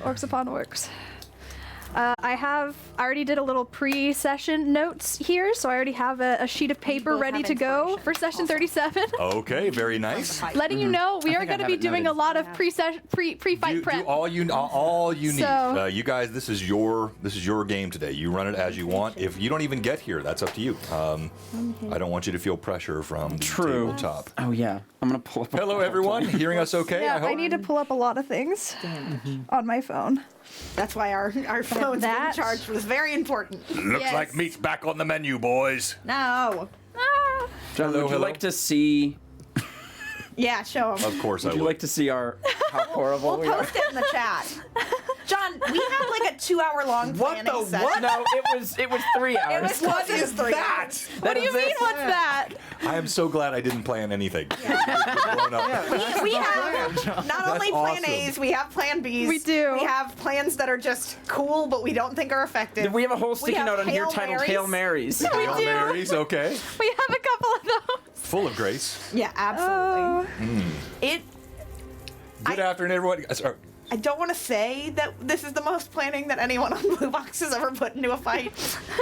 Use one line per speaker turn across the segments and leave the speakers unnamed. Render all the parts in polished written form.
Orcs upon Orcs. I already did a little pre-session notes here, so I already have a sheet of paper ready to go for session 37.
Okay, very nice.
Letting you know, we are going to be doing a lot of pre-fight prep.
Do all you need.
So-
You guys, this is your game today. You run it as you want. If you don't even get here, that's up to you. I don't want you to feel pressure from the tabletop.
Oh yeah, I'm gonna pull up.
Hello, everyone. Hearing us okay?
Yeah,
I hope.
I need to pull up a lot of things on my phone.
That's why our phone's being
that-
charged was very important.
Looks
Yes.
like meat's back on the menu, boys.
No.
Ah.
John, would you
hello.
like to see?
Yeah, show them.
Of course I
Would you
would.
like to see how horrible we are?
Post it in the chat. John, we had like a 2-hour-long planning session.
No, it was 3 hours.
What is
that?
What do you mean, what's that?
I am so glad I didn't plan anything. Blown up.
We have not only plan
awesome.
A's, we have plan B's.
We do.
We have plans that are just cool, but we don't think are effective.
We have a whole sticky
have
note on here
Hail
titled
Marys.
Hail Marys.
We
Hail
do.
Marys, okay.
We have a couple of those.
Full of grace.
Yeah, absolutely. It.
Good afternoon, everyone. Sorry.
I don't want to say that this is the most planning that anyone on Blue Box has ever put into a fight,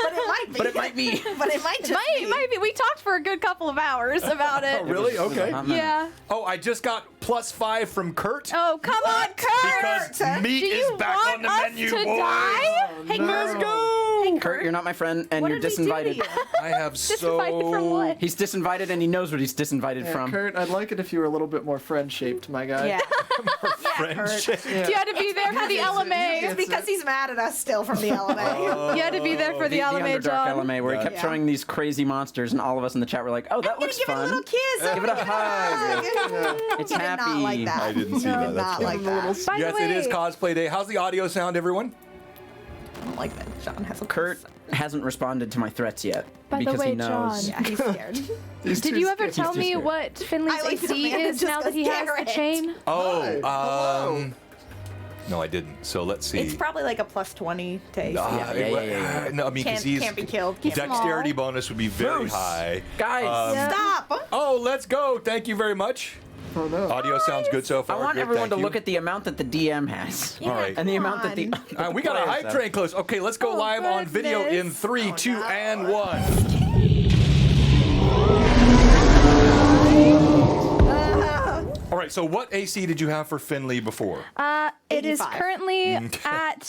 but it might be.
But it might be.
But it might just be.
Might be. We talked for a good couple of hours about it.
Oh, really? Okay.
Yeah.
Oh, I just got +5 from Kurt.
Oh, come on, Kurt!
Because meat
Do
is
you
back
want
on the
us
menu,
to
boys.
die?
Hey,
Let's
Kurt.
go.
Hey,
Kurt, you're not my friend, and
What
you're
did we do to
disinvited.
you?
I have
Disinvited from what?
He's disinvited, and he knows what he's disinvited
Yeah,
from.
Kurt, I'd like it if you were a little bit more friend-shaped, my guy.
Yeah.
Friendship.
Yeah.
You had to be there for the LMA.
It's because he's mad at us still from the LMA.
You had to be there for the LMA,
Underdark
John.
LMA, where he kept
Yeah.
showing these crazy monsters, and all of us in the chat were like, "Oh, that
I'm gonna
looks
give it a
fun."
little kiss.
Give it a hug. It's
He did
happy.
not like that.
I didn't see
He
that.
did
That's
not
funny.
like that.
By
Yes,
the way,
it is cosplay day. How's the audio sound, everyone?
I don't like that John has a
Kurt hasn't responded to my threats yet
By the
because
way,
he knows.
John.
Yeah, he's scared.
Did you ever tell
too
me
scared.
what Finley's
I like that
AC
man
is
just
now that he
goes,
has the
"Garrett."
chain?
Oh, no, I didn't. So let's see.
It's probably like a +20 to AC.
Yeah.
No, I mean, because
Can't be killed. Can't be
dexterity
small.
bonus would be very
Bruce.
high.
Guys,
Yeah.
Stop.
Oh, let's go. Thank you very much.
Oh, no.
Audio sounds good so
I
far.
want
Good,
everyone
thank
to
you.
look at the amount that the DM has.
All right.
And the amount that the
We got a
players
hype
have.
train close. Okay, let's go
Oh,
live on video in
goodness.
3, 2, and 1. All right, so what AC did you have for Finley before?
It is
85.
currently at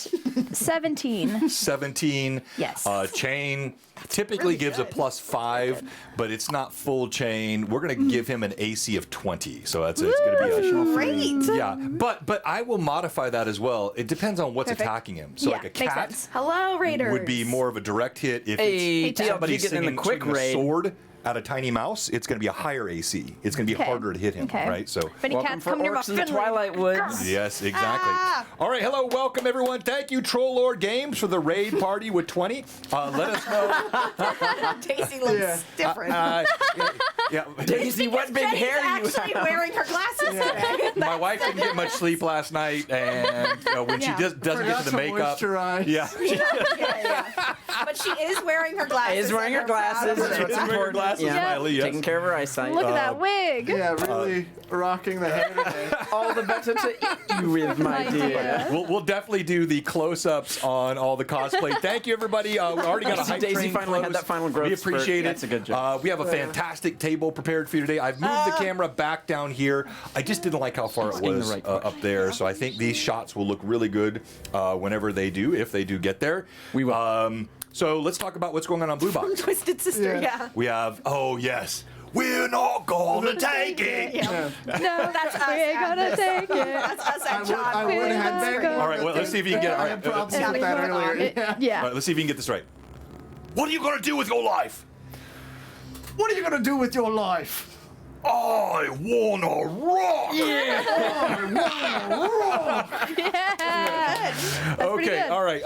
17.
17.
Yes.
Chain typically gives a +5, but it's not full chain. We're going to give him an AC of 20, so it's going to be a
Great.
yeah. But I will modify that as well. It depends on what's
Perfect.
attacking him. So
Yeah,
like a
makes
cat
sense.
Hello, Raiders.
would be more of a direct hit. If
Hey,
it's
TLG
somebody
getting in the
singing,
quick
swinging a
raid.
sword at a tiny mouse, it's going to be a higher AC. It's going to be
Okay.
harder to hit him,
Okay.
right? So.
If any
Welcome
cats
for
come near my
Orcs in the
Finley.
Twilight Woods.
Yes, exactly. All right, hello, welcome everyone. Thank you, Troll Lord Games, for the raid party with 20. Let us know.
Daisy looks different.
Yeah,
Daisy, what big
Jenny's
hair you
actually
have.
wearing her glasses today.
my wife didn't get much sleep last night, and when she doesn't get
Forgot
to the
to
makeup,
moisturize.
yeah,
Yeah. But she is wearing her glasses.
Is wearing
and
her
we're proud
glasses.
of her.
That's what's
wearing her
important.
glasses,
Yeah.
Miley, yes.
Taking care of her eyesight.
Look at that wig.
Yeah, really rocking the hair today.
All the better to eat you with, my dear.
we'll definitely do the close-ups on all the cosplay. Thank you, everybody. We already got a hype
Daisy
train
finally had
close.
that final growth
We appreciate
spurt.
it.
That's a good job.
We have a fantastic table prepared for you today. I've moved the camera back down here. I just didn't like how far it
Asking the
was
right
up there, so I think these shots will look really good whenever they do, if they do get there.
We will.
So let's talk about what's going on Blue Box.
Twisted Sister,
Yeah.
yeah.
We have, oh yes, we're not gonna take it.
Yeah.
No,
That's us
we're
at
gonna
this.
take it.
That's us
I
at
would,
John.
I would have
Let's
been.
go.
All right, well, let's see if you can get it.
I
All
had
right,
problems
Yeah,
with that
moving on.
earlier. Yeah.
Yeah.
all right, let's see if you can get this right. What are you gonna do with your life?
What are you gonna do with your life?
I wanna rock.
Yeah. pretty
Okay,
good.
all right.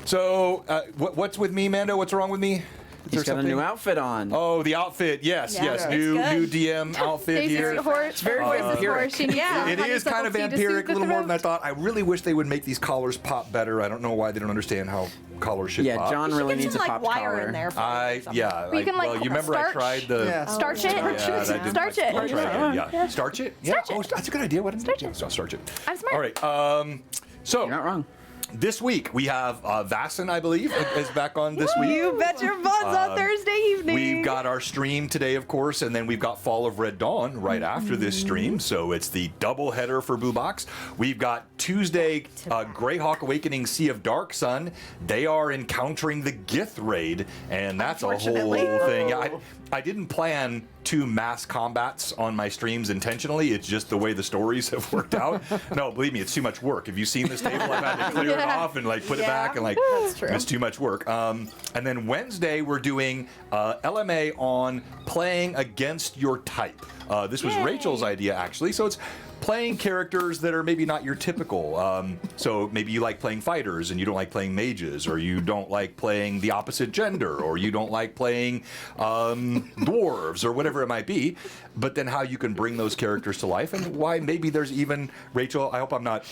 So what's with me, Mando? What's wrong with me? Is
He's
there
got a new outfit on.
Oh, the outfit. Yes,
Yeah,
yes.
it's
New
good.
DM outfit
Daisy's
here.
horse.
very
Horse's
vampiric.
horse. She needs
Yeah.
some
It is kind of
honeysuckle tea to soothe
vampiric, a
the
little more than I
throat.
thought. I really wish they would make these collars pop better. I don't know why they don't understand how collars should
Yeah,
pop.
John
Should
really
get
needs a
some,
pop
like, wire
collar.
in there for you or something.
You can, like,
well, you remember I
starch.
tried the.
Yeah.
Starch it.
Yeah, that didn't
Starch
like-
it.
I'll try again, yeah. Starch it? Yeah.
Starch it.
Oh, that's a good idea. Why didn't
Starch
you?
it.
So I'll starch it.
I'm smart.
All right. So
You're not wrong.
this week we have Vasson, I believe, is back on this week.
You bet your butts on Thursday evening.
We've got our stream today, of course, and then we've got Fall of Red Dawn right after this stream. So it's the double header for Blue Box. We've got Tuesday, Greyhawk Awakening, Sea of Dark Sun. They are encountering the Gith raid, and that's a whole
Unfortunately.
thing. I didn't plan 2 mass combats on my streams intentionally. It's just the way the stories have worked out. No, believe me, it's too much work. Have you seen this table? I've had to clear it off and like put it back and like
That's true.
it's too much work. And then Wednesday we're doing LMA on playing against your type. This was Rachel's idea actually, so it's playing characters that are maybe not your typical. So maybe you like playing fighters and you don't like playing mages, or you don't like playing the opposite gender, or you don't like playing dwarves, or whatever it might be. But then how you can bring those characters to life, and why maybe there's even, Rachel, I hope I'm not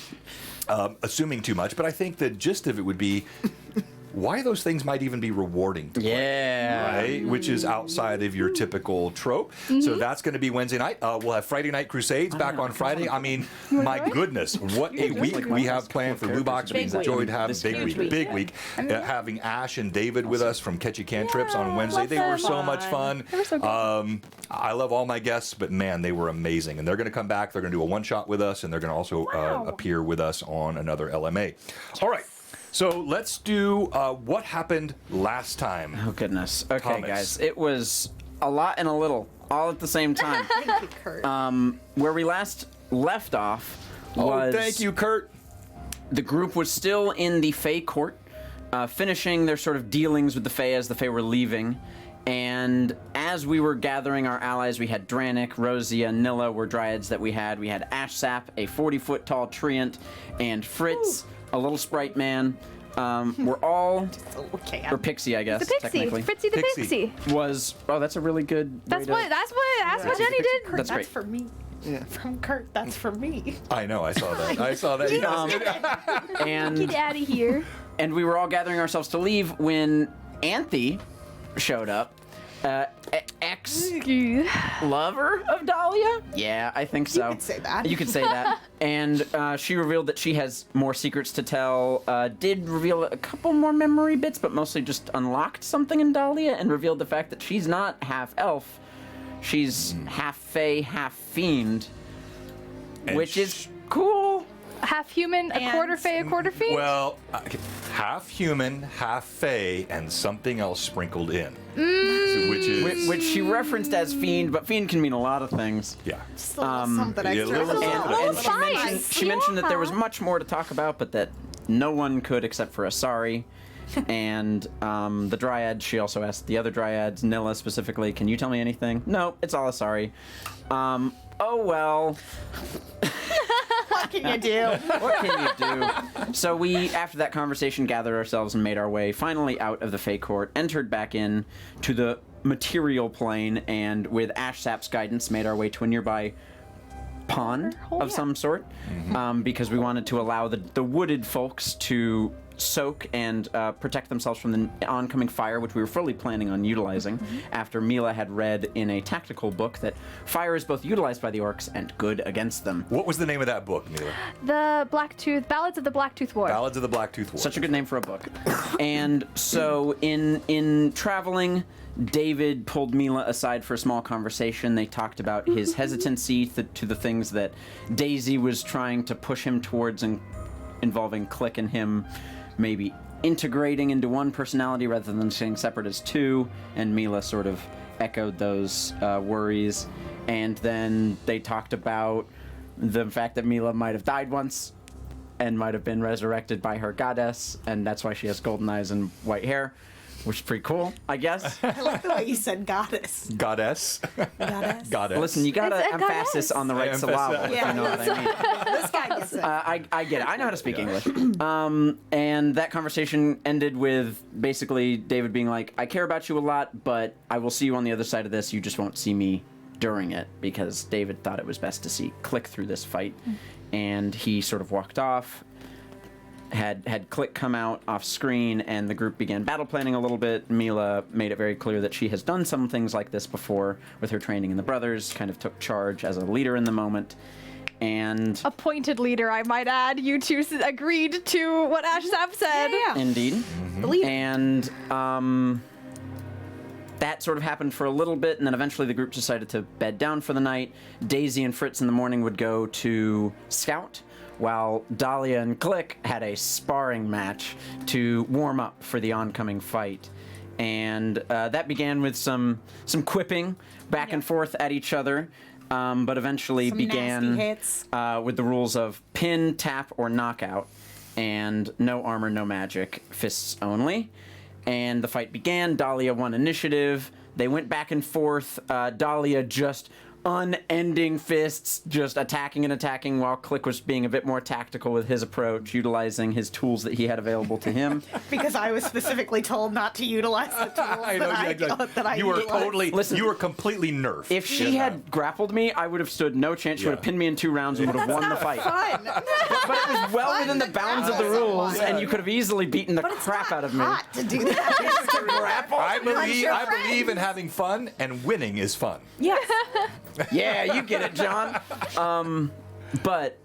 assuming too much, but I think the gist of it would be why those things might even be rewarding to play.
Yeah.
Right? Which is outside of your typical trope. So that's going to be Wednesday night. We'll have Friday Night Crusades back on Friday. I mean, my goodness, what a week we have planned for Blue Box. We've enjoyed having big week. Having Ash and David with us from Catchy Cantrips on Wednesday. They were so much fun.
They were so good.
I love all my guests, but man, they were amazing. And they're going to come back. They're going to do a one-shot with us, and they're going to also appear with us on another LMA. All right. So let's do what happened last time.
Oh, goodness. Okay,
Thomas.
guys. It was a lot and a little, all at the same time.
Thank you, Kurt.
Where we last left off was...
Oh, thank you, Kurt.
The group was still in the Fae court, finishing their sort of dealings with the Fae as the Fae were leaving. And as we were gathering our allies, we had Dranik, Rosia, Nilla were dryads that we had. We had Ashsap, a 40-foot tall treant, and Fritz, a little sprite man. We're all...
Okay.
Or Pixie, I guess,
The Pixie,
technically.
Fritzy the
Pixie.
Pixie.
Was... Oh, that's a really good
That's
way to...
what Jenny did.
Kurt,
That's
that's
great.
for me.
Yeah.
From Kurt, that's for me.
I know, I saw that. I saw that. Yes.
And...
Get out of here.
And we were all gathering ourselves to leave when Anthe showed up. Ex-lover of Dahlia? Yeah, I think so.
You could say that.
You could say that. And she revealed that she has more secrets to tell. Did reveal a couple more memory bits, but mostly just unlocked something in Dahlia and revealed the fact that she's not half elf. She's half fae, half fiend,
And
which is cool.
Half human, a quarter fae, a quarter fiend.
Well, half human, half fae, and something else sprinkled in. Which is...
Which she referenced as fiend, but fiend can mean a lot of things.
Yeah.
Just a little something extra.
little
And
something.
she mentioned that there was much more to talk about, but that no one could except for Asari. And the Dryad, she also asked the other Dryads, Nilla specifically, can you tell me anything? No, it's all Asari. Oh well.
What can you do?
What can you do? So we, after that conversation, gathered ourselves and made our way finally out of the Fae Court, entered back in to the material plane, and with Ashsap's guidance, made our way to a nearby pond of some sort, because we wanted to allow the wooded folks to soak and protect themselves from the oncoming fire, which we were fully planning on utilizing after Mila had read in a tactical book that fire is both utilized by the orcs and good against them.
What was the name of that book, Mila?
The Ballads of the Blacktooth War.
Ballads of the Blacktooth War.
Such a good name for a book. And so in traveling, David pulled Mila aside for a small conversation. They talked about his hesitancy to the things that Daisy was trying to push him towards, and involving Click and him maybe integrating into one personality rather than staying separate as two, and Mila sort of echoed those worries. And then they talked about the fact that Mila might have died once and might have been resurrected by her goddess, and that's why she has golden eyes and white hair, which is pretty cool, I guess.
I like the way you said goddess.
Goddess.
Goddess.
Goddess.
Listen, you gotta
It's a
emphasis
goddess.
on the right syllable, if
Yeah.
you know what I mean.
This guy gets it.
I get it. I know how to speak English. And that conversation ended with basically David being like, I care about you a lot, but I will see you on the other side of this. You just won't see me during it, because David thought it was best to see Click through this fight. And he sort of walked off, had Click come out off screen, and the group began battle planning a little bit. Mila made it very clear that she has done some things like this before with her training in the Brothers, kind of took charge as a leader in the moment. and
Appointed leader, I might add. You two agreed to what Ashzap said.
Yeah.
indeed,
The leader.
and that sort of happened for a little bit, and then eventually the group decided to bed down for the night. Daisy and Fritz in the morning would go to scout, while Dahlia and Click had a sparring match to warm up for the oncoming fight. And that began with some quipping back and forth at each other, but eventually
Some
began
nasty hits.
with the rules of pin, tap, or knockout, and no armor, no magic, fists only. And the fight began. Dahlia won initiative. They went back and forth. Dahlia just unending fists, just attacking and attacking, while Click was being a bit more tactical with his approach, utilizing his tools that he had available to him.
Because I was specifically told not to utilize the tools that I
you were
utilized.
totally,
Listen,
you were completely nerfed.
If she had grappled me, I would have stood no chance. She would have pinned me in 2 rounds and would have won the fight.
Fun.
But it was well within the bounds of the rules, and you could have easily beaten the
But it's
crap
not
out of me.
hot to do that.
I believe,
your
I believe in having fun, and winning is fun.
Yes.
Yeah, you get it, John. But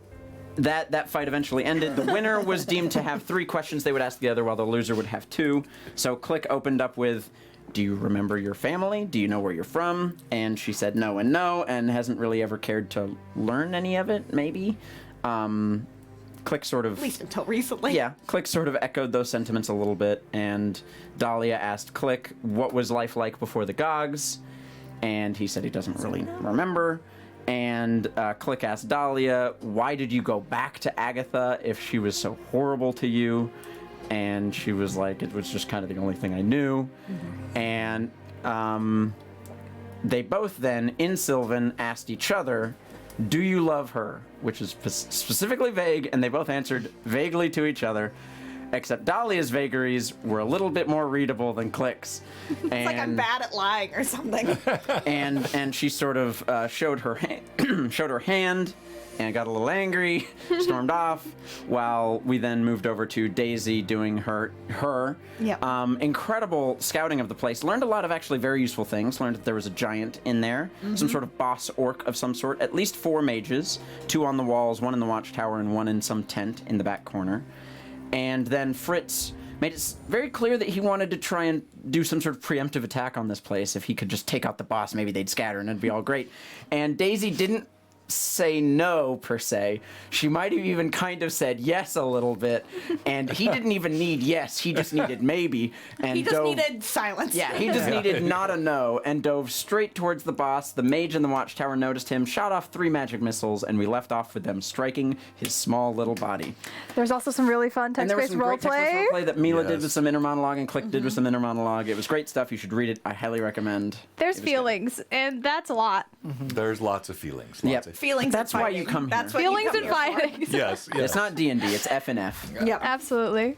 that fight eventually ended. The winner was deemed to have 3 questions they would ask the other, while the loser would have 2. So Click opened up with, do you remember your family? Do you know where you're from? And she said no and no, and hasn't really ever cared to learn any of it, maybe. Click sort of...
At least until recently.
Yeah, Click sort of echoed those sentiments a little bit, and Dahlia asked Click what was life like before the Gogs, and he said he doesn't really remember. And Click asked Dahlia, why did you go back to Agatha if she was so horrible to you? And she was like, it was just kind of the only thing I knew. And they both then, in Sylvan, asked each other, do you love her? Which is specifically vague, and they both answered vaguely to each other. Except Dahlia's vagaries were a little bit more readable than Click's.
It's like I'm bad at lying or something.
And she sort of showed her hand and got a little angry, stormed off, while we then moved over to Daisy doing her.
Yep.
Incredible scouting of the place. Learned a lot of actually very useful things. Learned that there was a giant in there, some sort of boss orc of some sort, at least 4 mages, 2 on the walls, 1 in the watchtower, and 1 in some tent in the back corner. And then Fritz made it very clear that he wanted to try and do some sort of preemptive attack on this place. If he could just take out the boss, maybe they'd scatter and it'd be all great. And Daisy didn't say no, per se. She might have even kind of said yes a little bit. And he didn't even need yes, he just needed maybe. And
He just needed silence.
Yeah, he just needed not a no, and dove straight towards the boss. The mage in the watchtower noticed him, shot off 3 magic missiles, and we left off with them striking his small little body.
There's also some really fun
And there was
text-based
some great text-based
roleplay.
roleplay that Mila did
Yes.
with some inner monologue, and Click did with some inner monologue. It was great stuff. You should read it. I highly recommend.
There's
It was good.
feelings, and that's a lot.
There's lots of feelings.
Yep.
Lots of
Feelings
That's
and
why you
fighting.
come here.
That's what you
Feelings
come
and
here for.
fighting.
Yes, yes.
It's not D&D, it's F&F.
Yep.
Absolutely.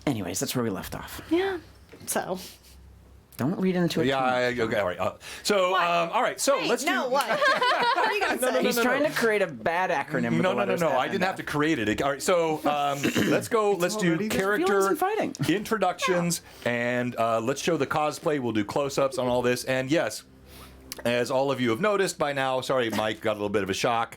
Anyways, that's where we left off.
Yeah.
So.
Don't read into it.
Yeah, okay, all right. All right, so
Hey,
let's do...
no, what? What are you going to say?
He's trying to create a bad acronym. with
No,
the letters
I
F
didn't
and
have to create it. All right, so let's go. Let's do
already- there's
character
feelings and fighting.
introductions, and let's show the cosplay. We'll do close-ups on all this, and yes, as all of you have noticed by now, sorry, Mike got a little bit of a shock.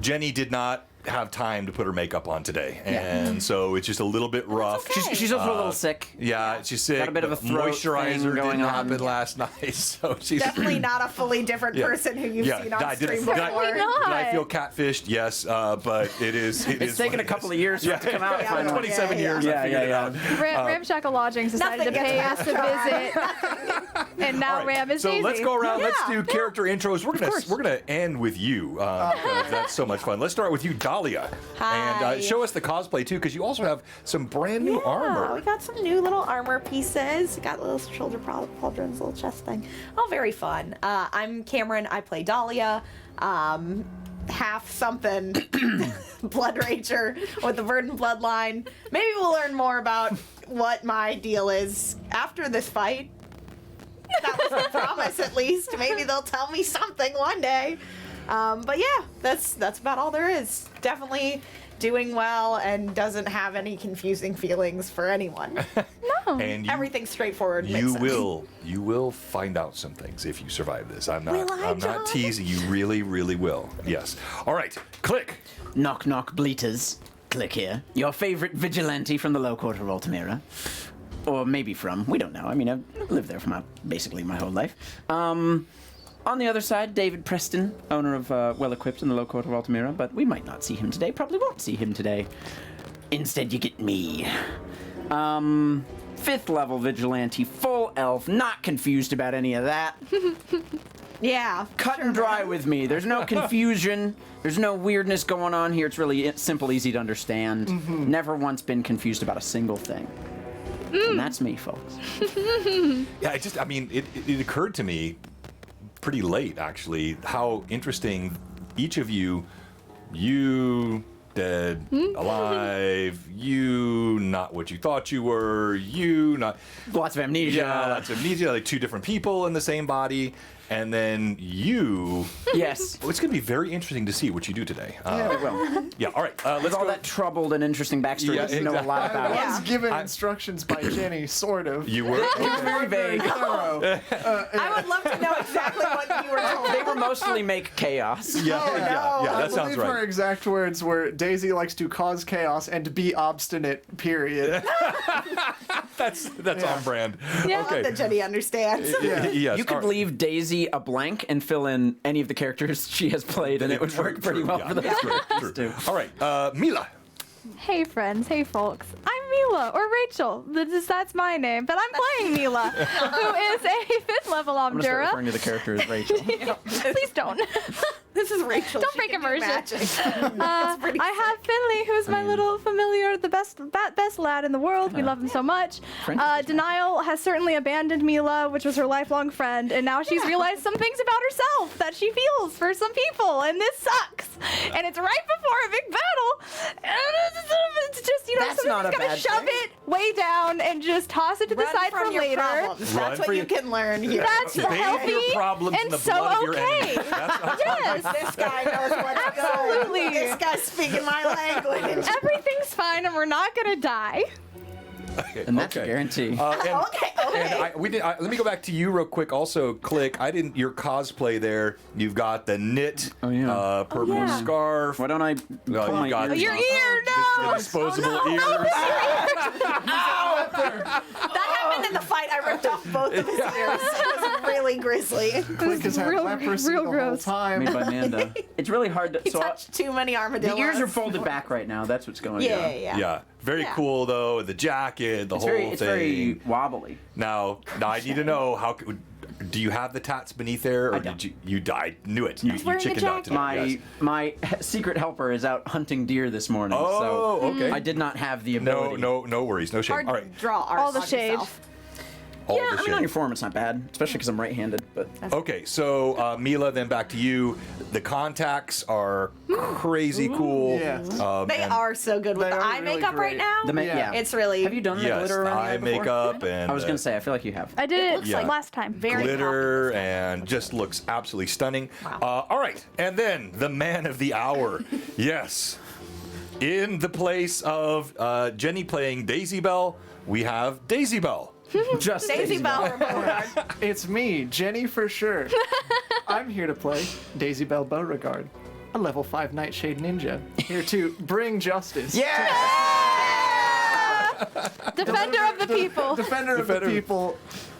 Jenny did not have time to put her makeup on today, and so it's just a little bit rough.
okay.
She's also a little sick.
Yeah, she's sick.
Got a bit of a
The
throat
moisturizer
thing going
didn't
on.
happen last night, so she's
Definitely not a fully different
Yeah.
person who you've
Yeah,
seen on
I did-
stream
did I-
before.
Definitely not.
Did I feel catfished? Yes, but it is.
It's taken a couple of years for it to come out.
Yeah,
finally.
27
yeah,
years.
yeah.
I figured it
Yeah,
out.
Ramshackle Lodgings decided
Nothing
to pay
gets
us a visit, and now
All right,
Ram is
so
Daisy.
let's go around. Let's
Yeah.
do character intros. We're gonna end with you. Because that's so much fun. Let's start with you, Dahlia, and
Hi.
show us the cosplay too, because you also have some brand new
Yeah,
armor.
we got some new little armor pieces. We got little shoulder pauldrons, little chest thing. Oh, very fun. I'm Cameron. I play Dahlia. Half something blood rager with the verdant bloodline. Maybe we'll learn more about what my deal is after this fight. That was the promise, at least. Maybe they'll tell me something one day. But yeah, that's about all there is. Definitely doing well and doesn't have any confusing feelings for anyone.
And
Everything's straightforward. makes
You
sense.
will find out some things if you survive this. I'm
Will
not
I,
I'm not
John?
teasing you. Really, really will. Yes. All right. Click.
Knock knock bleaters. Click here. Your favorite vigilante from the low quarter of Altamira. Or maybe from, we don't know. I mean, I've lived there for basically my whole life. On the other side, David Preston, owner of Well Equipped in the low quarter of Altamira, but we might not see him today. Probably won't see him today. Instead, you get me. 5th level vigilante, full elf, not confused about any of that.
Yeah.
Cut and dry with me. There's no confusion. There's no weirdness going on here. It's really simple, easy to understand. Never once been confused about a single thing. And that's me, folks.
Yeah, it occurred to me pretty late, actually, how interesting each of you dead, alive, you not what you thought you were, you not...
Lots of amnesia.
Yeah, that's amnesia, like 2 different people in the same body, and then you...
Yes.
Well, it's going to be very interesting to see what you do today.
Yeah, it will.
Yeah, all right, let's
With all
go.
that troubled and interesting backstory
Yeah,
that you know a lot
exactly.
about.
I was
Yeah.
given instructions by Jenny, sort of.
You were...
It was very vague.
Thorough.
I would love to know exactly what you were told.
They were mostly make chaos.
Yeah,
Oh,
yeah,
no.
yeah,
I
that sounds
believe her
right.
exact words were, Daisy likes to cause chaos and be obstinate, period.
That's on brand.
Yeah.
I love that Jenny understands.
Yeah.
Yes,
You could
all right.
leave Daisy a blank and fill in any of the characters she has played, and it would work pretty well
yeah,
for the
true, true. All right, Mila.
Hey friends, hey folks. I'm Mila, or Rachel. That's my name, but I'm playing Mila, who is a 5th level
I'm gonna start
Omdura.
referring to the character as Rachel.
Please don't.
This is Rachel.
Don't
She
break
can do
immersion.
magic.
I have Finley, who's my little familiar, the best lad in the world. We love him so much.
Friendship is
Denial has certainly abandoned Mila, which was her lifelong friend, and now she's realized some things about herself that she feels for some people, and this sucks. And it's right before a big battle, and it's just,
That's not
somebody's
a
gonna
bad
shove
thing.
it way down and just toss it to the
Run
side
from
for
your
later.
problems.
Run
That's what
for
you
your-
can learn here.
That's
Bathe
healthy
your problems in
and
the
so
blood of your
okay.
enemy. That's
Yes.
This guy knows what's
Absolutely.
good. This guy's speaking my language.
Everything's fine, and we're not gonna die.
And that's a guarantee.
And
Okay.
let me go back to you real quick. Also, Click. Your cosplay there. You've got the knit,
Oh, yeah.
purple
yeah.
scarf.
Why don't I pull
you
my
got
ears
Your
off?
ear,
The
no!
disposable ears.
That happened in the fight. I ripped off both of his ears. It was really grisly.
Quick has had
real-
leprosy
real
the
gross.
whole time.
Made by Manda. It's really hard to.
He
So
touched too many
the
armadillos.
ears are folded back right now. That's what's going
Yeah,
on.
yeah.
Yeah, very
Yeah.
cool though. The jacket, the
It's
whole
very,
thing.
it's very wobbly.
Now I need to know do you have the tats beneath there, or
I don't.
did you died? Knew it. You
wearing the
chickened out to
jacket.
it.
My
Yes.
my secret helper is out hunting deer this morning.
Oh,
so
okay.
I did not have the ability.
No worries, no shame.
Or
All right,
draw art
All the
on
shade.
yourself.
all
Yeah,
the
I mean
shit.
on your form it's not bad, especially because I'm right-handed. But
Okay, so Mila, then back to you. The contacts are crazy cool.
Yes.
They
and-
are so good with
They
the
are
eye
really
makeup right
great.
now.
Yeah.
It's really
have you done the
Yes,
glitter around the
eye
eye before?
makeup and
I was gonna say I feel like you have.
I did it
looks
like
last time.
very
glitter and just looks absolutely stunning. All right, and then the man of the hour. Yes. In the place of Jenny playing Daisy Bell, we have Daisy Bell.
Just
Daisy Bell Beauregard.
It's me, Jenny for sure. I'm here to play Daisy Bell Beauregard, a level 5 Nightshade Ninja, here to bring justice.
Yeah.
Defender of the people.
Defender of the people,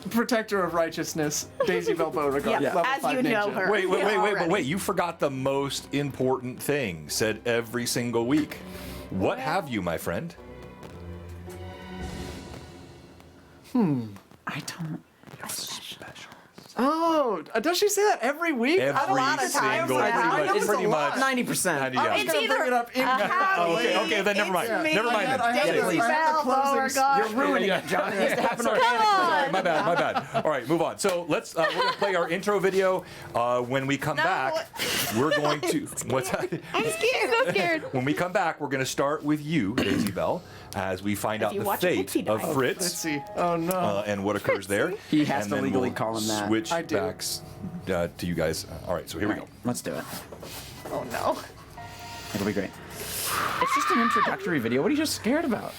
protector of righteousness, Daisy Bell Beauregard,
Yeah,
level
as
5
you
ninja.
know her.
Wait,
Yeah, already.
wait. You forgot the most important thing said every single week. What have you, my friend?
I don't.
Oh, does she say that every week?
Every
I don't
lot of times,
single,
yeah. I know
pretty
it's
much,
a lot.
90%.
Yeah.
I was
It's
gonna
either
bring it up in
okay, then never mind.
me.
Never mind.
I had
then.
the-
please.
I had the closing
Beauregard.
You're ruining it, John. It needs to happen
Sorry.
organically.
Sorry, my bad. All right, move on. So let's we're gonna play our intro video. When we come back, we're going to what's that?
I'm scared.
So scared.
When we come back, we're going to start with you, Daisy Bell, as we find out
you
the
watch
fate
Fritzy
of
die.
Fritz
Fritzy. Oh no.
and what occurs there.
He has
And
to
then
legally
we'll
call him that.
Switch
I do.
backs to you guys. All right, so here we go.
Let's do it.
Oh no.
It'll be great. It's just an introductory video. What are you just scared about?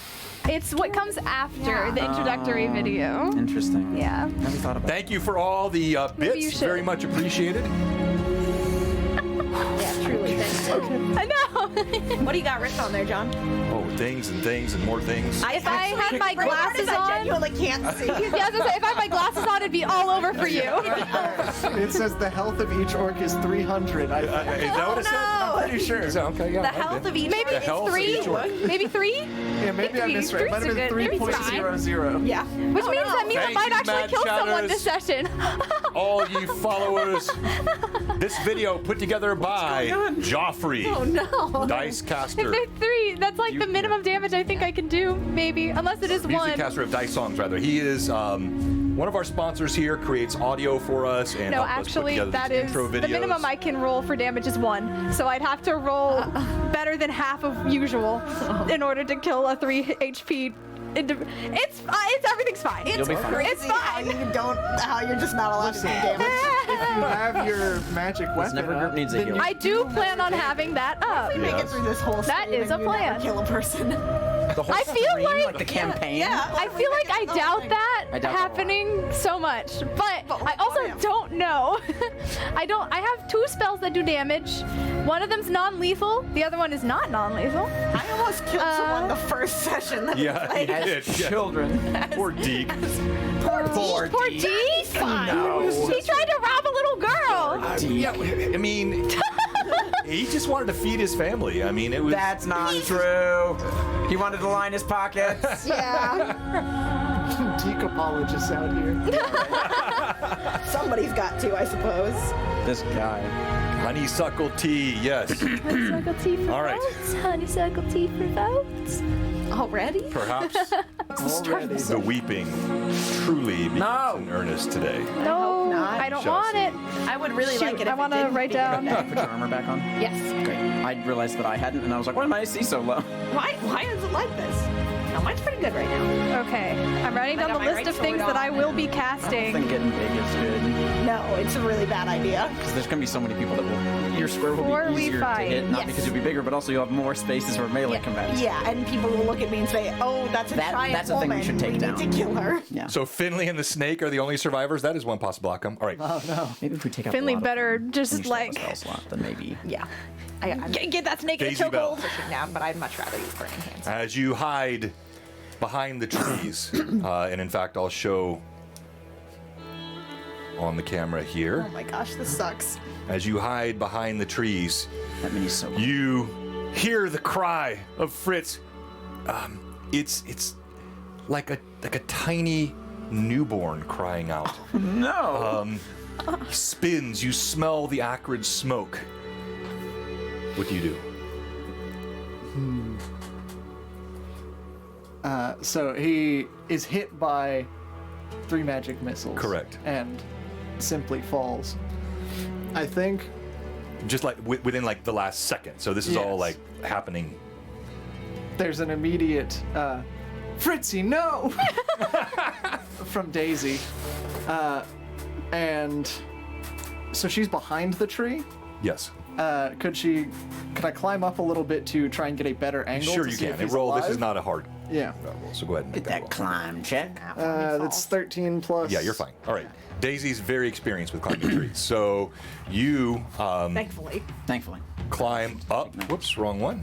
It's what comes after the introductory video.
Interesting.
Yeah.
Never thought about
Thank you for all the
Maybe you
bits.
should.
Very much appreciated.
Yeah, truly. Thanks.
I know.
What do you got written on there, John?
Oh, things and things and more things.
If I had my
Great artist,
glasses
I
on,
genuinely can't see.
yeah, I was gonna say, if I had my glasses on, it'd be all over for you.
It says the health of each orc is 300. I think.
Is that what it says?
no.
Pretty sure.
Is that okay? Yeah,
The
might be.
health of each
Maybe
The
orc
health
is
of
three.
each orc.
Maybe 3?
Yeah, maybe I misread. It might have been
Three's good.
3.00.
Yeah.
Which means that Mila
Thank
might
you,
actually
Mad
kill someone
Shatters.
this session.
All you followers, this video put together by Joffrey,
Oh no.
Dice
If
Caster,
they're 3, that's like the minimum damage I think I can do, maybe. Unless it is
music
1.
caster of Dice Songs, rather. He is one of our sponsors here, creates audio for us, and
No,
helped us put
actually,
together
that
these
is
intro videos.
the minimum I can roll for damage is 1. So I'd have to roll better than half of usual in order to kill a 3 HP. It's everything's fine.
You'll be fine.
It's
How
fine.
how you're just not allowed to do damage.
If you have your magic weapon,
never
up,
group needs a
then
heal.
you-
I do plan on having that up.
We make it through this whole
That
stream
is
and
a
you never
plan.
kill a person.
The whole
I feel
stream,
like-
the campaign.
Yeah.
I feel like I doubt that
I doubt that a lot.
happening so much, but I also
what if?
don't know. I have 2 spells that do damage. One of them's non-lethal. The other one is not non-lethal.
I almost killed someone the first session that
Yeah,
we played.
he did. Yeah.
Children.
Poor Deke.
Poor
Poor
Deke.
Deke. He tried to rob a little girl.
Yeah, I mean, he just wanted to feed his family. I mean, it was.
That's not true. He wanted to line his pockets.
Yeah.
Geek apologists out here.
Somebody's got to, I suppose.
This guy.
Honeysuckle tea, yes.
Honeysuckle tea for
All right.
votes. Honeysuckle tea for votes.
Already?
Perhaps
Already.
the weeping truly begins
No.
in earnest today.
No,
not.
I don't
Shall
want
see.
it.
I would really
Shoot,
like it if
I
it
want to
didn't
write
begin.
down.
Put your armor back on.
Yes.
Great. I realized that I hadn't, and I was like, why am my AC so low?
Why is it like this? No, mine's pretty good right now.
Okay, I'm writing
I
down
got
the
my
list
right
of things
sword
that I
on
will be
I think
casting.
getting big is good.
No, it's a really bad idea.
Because there's going to be so many people that will. Your square will
Before
be
we
easier to
fight,
hit, not
yes.
because you'll be bigger, but also you'll have more spaces for melee combats.
Yeah, and people will look at me and say, "Oh, that's a giant
that's a thing we
woman.
should take down."
Need to kill her."
Yeah.
So Finley and the snake are the only survivors. That is one possible outcome. All right.
Oh no.
Maybe if we take out
Finley
a lot
better
of them,
just,
and you still have a
like-
spell slot, then maybe.
Yeah. I'm
Get that snake in a
Daisy Bell.
chokehold.
pushing down, but I'd much rather use burning hands.
As you hide behind the trees, and in fact, I'll show on the camera here.
Oh my gosh, this sucks.
As you hide behind the trees,
That mini's so.
you hear the cry of Fritz. It's like a tiny newborn crying out.
No.
He spins. You smell the acrid smoke. What do you do?
So he is hit by 3 magic missiles.
Correct.
And simply falls. I think
Just like within like the last second. So this is all
Yes.
like happening.
there's an immediate Fritzy, no! from Daisy. And so she's behind the tree.
Yes.
Could I climb up a little bit to try and get a better angle?
Sure
to
you
see
can.
if
Hey,
he's
roll. This is
alive?
not a hard
Yeah.
roll. So go ahead and make
Get that
roll.
climb check.
That's 13 plus.
Yeah, you're fine. All right. Daisy's very experienced with climbing trees. So you
Thankfully.
Thankfully.
climb up. Whoops, wrong one.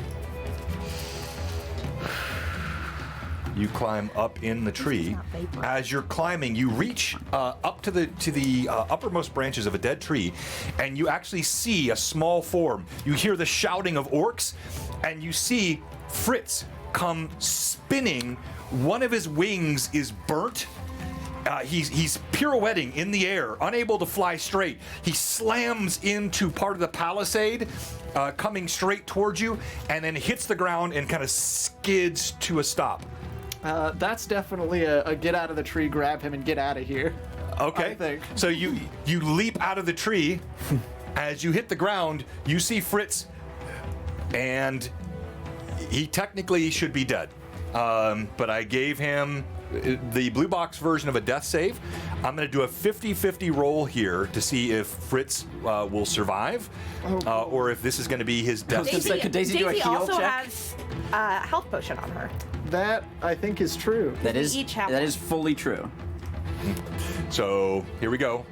You climb up in the tree.
not vapor.
As you're climbing, you reach up to the uppermost branches of a dead tree, and you actually see a small form. You hear the shouting of orcs, and you see Fritz come spinning. One of his wings is burnt. He's pirouetting in the air, unable to fly straight. He slams into part of the palisade, coming straight towards you, and then hits the ground and kind of skids to a stop.
That's definitely a get out of the tree, grab him, and get out of here.
Okay.
I think.
So you leap out of the tree. As you hit the ground, you see Fritz, and he technically should be dead. But I gave him the blue box version of a death save. I'm going to do a 50-50 roll here to see if Fritz will survive, or if this is going to be his death
gonna
save.
say, could Daisy do a heal
also
check?
has health potion on her.
That, I think, is true.
That is
each have
that
one.
is fully true.
So here we go.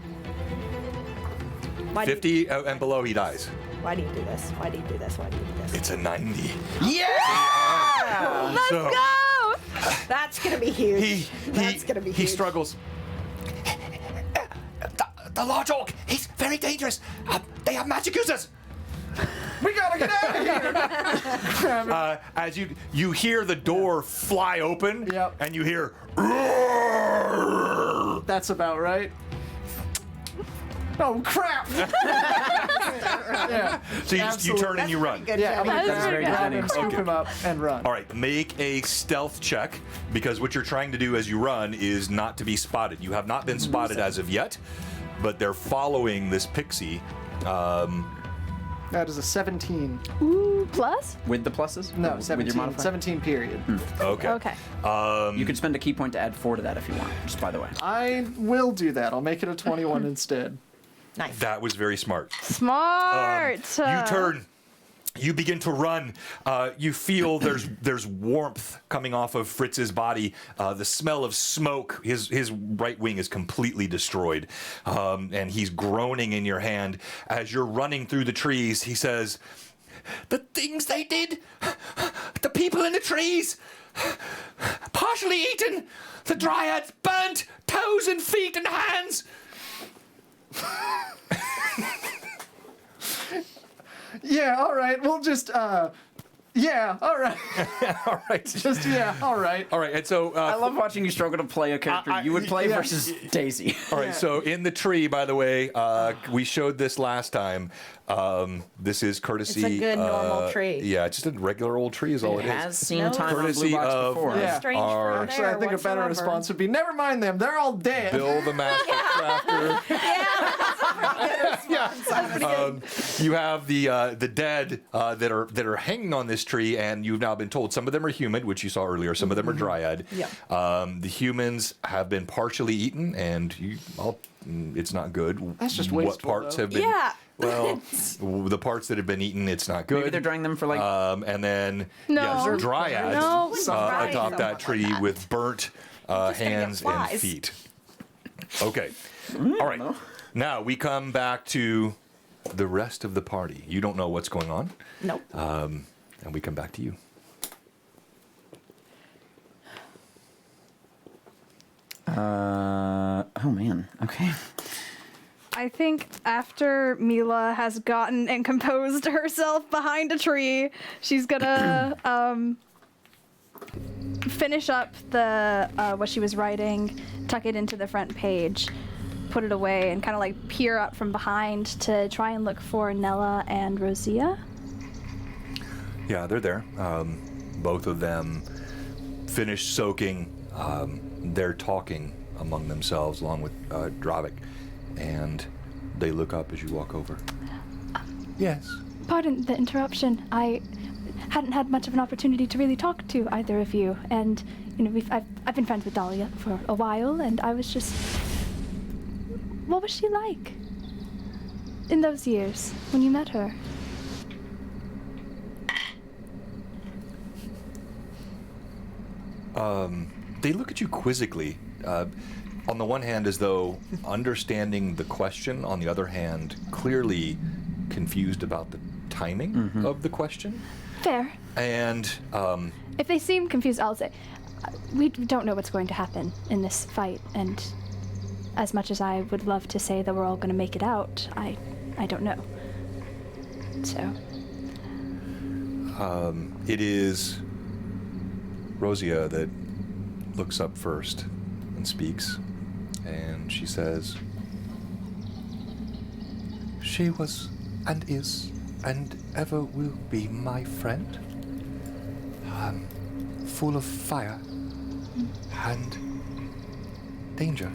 Why do you-
50 and below, he dies.
Why do you do this? Why do you do this? Why do you do this?
It's a 90.
Yeah!
Let's
So-
go!
That's gonna be huge. That's gonna be
he
huge.
struggles. The large orc, he's very dangerous. They have magic users.
We gotta get out of here!
As you hear the door fly open,
Yep.
and you hear.
That's about right. Oh, crap! Yeah.
So you turn and you run.
Good
Yeah, I'm
job.
gonna
That was very
grab
good.
him, scoop
Okay.
him up, and run.
All right, make a stealth check because what you're trying to do as you run is not to be spotted. You have not been spotted as of yet, but they're following this pixie.
That is a 17.
Ooh, plus?
With the pluses?
No,
With your
17.
modifier?
17 period.
Okay.
Okay.
You could spend a key point to add 4 to that if you want, just by the way.
I will do that. I'll make it a 21 instead.
Nice.
That was very smart.
Smart.
You turn. You begin to run. You feel there's warmth coming off of Fritz's body. The smell of smoke. His right wing is completely destroyed, and he's groaning in your hand as you're running through the trees. He says, "The things they did, the people in the trees, partially eaten. The dryads burnt toes and feet and hands."
Yeah, all right. We'll just, yeah, all right.
All right.
Just, yeah, all right.
All right. And so
I love watching you struggle to play a character you would play
yeah.
versus Daisy.
all right,
Yeah.
so in the tree, by the way, we showed this last time. This is courtesy.
It's a good normal tree.
Yeah, just a regular old tree is all
It
it
has
is.
seen
No.
time on
Courtesy
Blue Box
of-
before.
Yeah.
Strange
Our-
fruit
Actually, I think a better
whatsoever.
response would be, never mind them. They're all dead.
Bill the Master Crafter. You have the dead that are hanging on this tree, and you've now been told some of them are human, which you saw earlier. Some of them are dryad.
Yep.
The humans have been partially eaten, and it's not good.
That's just
What
wasteful,
parts
though.
have been?
Yeah.
Well, the parts that have been eaten, it's not good.
Maybe they're drying them for like.
And then
No.
yes, dryads
No.
Dry
atop
something
that
like
tree
that.
with burnt
gonna get
hands and
flies.
feet. Okay. All right. Now we come back to the rest of the party. You don't know what's going on,
Nope.
and we come back to you.
Oh man. Okay.
I think after Mila has gotten and composed herself behind a tree, she's gonna finish up the what she was writing, tuck it into the front page, put it away, and kind of like peer up from behind to try and look for Nella and Rosia.
Yeah, they're there. Both of them finished soaking. They're talking among themselves, along with Dravik, and they look up as you walk over. Yes.
Pardon the interruption. I hadn't had much of an opportunity to really talk to either of you, and you know, I've been friends with Dahlia for a while, and I was just, what was she like in those years when you met her?
They look at you quizzically. On the one hand, as though understanding the question. On the other hand, clearly confused about the timing of the question.
Fair.
And
If they seem confused, I'll say, we don't know what's going to happen in this fight, and as much as I would love to say that we're all going to make it out, I don't know. So,
it is Rosia that looks up first and speaks. And she says, "She was and is and ever will be my friend. Full of fire and danger.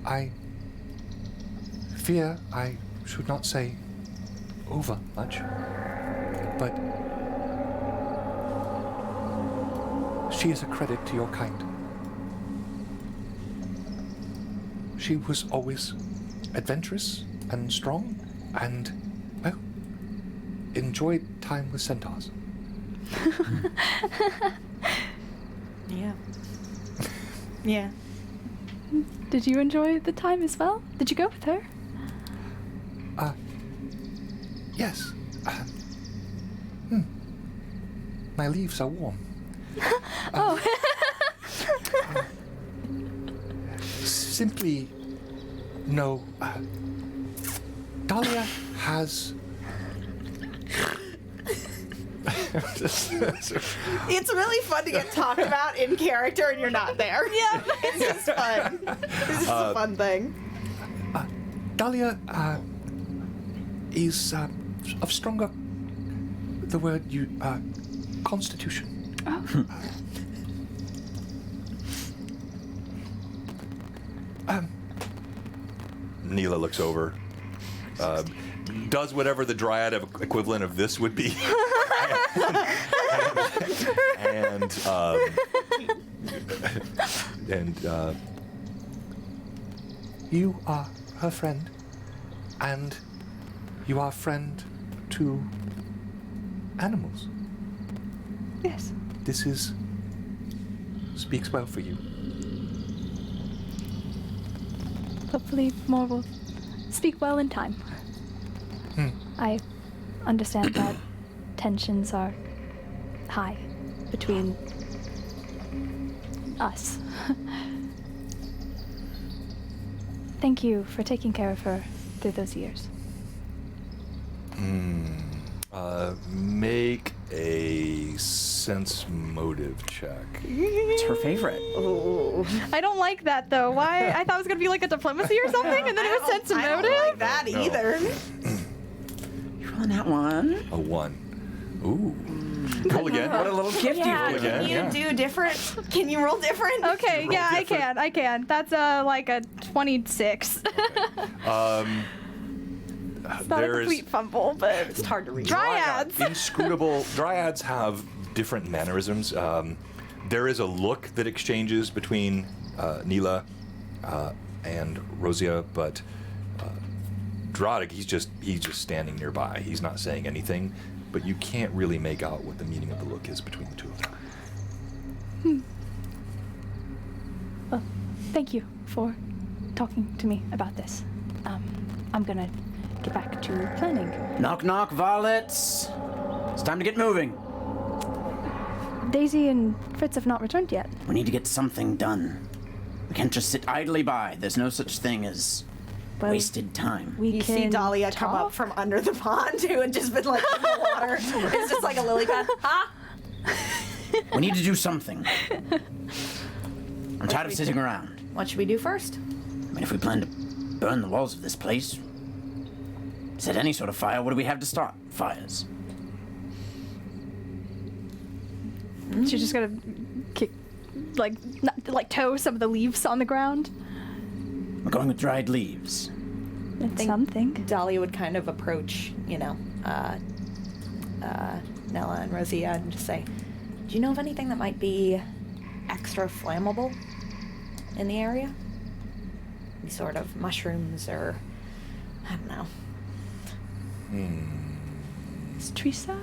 I fear I should not say over much, but she is a credit to your kind. She was always adventurous and strong and, well, enjoyed time with centaurs.
Yeah. Yeah.
Did you enjoy the time as well? Did you go with her?
Yes. My leaves are warm.
Oh.
Simply, no. Dahlia has.
It's really fun to get talked about in character and you're not there. Yeah. It's just fun. This is a fun thing.
Dahlia is of stronger. The word you constitution. Neela looks over, does whatever the dryad equivalent of this would be, and you are her friend, and you are friend to animals.
Yes.
This speaks well for you.
Hopefully more will speak well in time. I understand that tensions are high between us. Thank you for taking care of her through those years.
Make a sense motive check.
It's her favorite.
I don't like that though. Why? I thought it was gonna be like a diplomacy or something, and then it was sense of
I don't
motive.
like that
No.
either.
You're rolling that one.
A 1. Ooh. Roll again.
What a little gift
Yeah.
you've given.
Again,
Can you
yeah.
do different? Can you roll different?
Okay,
Roll
yeah,
different.
I can. That's like a 26. It's not a
There is
complete fumble, but
It's hard to read.
dryads.
inscrutable. Dryads have different mannerisms. There is a look that exchanges between Neela and Rosia, but Drodig, he's just standing nearby. He's not saying anything, but you can't really make out what the meaning of the look is between the two of them.
Well, thank you for talking to me about this. I'm gonna get back to planning.
Knock, knock, varlets. It's time to get moving.
Daisy and Fritz have not returned yet.
We need to get something done. We can't just sit idly by. There's no such thing as
Well,
wasted time.
We
You
can
see Dahlia come up
talk?
from under the pond who had just been like in the water. It's just like a lily pad. Huh?
We need to do something. I'm tired of sitting around.
What should we do first?
I mean, if we plan to burn the walls of this place, set any sort of fire, what do we have to start fires?
She's just gonna kick, tow some of the leaves on the ground.
We're going with dried leaves.
It's
think-
something.
Dahlia would kind of approach, Nella and Rosia and just say, do you know of anything that might be extra flammable in the area? Any sort of mushrooms or, I don't know.
Is Teresa?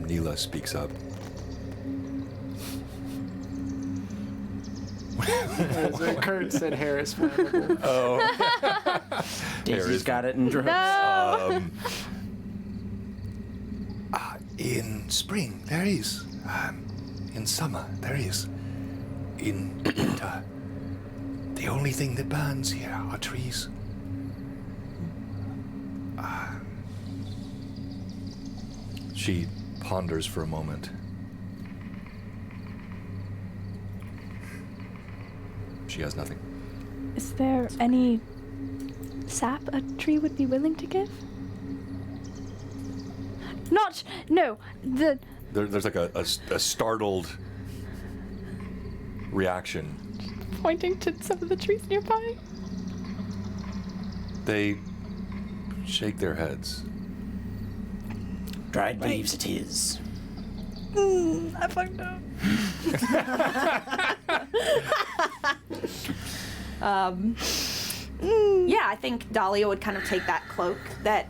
Neela speaks up.
Kurt said Harris flammable.
Daisy's
is-
got it in droves.
No.
In spring, there is. In summer, there is. In winter, the only thing that burns here are trees. She ponders for a moment. She has nothing.
Is there any sap a tree would be willing to give?
There's like a startled reaction.
Pointing to some of the trees nearby.
They shake their heads.
Dried leaves it is.
I fucked up.
Yeah, I think Dahlia would kind of take that cloak that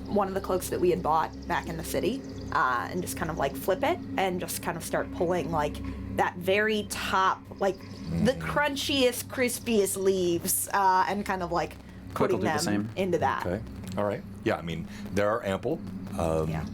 one of the cloaks that we had bought back in the city, and just kind of like flip it and just kind of start pulling like that very top, like the crunchiest, crispiest leaves, and kind of like
Cloak will
putting
do the
them
same.
into that.
Okay. All right. Yeah, I mean, there are ample.
Yeah.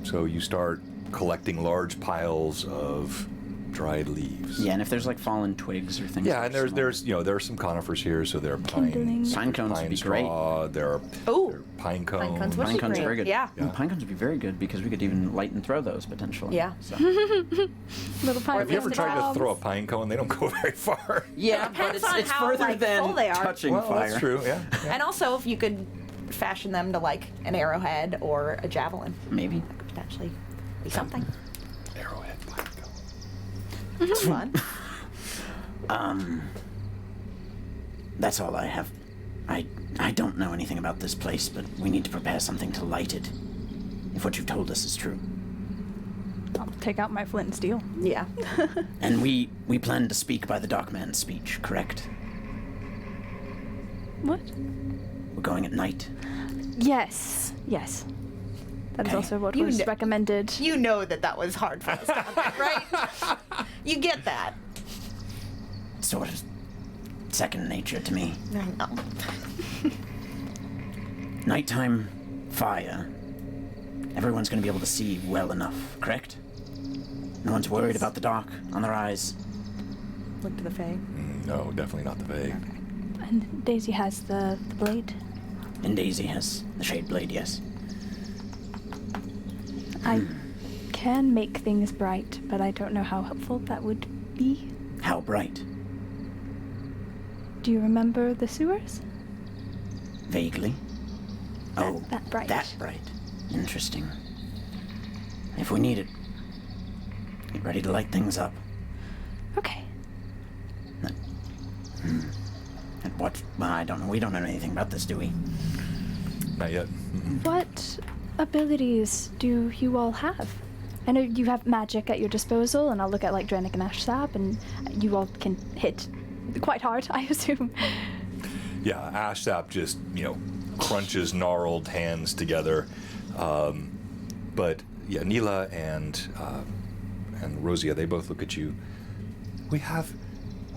So you start collecting large piles of dried leaves.
Yeah, and if there's like fallen twigs or things.
Yeah,
that
and
are
there's
small.
there are some conifers here, so there are
Kindling.
Pine cones would
pine
be great.
straw, there are
Ooh.
pine cones.
Pine cones would
Pine
be
cones are
great.
very good.
Yeah.
And pine cones would be very good because we could even light and throw those potentially.
Yeah.
So.
Little pine
Have you ever
cones
tried to
bombs.
throw a pine cone? They don't go very far.
Yeah, but
Depends
it's,
on
it's
how,
further
like,
than
full they are.
touching
Well,
fire.
that's true. Yeah.
And also, if you could fashion them to like an arrowhead or a javelin,
Maybe.
that could potentially be something.
Arrowhead pine cone.
It's fun.
That's all I have. I don't know anything about this place, but we need to prepare something to light it. If what you've told us is true.
I'll take out my flint and steel.
Yeah.
And we plan to speak by the Dark Man's speech, correct?
What?
We're going at night.
Yes. Yes. That is
Okay.
also what
You
was
kn-
recommended.
You know that was hard for us, right? You get that.
Sort of second nature to me.
I know.
Nighttime fire. Everyone's going to be able to see well enough, correct? No one's worried about the dark on their eyes.
Look to the Fae.
No, definitely not the Vague.
And Daisy has the blade.
And Daisy has the Shade Blade, yes.
I can make things bright, but I don't know how helpful that would be.
How bright?
Do you remember the sewers?
Vaguely. Oh,
that bright.
That bright. Interesting. If we need it, get ready to light things up.
Okay.
And what? Well, I don't know. We don't know anything about this, do we?
Not yet.
What abilities do you all have? I know you have magic at your disposal, and I'll look at like Dranic and Ash Sap, and you all can hit quite hard, I assume.
Yeah, Ash Sap just, crunches gnarled hands together. But yeah, Neela and Rosia, they both look at you. We have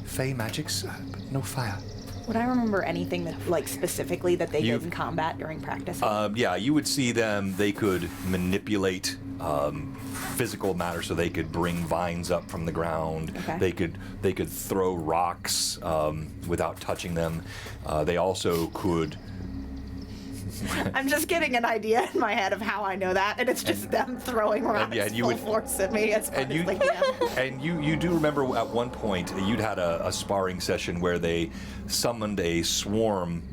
Fey magics, but no fire.
Would I remember anything that, like, specifically that they did
You've-
in combat during practice?
Yeah, you would see them. They could manipulate physical matter, so they could bring vines up from the ground.
Okay.
They could throw rocks without touching them. They also could.
I'm just getting an idea in my head of how I know that, and it's just them throwing rocks
yeah, and you
full
would-
force at me as hard
And you
as they can.
and you do remember at one point you'd had a sparring session where they summoned a swarm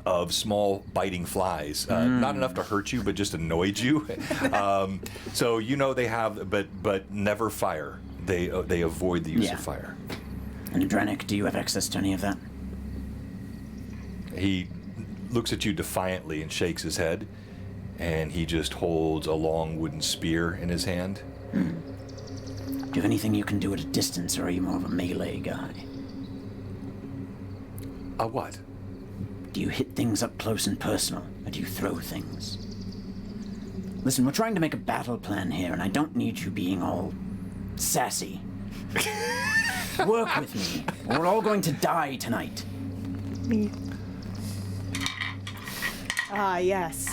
of small biting flies, not enough to hurt you, but just annoyed you. So they have, but never fire. They avoid the use
Yeah.
of fire.
And Dranic, do you have access to any of that?
He looks at you defiantly and shakes his head, and he just holds a long wooden spear in his hand.
Do you have anything you can do at a distance, or are you more of a melee guy?
A what?
Do you hit things up close and personal, or do you throw things? Listen, we're trying to make a battle plan here, and I don't need you being all sassy. Work with me, or we're all going to die tonight.
Ah, yes.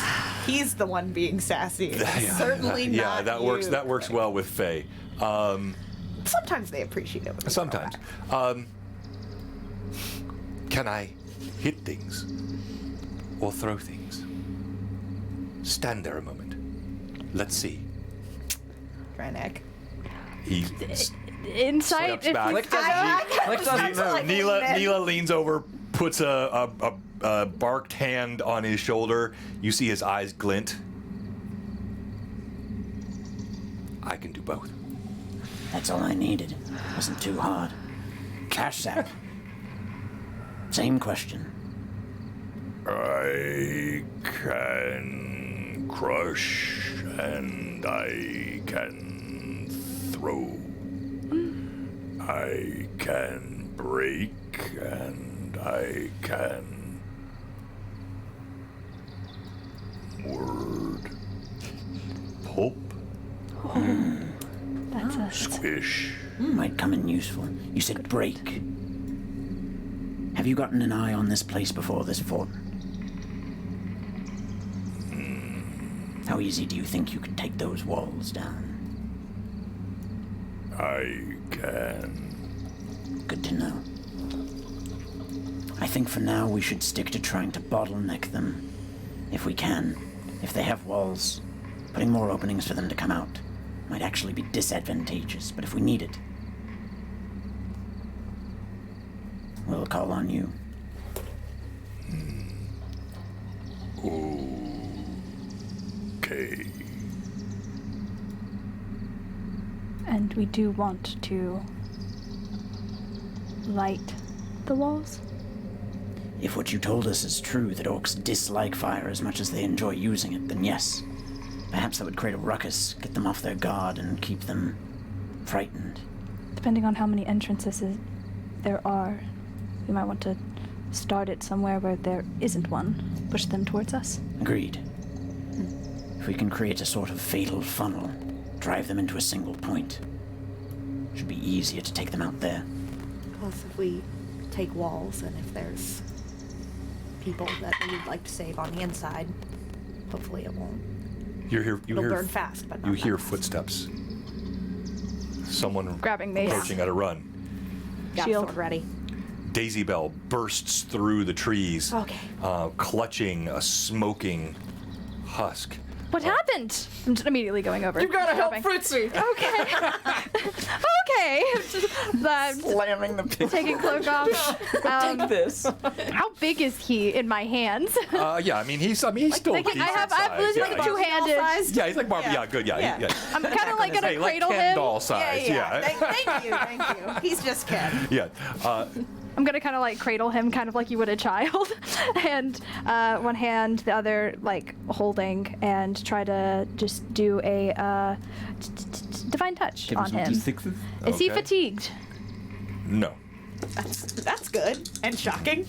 He's the one being sassy. Certainly not
Yeah, that
you.
works. That works well with Faye.
Sometimes they appreciate it. when we
Sometimes.
throw back.
Can I hit things or throw things? Stand there a moment. Let's see.
Dranic.
He
Insight,
steps
if
back.
you
Click doesn't move.
Neela leans over, puts a barked hand on his shoulder. You see his eyes glint. I can do both.
That's all I needed. Wasn't too hard. Cash sap. Same question.
I can crush and I can throw. I can break and I can word pulp
That's a
squish.
Might come in useful. You said break. Have you gotten an eye on this place before, this fort? How easy do you think you could take those walls down?
I can.
Good to know. I think for now we should stick to trying to bottleneck them. If we can. If they have walls, putting more openings for them to come out might actually be disadvantageous, but if we need it, we'll call on you.
Okay.
And we do want to light the walls.
If what you told us is true, that orcs dislike fire as much as they enjoy using it, then yes. Perhaps that would create a ruckus, get them off their guard, and keep them frightened.
Depending on how many entrances there are, we might want to start it somewhere where there isn't one. Push them towards us.
Agreed. If we can create a sort of fatal funnel, drive them into a single point, should be easier to take them out there.
Plus, if we take walls and if there's people that we'd like to save on the inside, hopefully it won't.
It'll
burn fast, but not
you
that
hear
fast.
footsteps. Someone
Grabbing mace.
approaching at a run.
Got
Shield.
sword ready.
Daisy Bell bursts through the trees,
Okay.
clutching a smoking husk.
What happened? I'm just immediately going over.
You gotta help
Grabbing.
Fritzy!
Okay. Okay.
Slamming the pistol.
Taking cloak off.
Take this.
How big is he in my hands?
Yeah, I mean he's still
Like,
decent
I have
size.
like
yeah,
two-handed.
yeah, he's like Barbie. Yeah, good. Yeah,
Yeah.
I'm kind of like gonna
Hey, like
cradle
Ken
him.
doll size. Yeah.
Thank you. He's just Ken.
Yeah.
I'm gonna kind of like cradle him, kind of like you would a child, and one hand, the other like holding, and try to just do a divine touch on him. Is he
Okay.
fatigued?
No.
That's good and shocking.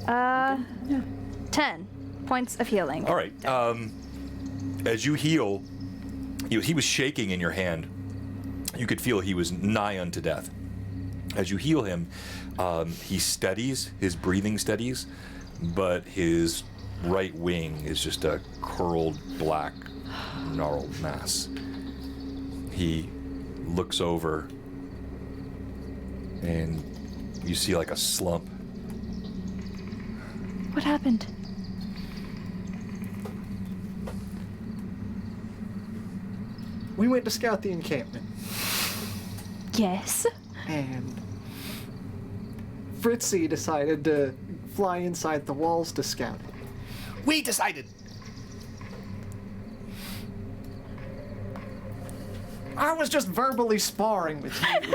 10 points of healing.
All right. As you heal, he was shaking in your hand. You could feel he was nigh unto death. As you heal him, he steadies, his breathing steadies, but his right wing is just a curled, black, gnarled mass. He looks over, and you see like a slump.
What happened?
We went to scout the encampment,
Yes.
and Fritzy decided to fly inside the walls to scout it.
We decided.
I was just verbally sparring with you.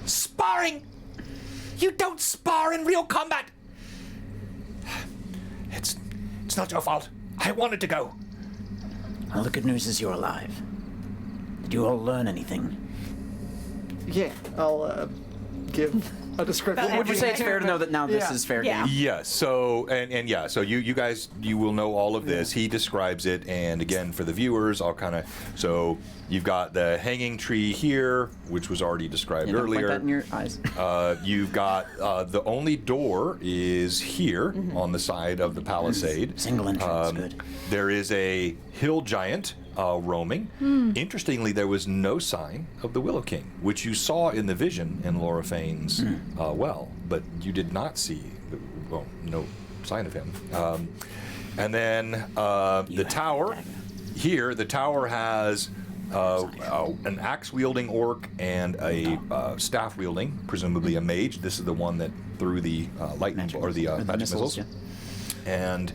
Sparring! You don't spar in real combat! It's not your fault. I wanted to go.
Well, the good news is you're alive. Did you all learn anything?
Yeah, I'll give a description.
Would you say it's fair to know that now this
Yeah.
is fair
Yeah.
game?
Yes. So and yeah. So you guys will know all of this. He describes it, and again for the viewers, I'll kind of. So you've got the hanging tree here, which was already described
Yeah, don't point
earlier.
that in your eyes.
You've got the only door is here on the side of the palisade.
Single entrance, good.
There is a hill giant roaming. Interestingly, there was no sign of the Willow King, which you saw in the vision in Laura Fane's well, but you did not see, no sign of him. And then the tower, here, the tower has an axe-wielding orc and a staff-wielding, presumably a mage. This is the one that threw the lightning or the magic missiles.
yeah.
And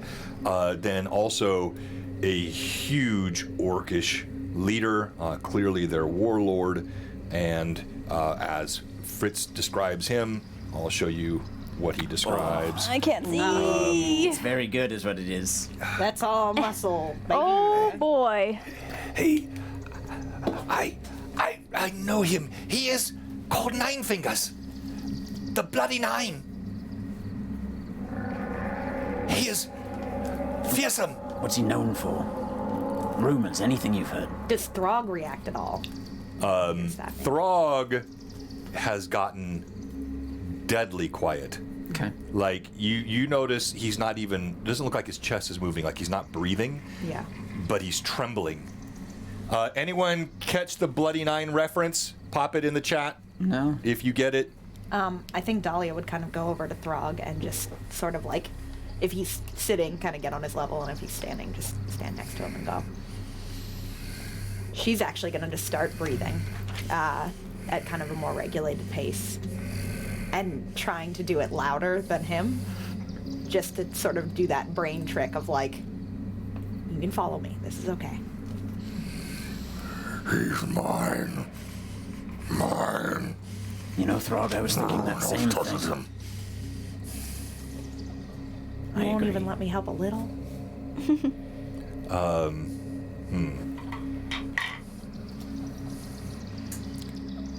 then also a huge orcish leader, clearly their warlord, and as Fritz describes him, I'll show you what he describes.
I can't see.
It's very good, is what it is.
That's all muscle. Baby.
Oh boy.
Hey, I I know him. He is called Nine Fingers. The Bloody Nine. He is fearsome.
What's he known for? Rumors, anything you've heard?
Does Throg react at all?
Throg has gotten deadly quiet.
Okay.
Like, you notice he's not even, doesn't look like his chest is moving, like he's not breathing,
Yeah.
but he's trembling. Anyone catch the Bloody Nine reference? Pop it in the chat
No.
if you get it.
I think Dahlia would kind of go over to Throg and just sort of like, if he's sitting, kind of get on his level, and if he's standing, just stand next to him and go. She's actually going to just start breathing at kind of a more regulated pace and trying to do it louder than him, just to sort of do that brain trick of like, you can follow me. This is okay.
He's mine. Mine.
You know, Throg, I was thinking that same thing.
You
I
won't
agree.
even let me help a little?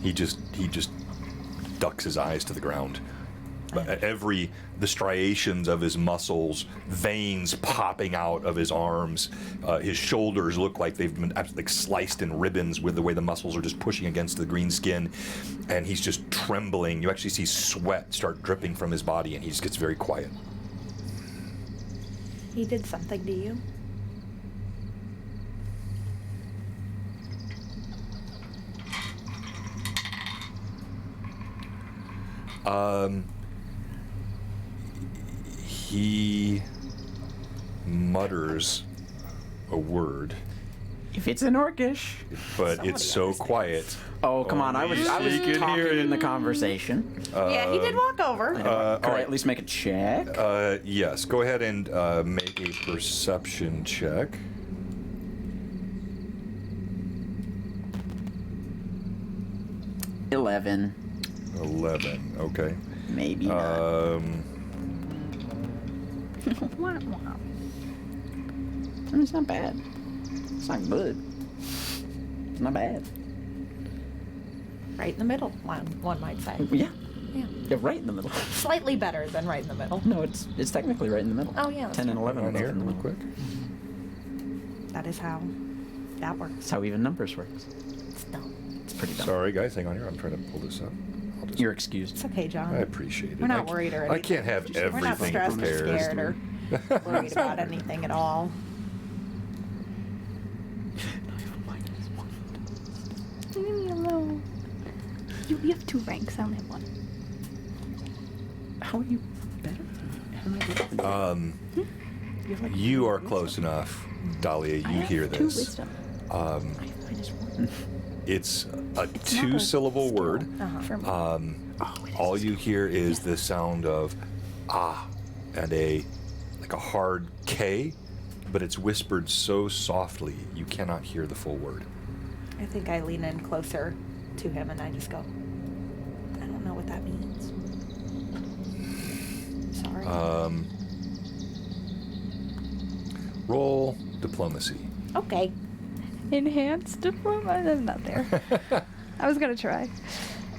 He just ducks his eyes to the ground. The striations of his muscles, veins popping out of his arms, his shoulders look like they've been like sliced in ribbons with the way the muscles are just pushing against the green skin, and he's just trembling. You actually see sweat start dripping from his body, and he just gets very quiet.
He did something to you?
He mutters a word,
If it's an Orcish.
but
Somebody
it's so
understands.
quiet.
Oh, come on. I was
She can hear
talking
it.
in the conversation.
Yeah, he did walk over.
Could
all
I
right.
at least make a check?
Yes, go ahead and make a perception check.
$11.
11, okay.
Maybe not. I mean, it's not bad. It's not good. It's not bad.
Right in the middle, one might say.
Yeah.
Yeah.
Yeah, right in the middle.
Slightly better than right in the middle.
No, it's technically right in the middle.
Oh, yeah, that's
10 and
true.
11 are
On
both
here,
in the
real
middle.
quick.
That is how that works.
That's how even numbers works.
It's dumb.
It's pretty dumb.
Sorry, guys, hang on here. I'm trying to pull this up. I'll just,
You're excused.
It's okay, John.
I appreciate it.
We're not
I
worried or
I
anything.
can't have
We're not
everything
stressed or
prepared.
scared or worried about anything at all.
Leave me alone. You have 2 ranks. I only have 1.
How are you better? How am I better? You have like
You are close enough, Dahlia. You
I have
hear
2
this.
wisdom.
-1.
It's a
not a
2-syllable
skill
word.
For me.
All you hear is the sound of ah and a hard K, but it's whispered so softly you cannot hear the full word.
I think I lean in closer to him and I just go, I don't know what that means. Sorry.
Roll diplomacy.
Okay.
Enhanced diploma? That's not there. I was gonna try.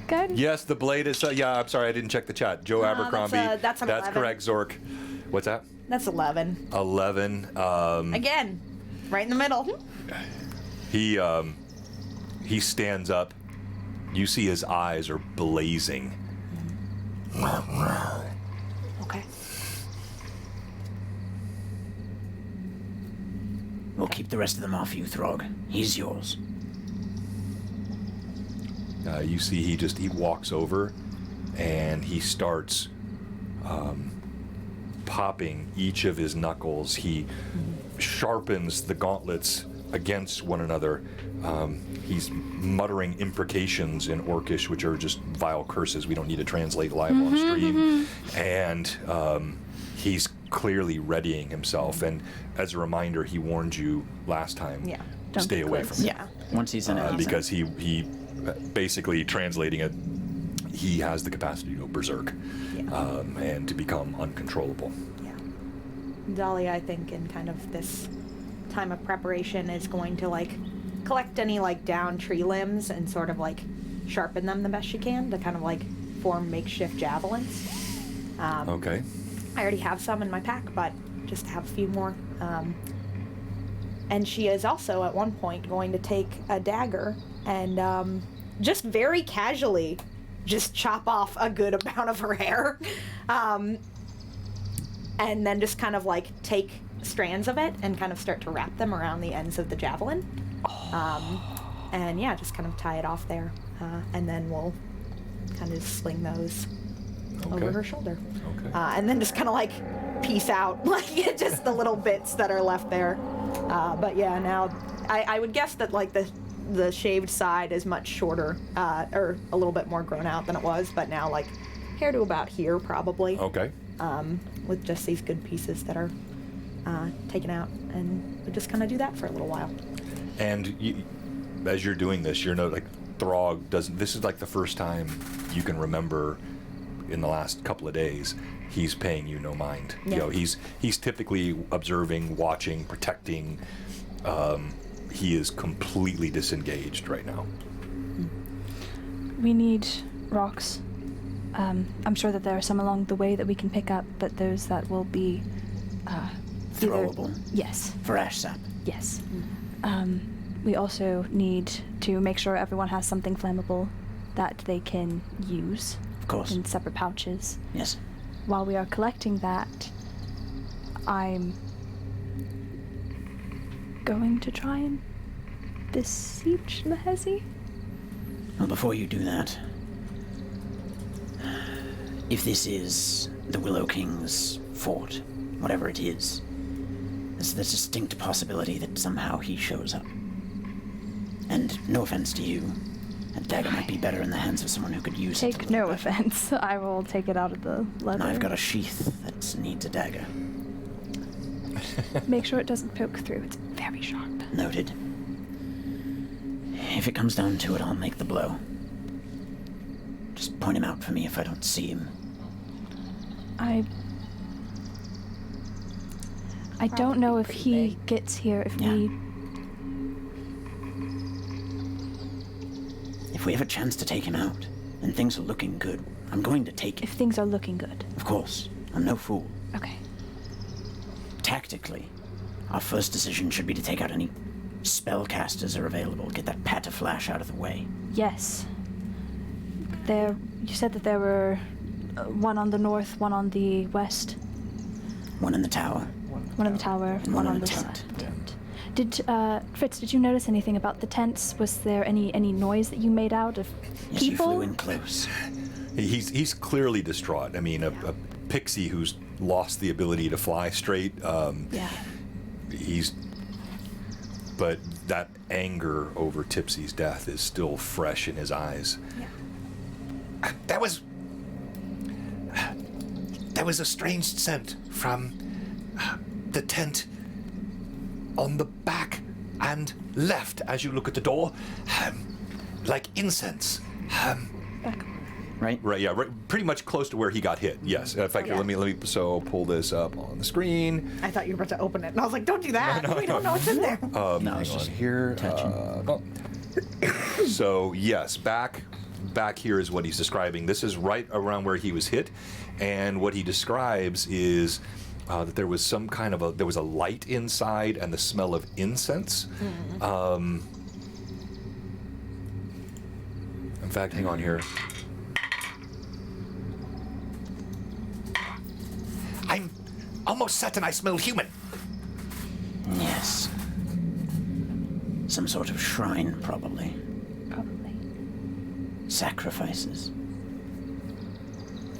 Good.
Yes, the blade is. Yeah, I'm sorry, I didn't check the chat. Joe Abercrombie.
that's an 11.
correct, Zork. What's that?
That's 11.
11.
Again, right in the middle.
He stands up. You see his eyes are blazing.
Okay.
We'll keep the rest of them off you, Throg. He's yours.
You see he walks over and he starts popping each of his knuckles. He sharpens the gauntlets against one another. He's muttering imprecations in Orcish, which are just vile curses we don't need to translate live on stream. And he's clearly readying himself. And as a reminder, he warned you last time,
Yeah.
Don't
stay
get
away
close.
from him.
Yeah.
Once he's in it, he's in it.
Because he basically translating it, he has the capacity to go berserk
Yeah.
and to become uncontrollable.
Yeah. Dahlia, I think, in kind of this time of preparation, is going to like collect any like down tree limbs and sort of like sharpen them the best she can to kind of like form makeshift javelins.
Okay.
I already have some in my pack, but just to have a few more. And she is also at one point going to take a dagger and just very casually just chop off a good amount of her hair. And then just kind of like take strands of it and kind of start to wrap them around the ends of the javelin. And yeah, just kind of tie it off there. And then we'll kind of sling those over her shoulder.
Okay.
And then just kind of like piece out, like just the little bits that are left there. But yeah, now I would guess that like the shaved side is much shorter, or a little bit more grown out than it was, but now like hair to about here probably.
Okay.
With just these good pieces that are taken out, and we just kind of do that for a little while.
And as you're doing this, you're like Throg doesn't. This is like the first time you can remember in the last couple of days he's paying you no mind.
Yeah.
You know, he's typically observing, watching, protecting. He is completely disengaged right now.
We need rocks. I'm sure that there are some along the way that we can pick up, but those that will be
Throwable.
Yes.
For ash sap.
Yes. We also need to make sure everyone has something flammable that they can use
Of course.
in separate pouches.
Yes.
While we are collecting that, I'm going to try and besiege Lahezi.
Well, before you do that, if this is the Willow King's fort, whatever it is, there's the distinct possibility that somehow he shows up. And no offense to you, that dagger might be better in the hands of someone who could use it.
Take no offense. I will take it out of the leather.
And I've got a sheath that needs a dagger.
Make sure it doesn't poke through. It's very sharp.
Noted. If it comes down to it, I'll make the blow. Just point him out for me if I don't see him.
I don't know if
pretty
he
big.
gets here if
Yeah.
we...
If we have a chance to take him out, and things are looking good, I'm going to take
If
him.
things are looking good.
Of course, I'm no fool.
Okay.
Tactically, our first decision should be to take out any spellcasters are available. Get that pataflash out of the way.
Yes. You said that there were one on the north, one on the west,
One in the tower.
one in the tower,
And
one
one
on
in
the
the
side.
tent.
Did, Fritz, did you notice anything about the tents? Was there any noise that you made out of
Yes, you
people?
flew in close.
He's clearly distraught. I mean, a pixie who's lost the ability to fly straight.
Yeah.
But that anger over Tipsy's death is still fresh in his eyes.
Yeah.
There was a strange scent from the tent on the back and left as you look at the door, like incense.
Back.
Right?
Right, yeah, right, pretty much close to where he got hit. Yes. In fact,
Okay.
let me so pull this up on the screen.
I thought you were about to open it, and I was like, don't do that. We don't know what's in there.
No,
Hang
it's
on
just
here.
touching.
So yes, back here is what he's describing. This is right around where he was hit, and what he describes is that there was some kind of there was a light inside and the smell of incense. In fact, hang on here.
I'm almost certain I smell human.
Yes. Some sort of shrine, probably.
Probably.
Sacrifices.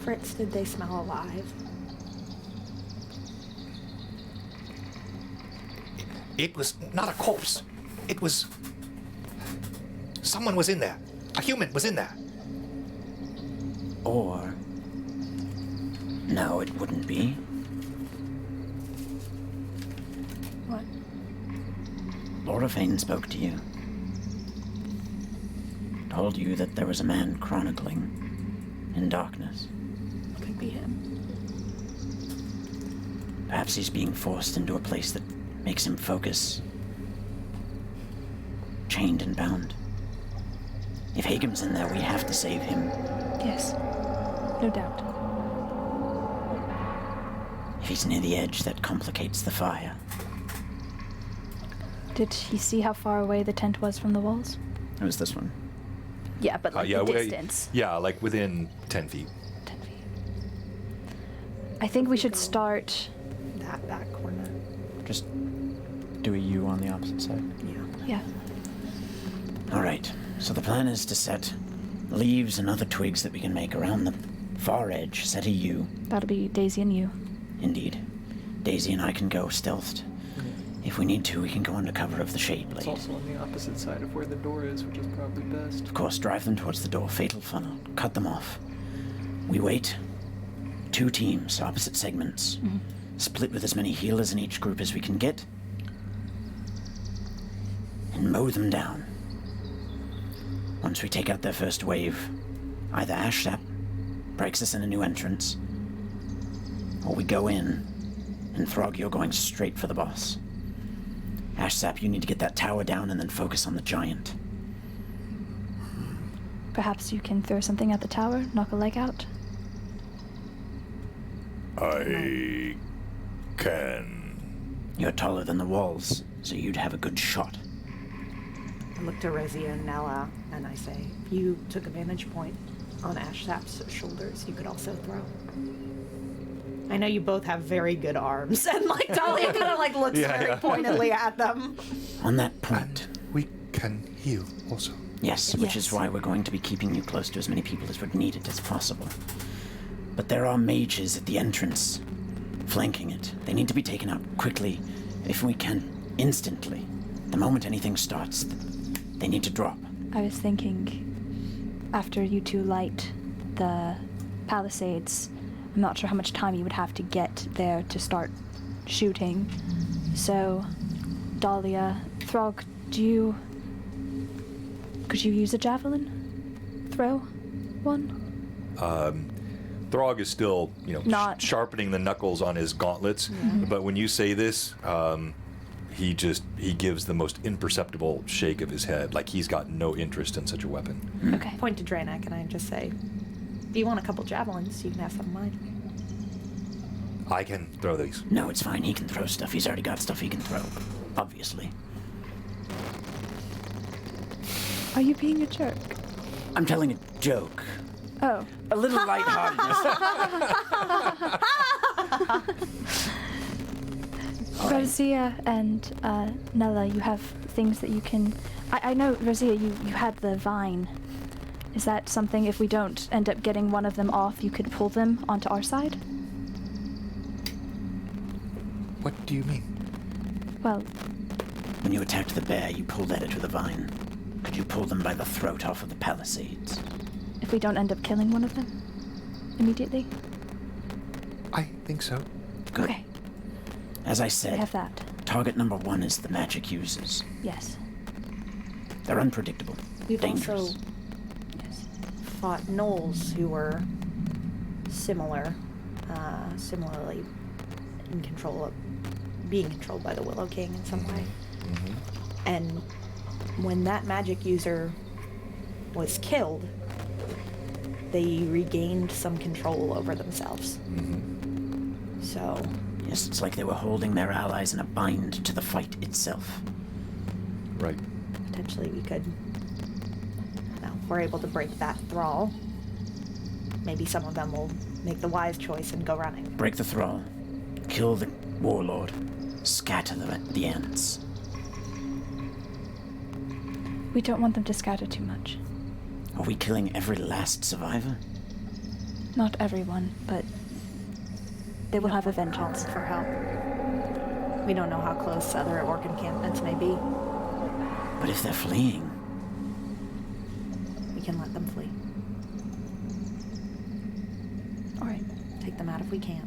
Fritz, did they smell alive?
It was not a corpse. It was... Someone was in there. A human was in there.
Or... No, it wouldn't be.
What?
Laura Fane spoke to you. Told you that there was a man chronicling in darkness.
Could be him.
Perhaps he's being forced into a place that makes him focus chained and bound. If Hagem's in there, we have to save him.
Yes, no doubt.
If he's near the edge, that complicates the fire.
Did he see how far away the tent was from the walls?
It was this one.
Yeah, but like the distance.
Yeah, like within 10 feet.
10 feet. I think we should start.
That back corner.
Just do a U on the opposite side.
Yeah.
All right, so the plan is to set leaves and other twigs that we can make around the far edge, set a U.
That'll be Daisy and you.
Indeed. Daisy and I can go stealthed. If we need to, we can go under cover of the shade
It's
blade.
also on the opposite side of where the door is, which is probably best.
Of course, drive them towards the door, fatal funnel, cut them off. We wait. 2 teams, opposite segments. Split with as many healers in each group as we can get. And mow them down. Once we take out their first wave, either Ash Sap breaks us in a new entrance, or we go in, and Throg, you're going straight for the boss. Ash Sap, you need to get that tower down and then focus on the giant.
Perhaps you can throw something at the tower, knock a leg out.
I can.
You're taller than the walls, so you'd have a good shot.
I look to Rezia and Nella, and I say, if you took a vantage point on Ash Sap's shoulders, you could also throw. I know you both have very good arms, and like Dahlia kind of like looks very pointedly at them.
On that point,
We can heal also.
yes, which is why we're going to be keeping you close to as many people as would need it as possible. But there are mages at the entrance, flanking it. They need to be taken out quickly, if we can, instantly. The moment anything starts, they need to drop.
I was thinking, after you two light the palisades, I'm not sure how much time you would have to get there to start shooting. So, Dahlia, Throg, could you use a javelin? Throw one?
Throg is still,
Not-
sharpening the knuckles on his gauntlets. But when you say this, he gives the most imperceptible shake of his head, like he's got no interest in such a weapon.
Okay.
Point to Draenek, and I just say, if you want a couple javelins, you can have some of mine.
I can throw these.
No, it's fine. He can throw stuff. He's already got stuff he can throw. Obviously.
Are you being a jerk?
I'm telling a joke.
Oh.
A little lightheartedness.
Rosia and Nella, you have things that you can... I know, Rosia, you had the vine. Is that something, if we don't end up getting one of them off, you could pull them onto our side?
What do you mean?
Well,
When you attacked the bear, you pulled at it with a vine. Could you pull them by the throat off of the palisades?
if we don't end up killing one of them immediately?
I think so.
Good.
Okay,
As I
we
said,
have that.
target number 1 is the magic users.
Yes.
They're unpredictable.
We've
dangerous.
also
Yes.
fought gnolls who were similarly in control of being controlled by the Willow King in some way. And when that magic user was killed, they regained some control over themselves. So
Yes, it's like they were holding their allies in a bind to the fight itself.
Right.
potentially we could, if we're able to break that thrall, maybe some of them will make the wise choice and go running.
Break the thrall. Kill the warlord. Scatter the ants.
We don't want them to scatter too much.
Are we killing every last survivor?
Not everyone, but they will have a vengeance.
For help. We don't know how close other orc encampments may be.
But if they're fleeing,
We can let them flee.
All right.
Take them out if we can.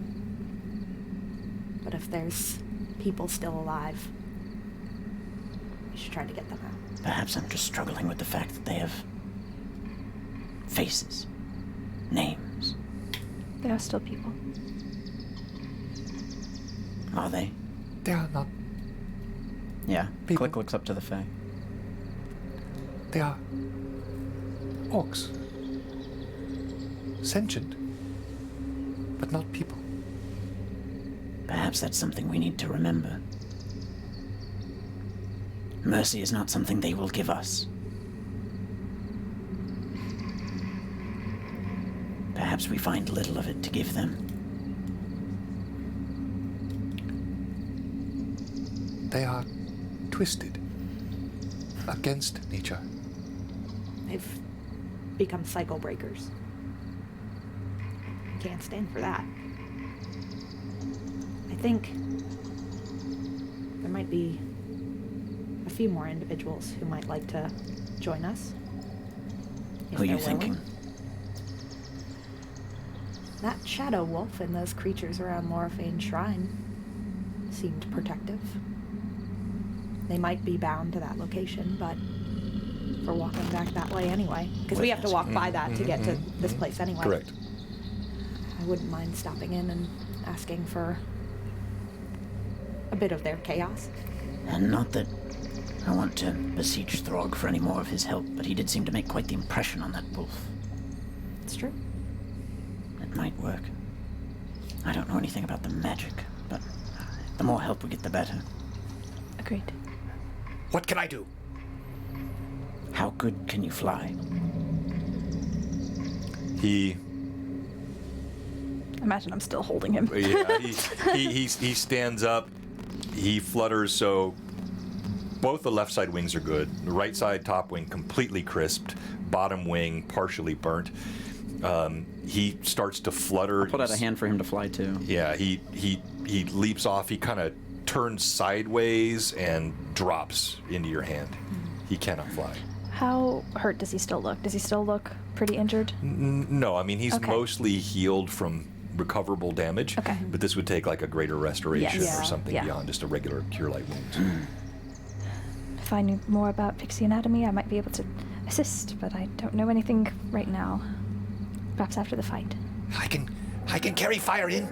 But if there's people still alive, we should try to get them out.
perhaps I'm just struggling with the fact that they have faces, names.
They are still people.
Are they?
They are not.
Yeah.
People.
Click looks up to the Fae.
They are orcs. Sentient, but not people.
Perhaps that's something we need to remember. Mercy is not something they will give us. Perhaps we find little of it to give them.
They are twisted against nature.
They've become cycle breakers. Can't stand for that. I think there might be a few more individuals who might like to join us. if
Who are you
they're willing.
thinking?
That shadow wolf and those creatures around Loraphane's shrine seemed protective. They might be bound to that location, but we're walking back that way anyway. Because we have to walk by that to get to this place anyway.
Correct.
I wouldn't mind stopping in and asking for a bit of their chaos.
And not that I want to beseech Throg for any more of his help, but he did seem to make quite the impression on that wolf.
It's true.
It might work. I don't know anything about the magic, but the more help we get, the better.
Agreed.
What can I do?
How good can you fly?
He,
Imagine I'm still holding him.
yeah, he stands up. He flutters, so both the left side wings are good. The right side top wing completely crisped. Bottom wing partially burnt. He starts to flutter.
Put out a hand for him to fly too.
Yeah, he leaps off. He kind of turns sideways and drops into your hand. He cannot fly.
How hurt does he still look? Does he still look pretty injured?
No, I mean, he's
Okay.
mostly healed from recoverable damage.
Okay.
But this would take like a greater restoration
Yes.
or something
Yeah.
beyond just a regular cure light wounds.
If I knew more about pixie anatomy, I might be able to assist, but I don't know anything right now. Perhaps after the fight.
I can carry fire in.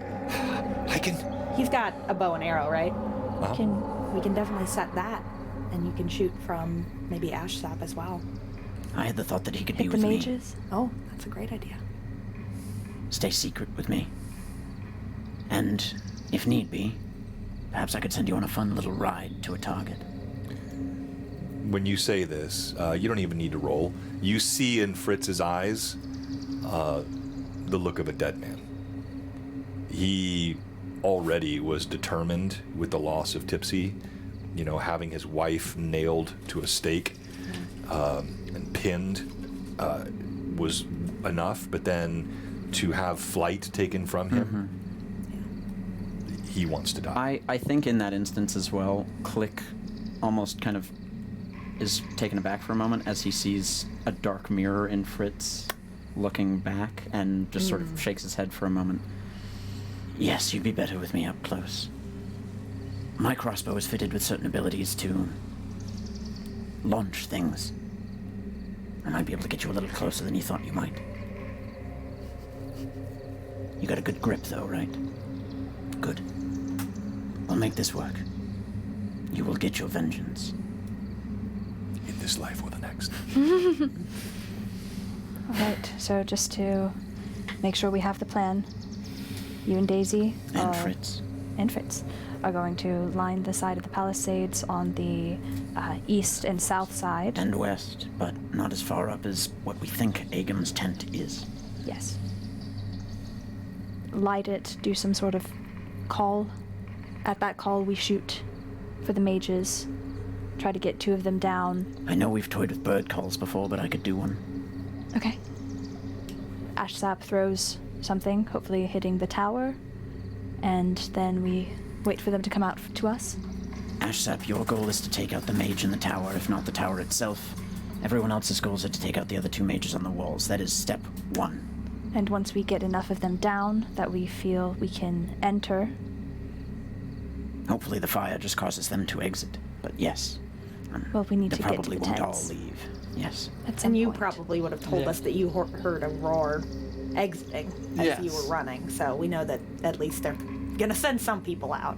I can.
He's got a bow and arrow, right? We can definitely set that, and you can shoot from maybe ash sap as well.
I had the thought that he could
Pick
be
the
with me.
mages.
Oh, that's a great idea.
Stay secret with me. And, if need be, perhaps I could send you on a fun little ride to a target.
When you say this, you don't even need to roll. You see in Fritz's eyes the look of a dead man. He already was determined with the loss of Tipsy, you know, having his wife nailed to a stake and pinned was enough, but then to have flight taken from him, he wants to die.
I think in that instance as well, Click almost kind of is taken aback for a moment as he sees a dark mirror in Fritz looking back and just sort of shakes his head for a moment. Yes, you'd be better with me up close. My crossbow is fitted with certain abilities to launch things. I might be able to get you a little closer than you thought you might. You got a good grip though, right? Good. We'll make this work. You will get your vengeance.
In this life or the next.
Alright, so just to make sure we have the plan, you and Daisy
And Fritz.
and Fritz are going to line the side of the palisades on the east and south side.
And west, but not as far up as what we think Aegam's tent is.
Yes. Light it, do some sort of call. At that call, we shoot for the mages. Try to get 2 of them down.
I know we've toyed with bird calls before, but I could do one.
Okay. Ashsap throws something, hopefully hitting the tower, and then we wait for them to come out to us.
Ashsap, your goal is to take out the mage in the tower, if not the tower itself. Everyone else's goals are to take out the other 2 mages on the walls. That is step 1.
And once we get enough of them down that we feel we can enter,
Hopefully the fire just causes them to exit. But yes.
well, we need
They
to get to
probably
the
won't all
tents.
leave. Yes.
At some
And you
point.
probably would have told us that you heard a roar exiting as
Yes.
you were running, so we know that at least they're gonna send some people out.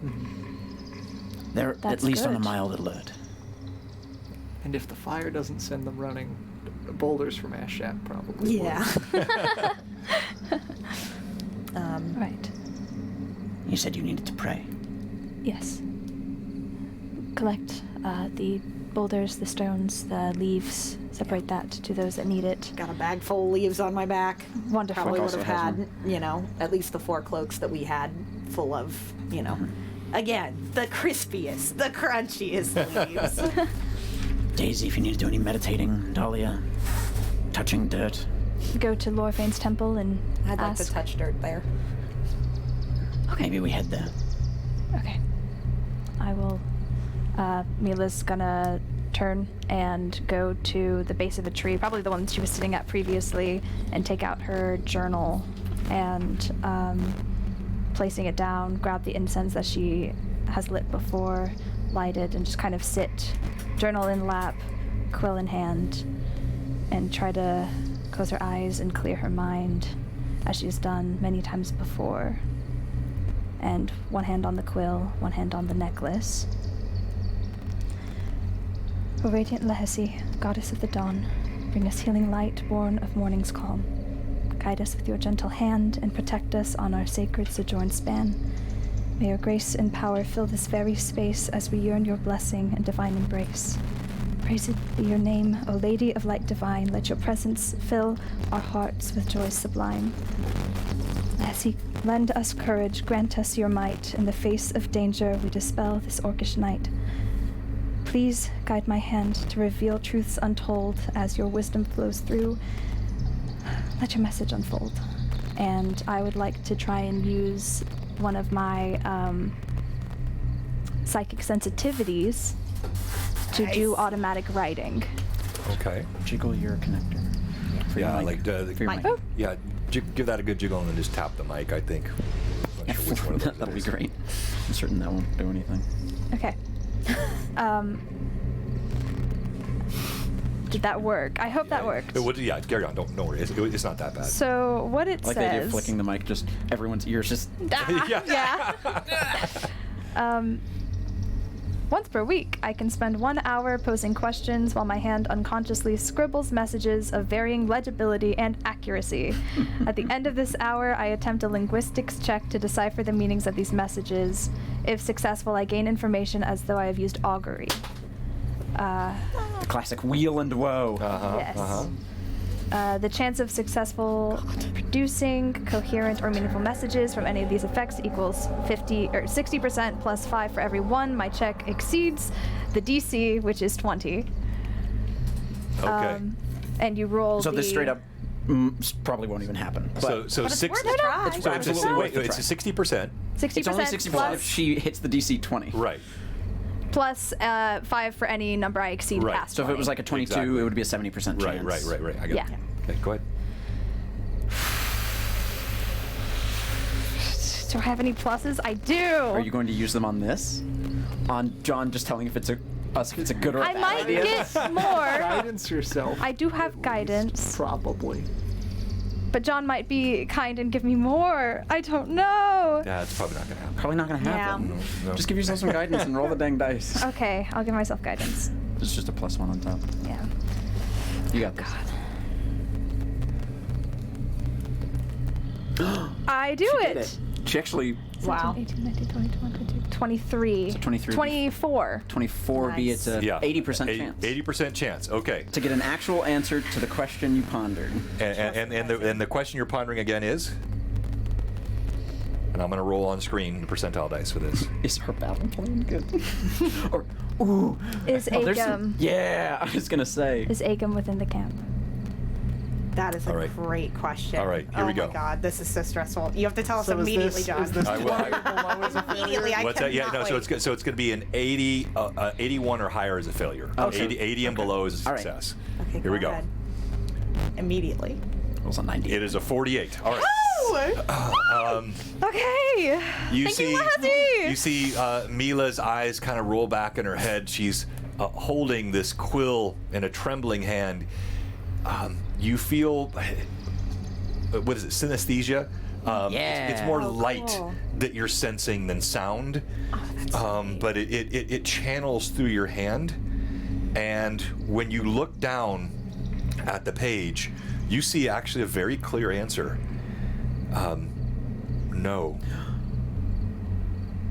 They're
That's
at least on a
good.
mild alert.
And if the fire doesn't send them running, boulders from Ashap probably would.
Yeah.
Right.
You said you needed to pray.
Yes. Collect the boulders, the stones, the leaves. Separate that to those that need it.
Got a bag full of leaves on my back.
Wonderful.
Probably would
also
have
has
had, at least the 4 cloaks that we had full of, again, the crispiest, the crunchiest leaves.
Daisy, if you need to do any meditating, Dahlia, touching dirt.
Go to Lorvain's temple and
I'd like
ask.
to touch dirt there.
Maybe we head there.
Okay. I will. Mila's gonna turn and go to the base of a tree, probably the one she was sitting at previously, and take out her journal and placing it down, grab the incense that she has lit before, light it, and just kind of sit, journal in lap, quill in hand, and try to close her eyes and clear her mind, as she's done many times before. And one hand on the quill, one hand on the necklace. O radiant Lehesi, goddess of the dawn, bring us healing light born of morning's calm. Guide us with your gentle hand and protect us on our sacred sojourn span. May your grace and power fill this very space as we yearn your blessing and divine embrace. Praised be your name, O Lady of Light Divine. Let your presence fill our hearts with joy sublime. Lehesi, lend us courage, grant us your might. In the face of danger, we dispel this orcish night. Please guide my hand to reveal truths untold as your wisdom flows through. Let your message unfold. And I would like to try and use one of my psychic sensitivities to do automatic writing.
Okay.
Jiggle your connector. For your
Yeah,
mic.
like
For your
Mic.
mic.
Oh.
yeah. Give that a good jiggle and then just tap the mic. I think. I'm not sure which one of those it
That'll be
is.
great. I'm certain that won't do anything.
Okay. Did that work? I hope that worked.
Yeah, carry on. Don't worry. It's not that bad.
So what it
Like the idea of
says.
flicking the mic, just everyone's ears just.
Yeah. Once per week, I can spend 1 hour posing questions while my hand unconsciously scribbles messages of varying legibility and accuracy. At the end of this hour, I attempt a linguistics check to decipher the meanings of these messages. If successful, I gain information as though I have used augury.
The classic wheel and woe.
Yes. The chance of successful producing coherent or meaningful messages from any of these effects equals 50 or 60% plus 5 for every one. My check exceeds the DC, which is 20.
Okay.
And you roll.
So
the,
this straight up probably won't even happen. But
so
But it's
six.
worth a try.
It's
So
absolutely worth a
it's
try.
a 60%.
60%
It's only 60%
plus,
if she hits the DC 20.
Right.
plus 5 for any number I exceed
Right.
past.
So if it was
20.
like a 22,
Exactly.
it would be a 70% chance.
Right. I got
Yeah.
it. Okay, go ahead.
Do I have any pluses? I do.
Are you going to use them on this? On John just telling if it's a good or a
I
bad
might
idea?
get more.
Guidance yourself.
I do have guidance.
Probably.
But John might be kind and give me more. I don't know.
Yeah, it's probably not going to happen.
Probably not going to happen.
Yeah.
No.
Just give yourself some guidance and roll the dang dice.
Okay, I'll give myself guidance.
It's just a +1 on top.
Yeah.
You got this.
I do
Did
it.
She actually,
Wow.
18, 19, 20, 21, 23.
So 23.
24.
24 be
Nice.
it's a
Yeah.
80% chance.
80% chance. Okay.
To get an actual answer to the question you pondered.
And the question you're pondering again is? And I'm going to roll on screen the percentile dice for this.
Is her battle plan good? Or, ooh.
Is
Oh, there's
Agam
some- yeah, I was going to say.
is Agam within the camp?
That is a
All right.
great question.
All right, here we go.
Oh my god, this is so stressful. You have to tell us
So
immediately, John.
is this
I will.
below as a failure?
Immediately, I
What's that? Yeah,
cannot
no. So
wait.
it's going to be an 80, 81 or higher is a failure.
Okay.
80 and below is a
All right.
success.
Okay,
Here we go.
ahead. Immediately.
It was a 90.
It is a 48. All right.
Okay.
You
Thank
see,
you, Lassie.
you see Mila's eyes kind of roll back in her head. She's holding this quill in a trembling hand. You feel, what is it, synesthesia? It's more
Oh,
light
cool.
that you're sensing than sound. But it channels through your hand. And when you look down at the page, you see actually a very clear answer. No.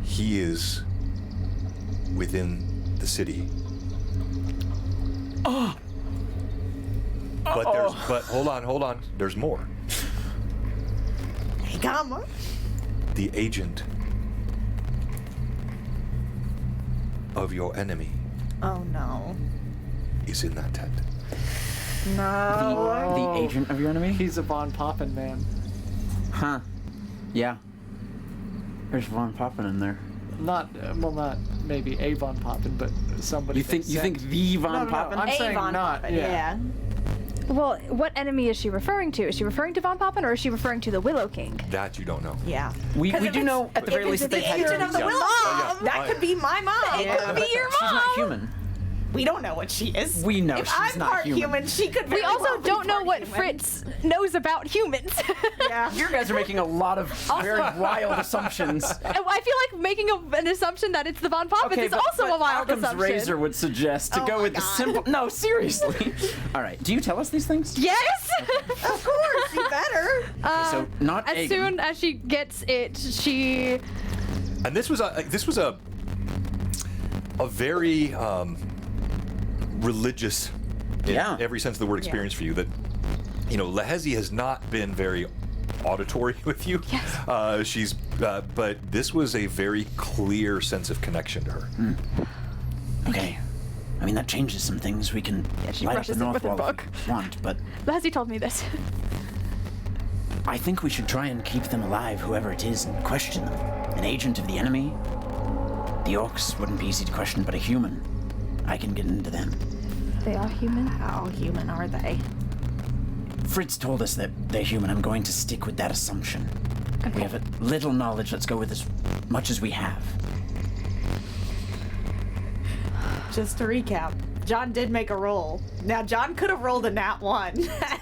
He is within the city.
Oh.
But hold on. There's more.
Hey, come.
The agent of your enemy
Oh no.
is in that tent.
No.
The agent of your enemy?
He's a Von Poppin man.
Huh. Yeah. There's Von Poppin in there.
Not maybe a Von Poppin, but somebody.
You think
that sent-
the Von
No,
Poppin?
I'm saying
Avon
not.
Poppin, yeah.
Well, what enemy is she referring to? Is she referring to Von Poppin or is she referring to the Willow King?
That you don't know.
Yeah.
We
'Cause if
do
it's-
know at the very
if
least
it's
that they've
the
had
agent of the
Yeah.
Willow
Oh,
King,
yeah.
that could be my mom.
Yeah,
It could be your mom.
She's not human.
We don't know what she is.
We know
if
she's
I'm
not
part
human.
she could.
We
very
also
well be
don't know
part
what
human.
Fritz knows about humans.
Yeah.
You guys are making a lot of very wild assumptions.
I feel like making an assumption that it's the Von Poppins is
but
also a wild
Occam's
assumption.
razor would suggest to
Oh
go
my
with the
God.
simple. No, seriously. All right. Do you tell us these things?
Yes.
Of course, you better.
So not
As
Aegon.
soon as she gets it, she.
And this was a very religious, in
Yeah.
every sense of the word, experience for you. That Lehezi has not been very auditory with you.
Yes.
She's, but this was a very clear sense of connection to her.
Okay. I mean that changes some things. We can
she
light up
brushes
the
it
north
with her
wall
book.
if we want, but
Leslie told me this.
I think we should try and keep them alive, whoever it is, and question them. An agent of the enemy? The Orcs wouldn't be easy to question, but a human. I can get into them.
They are human.
How human are they?
Fritz told us that they're human. I'm going to stick with that assumption. We have a little knowledge. Let's go with as much as we have.
Just to recap, John did make a roll. Now, John could have rolled a nat 1,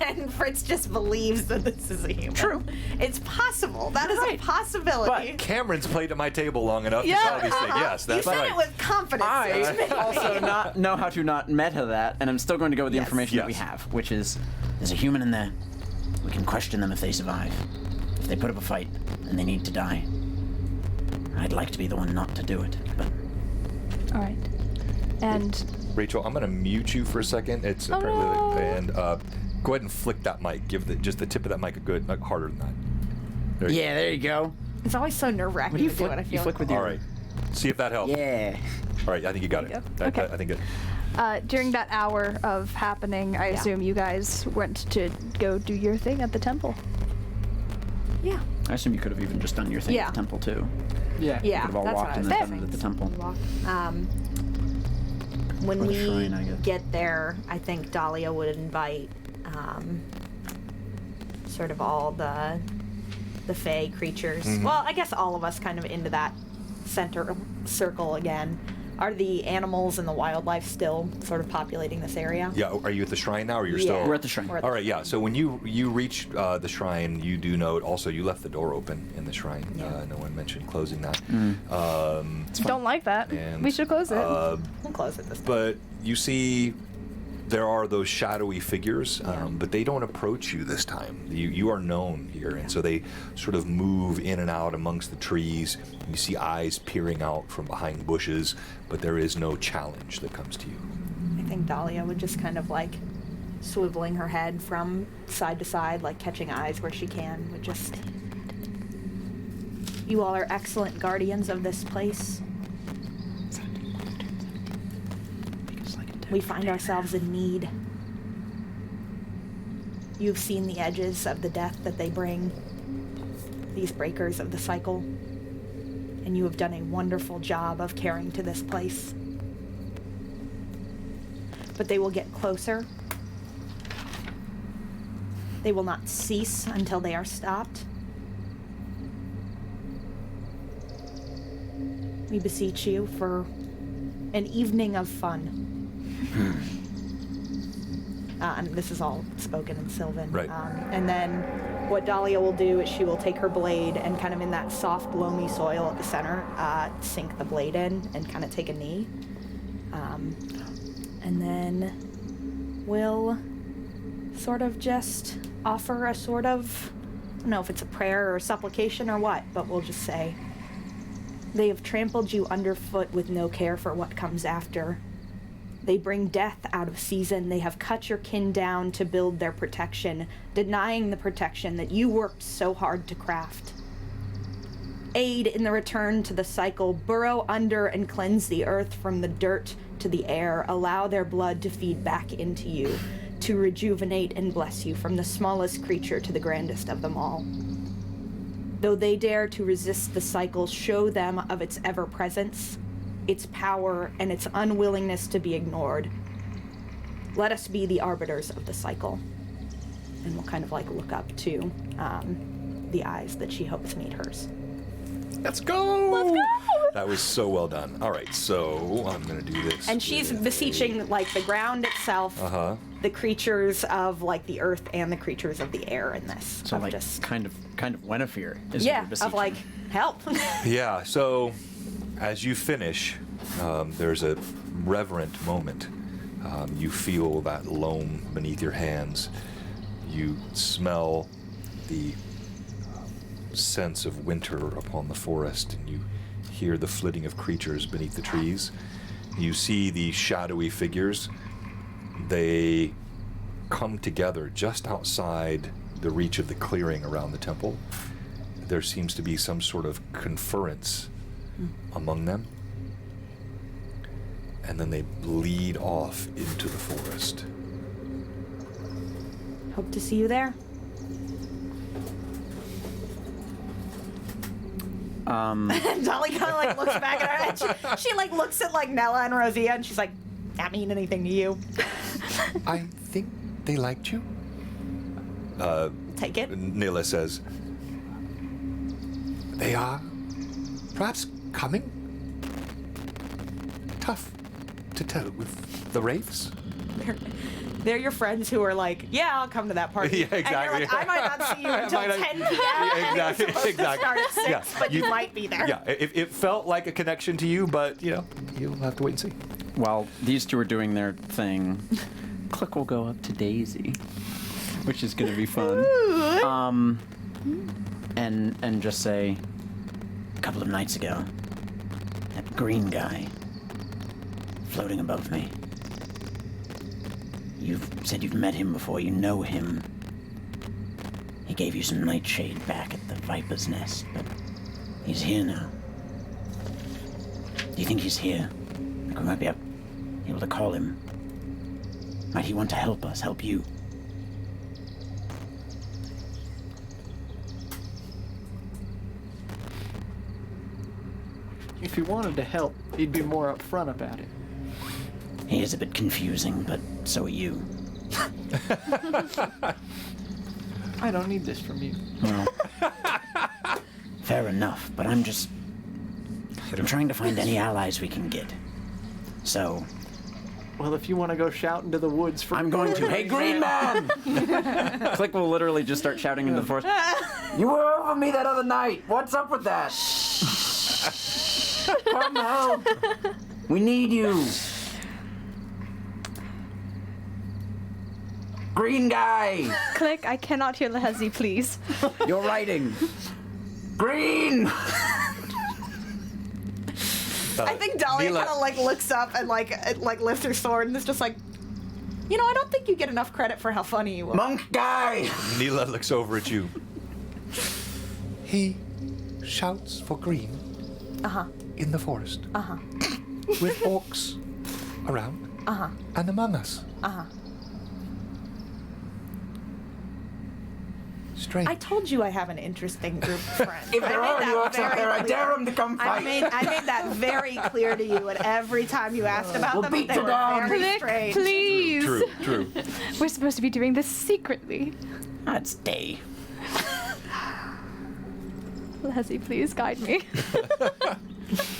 and Fritz just believes that this is a human.
True.
It's possible. That is
Right.
a possibility.
But
Cameron's played at my table long enough
Yeah.
to tell these things. Yes,
you
that's
said
right.
it with confidence.
I also not know how to not meta that, and I'm still going to go with the
Yes.
information that we
Yes.
have, which is there's a human in there. We can question them if they survive. If they put up a fight and they need to die, I'd like to be the one not to do it, but
All right. And
Rachel, I'm going to mute you for a second. It's apparently
no.
and go ahead and flick that mic. Give just the tip of that mic a good, like harder than that. There you
yeah, there you go.
It's always so nerve-wracking to do it, I
You
feel.
flick with
go.
your
All right. See if that helps.
Yeah.
All right. I think you got it.
There you go. Okay.
I think it.
during that hour of happening, I assume you guys went to go do your thing at the temple.
Yeah.
I assume you could have even just done your thing
Yeah.
at the temple too.
Yeah.
Yeah,
Could have all
that's
walked
what I
and
was
then
saying.
done it at the temple.
When
Or the
we
shrine, I guess.
get there, I think Dahlia would invite sort of all the Fae creatures. Well, I guess all of us kind of into that center circle again. Are the animals and the wildlife still sort of populating this area?
Yeah. Are you at the shrine now, or you're
Yeah.
still?
We're at the shrine.
We're at
All right. Yeah. So when you reach the shrine, you do note also you left the door open in the shrine.
Yeah.
No one mentioned closing that.
Don't like that.
And,
We should close it.
We'll close it this time.
But you see, there are those shadowy figures, but they don't approach you this time. You are known here, and so they sort of move in and out amongst the trees. You see eyes peering out from behind bushes, but there is no challenge that comes to you.
I think Dahlia would just kind of like swiveling her head from side to side, like catching eyes where she can, would just. You all are excellent guardians of this place. We find ourselves in need. You've seen the edges of the death that they bring, these breakers of the cycle, and you have done a wonderful job of caring to this place. But they will get closer. They will not cease until they are stopped. We beseech you for an evening of fun. And this is all spoken in Sylvan.
Right.
And then what Dahlia will do is she will take her blade and kind of in that soft, loamy soil at the center, sink the blade in and kind of take a knee. And then we'll sort of just offer a sort of, I don't know if it's a prayer or a supplication or what, but we'll just say, they have trampled you underfoot with no care for what comes after. They bring death out of season. They have cut your kin down to build their protection, denying the protection that you worked so hard to craft. Aid in the return to the cycle, burrow under and cleanse the earth from the dirt to the air. Allow their blood to feed back into you, to rejuvenate and bless you from the smallest creature to the grandest of them all. Though they dare to resist the cycle, show them of its ever-presence, its power, and its unwillingness to be ignored. Let us be the arbiters of the cycle. And we'll kind of like look up to the eyes that she hopes meet hers.
Let's go!
Let's go!
That was so well done. All right, so I'm going to do this.
And she's
with
beseeching like the ground itself, the creatures of like the earth and the creatures of the air in this.
So
of
like
just,
kind of Guinevere is
yeah,
what you're beseeching.
of like help.
Yeah, so as you finish, there's a reverent moment. You feel that loam beneath your hands. You smell the sense of winter upon the forest, and you hear the flitting of creatures beneath the trees. You see the shadowy figures. They come together just outside the reach of the clearing around the temple. There seems to be some sort of conference among them. And then they lead off into the forest.
Hope to see you there. Dolly kind of like looks back at her and she like looks at like Nella and Rosia and she's like, that mean anything to you?
I think they liked you.
Take it.
Nila says,
They are perhaps coming. Tough to tell with the wraiths.
They're your friends who are like, yeah, I'll come to that party.
Yeah, exactly.
And you're like, I might not see you until 10 p.m.
Yeah, exactly,
It's supposed to
exactly.
start at 6,
Yeah,
but you
you-
might be there.
yeah, it felt like a connection to you, but, you know, you'll have to wait and see.
While these two are doing their thing, Click will go up to Daisy, which is gonna be fun. And just say, a couple of nights ago, that green guy floating above me. You've said you've met him before, you know him. He gave you some nightshade back at the Viper's Nest, but he's here now. Do you think he's here? Like we might be able to call him. Might he want to help us, help you?
If he wanted to help, he'd be more upfront about it.
He is a bit confusing, but so are you.
I don't need this from you.
Well, fair enough, but I'm trying to find any allies we can get. So,
Well, if you want to go shout into the woods for...
I'm going to. Hey, Green Man! Click will literally just start shouting into the forest. You were over me that other night. What's up with that? Come help. We need you. Green guy.
Click, I cannot hear Lehezi, please.
You're writing. Green.
I think Dolly
Mila-
kind of like looks up and like lifts her sword and is just like, you know, I don't think you get enough credit for how funny you are.
Monk guy.
Nila looks over at you.
He shouts for green in the forest. With orcs around and among us. Strange.
I told you I have an interesting group of friends.
If there are any orcs out there, I dare them to come
I
fight.
made that very clear to you, and every time you asked about
We'll
them,
beat
they
you
were
down.
very
Click,
strange.
please.
True.
We're supposed to be doing this secretly.
That's day.
Lehezi, please guide me.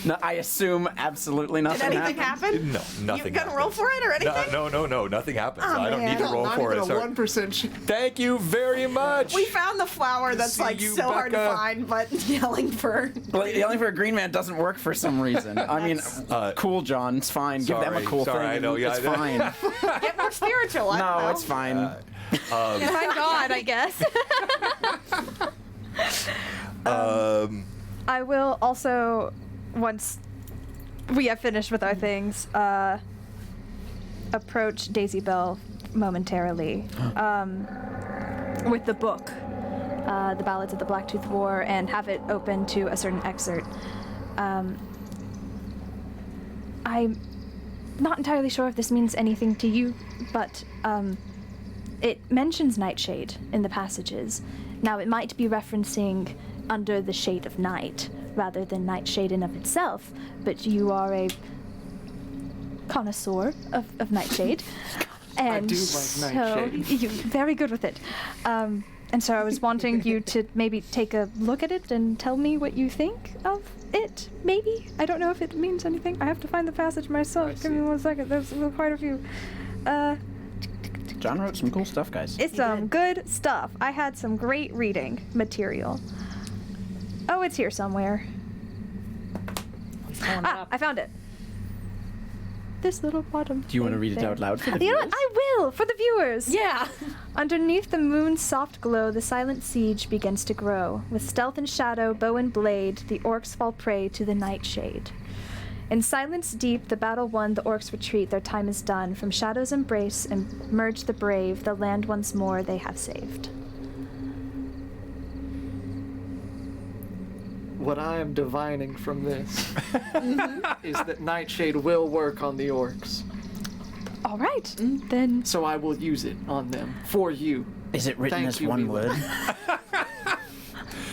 No, I assume absolutely
Did
nothing
anything
happened.
happen?
No, nothing.
You gonna roll
happens.
for it or anything?
No, nothing happens.
Oh,
I don't
man.
need to roll
Not
for
even
it.
a
Sorry.
1%
Thank you very much.
We found the flower that's
See
like
you,
so hard to
Becca.
find, but yelling for.
Well, yelling for a green man doesn't work for some reason. I mean, cool, John. It's fine. Give them a
sorry,
cool
sorry,
thing.
I know, yeah,
it's
I know.
fine.
Get more spiritual. I don't
No,
know.
it's fine.
My God, I guess. I will also, once we have finished with our things, approach Daisy Bell momentarily with the book, The Ballads of the Blacktooth War, and have it open to a certain excerpt. I'm not entirely sure if this means anything to you, but it mentions Nightshade in the passages. Now, it might be referencing under the shade of night rather than Nightshade in of itself, but you are a connoisseur of Nightshade. And
do like
so
Nightshade.
you're very good with it. And so I was wanting you to maybe take a look at it and tell me what you think of it, maybe? I don't know if it means anything. I have to find the passage myself. Give me 1 second. There's quite a few.
John wrote some cool stuff, guys.
It's some good stuff. I had some great reading material. Oh, it's here somewhere. I found it. This little bottom.
Do you want to read it out loud for the
You know
viewers?
what? I will, for the viewers.
Yeah.
Underneath the moon's soft glow, the silent siege begins to grow. With stealth and shadow, bow and blade, the orcs fall prey to the nightshade. In silence deep, the battle won, the orcs retreat, their time is done. From shadow's embrace and merge the brave, the land once more they have saved.
What I am divining from this is that Nightshade will work on the orcs.
All right, then.
So I will use it on them. For you.
Is it written
Thank
as
you,
one
Mila.
word?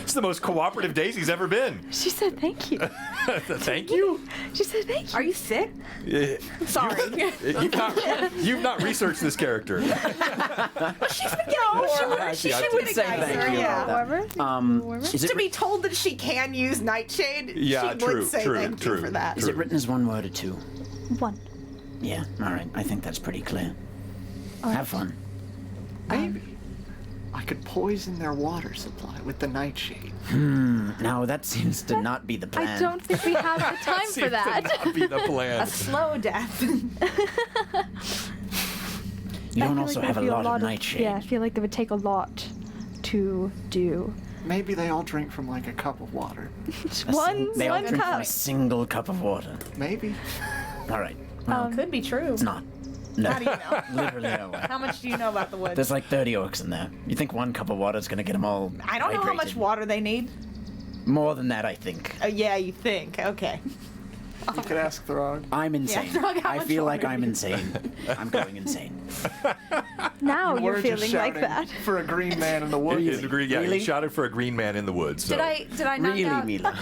It's the most cooperative Daisy's ever been.
She said thank you.
Thank you.
She said thank you.
Are you sick?
Sorry. You've not researched this character.
She's been getting warmer.
See,
She
I
should
did
be
say
nicer.
thank you
Yeah.
about
Warmer?
Is it
To be told that she can use Nightshade,
Yeah,
she
true,
would say
true,
thank
true.
you for that.
Is it written as one word or two?
One.
Yeah, all right. I think that's pretty clear. Have fun.
Maybe I could poison their water supply with the Nightshade.
No, that seems to not be the plan.
I don't think we have the time for
Seems to
that.
not be the plan.
A slow death.
You
I
don't
feel
also
like
have a
there'd be
lot of nightshade.
Yeah, I feel like it would take a lot to do.
Maybe they all drink from like a cup of water.
They all
one
drink from
cup.
a single cup of water.
Maybe.
All right. Well,
Could be true.
it's not. No.
How do you know?
Literally no way.
How much do you know about the woods?
There's like 30 orcs in there. You think one cup of water is going to get them all
I don't know how much
hydrated?
water they need.
More than that, I think.
Yeah, you think. Okay.
You could ask Throg.
I'm insane.
Throg, how
I
much
feel like
water
I'm
do you-
insane. I'm going insane.
Now
You
you're
were just
feeling like
shouting
that.
for a green man in the woods.
He agreed, yeah,
Really?
he shouted for a green man in the woods. So.
Did I knock
Really,
out?
Mila?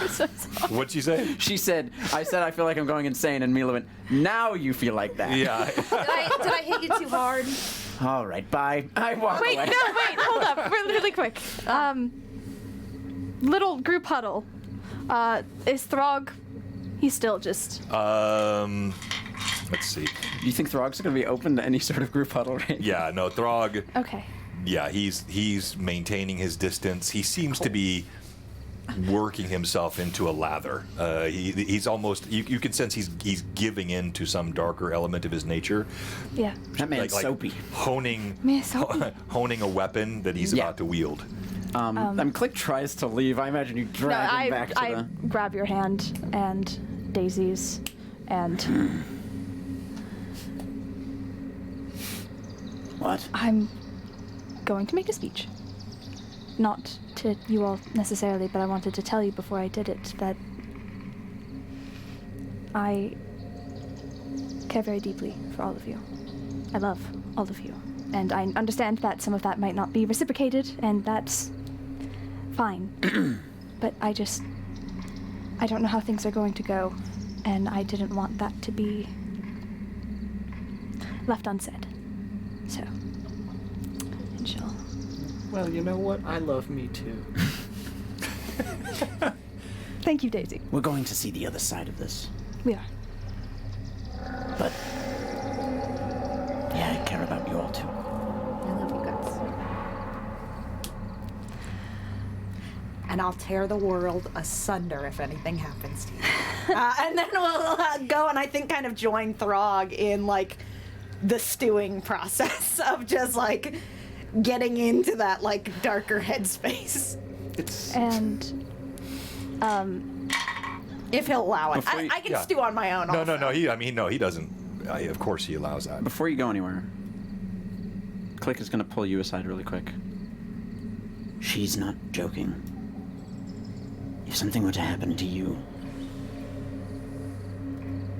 What'd she say?
She said, I feel like I'm going insane, and Mila went, now you feel like that.
Yeah.
Did I hit you too hard?
All right, bye. I walk
Wait, no,
away.
wait, hold up, really quick. Little group huddle. Is Throg? He's still just.
Let's see.
Do you think Throg's going to be open to any sort of group huddle right
Yeah, no, Throg.
Okay.
Yeah, he's maintaining his distance. He seems to be working himself into a lather. He's almost. You can sense he's giving in to some darker element of his nature.
Yeah.
That man's soapy.
Honing
Man, soapy.
honing a weapon that he's
Yeah.
about to wield.
Click tries to leave. I imagine you
No,
drag him back to
I
the...
grab your hand and Daisy's and
What?
I'm going to make a speech. Not to you all necessarily, but I wanted to tell you before I did it that I care very deeply for all of you. I love all of you. And I understand that some of that might not be reciprocated, and that's fine. But I don't know how things are going to go, and I didn't want that to be left unsaid. So, and she'll...
Well, you know what? I love me too.
Thank you, Daisy.
We're going to see the other side of this.
We are.
But yeah, I care about you all too.
I love you guys. And I'll tear the world asunder if anything happens to you. And then we'll go and I think kind of join Throg in like the stewing process of just like getting into that like darker headspace.
And
If he'll allow it.
Before you-
I can
yeah.
stew on my own.
No,
also.
no. He doesn't. Of course, he allows that.
Before you go anywhere, Click is going to pull you aside really quick. She's not joking. If something were to happen to you,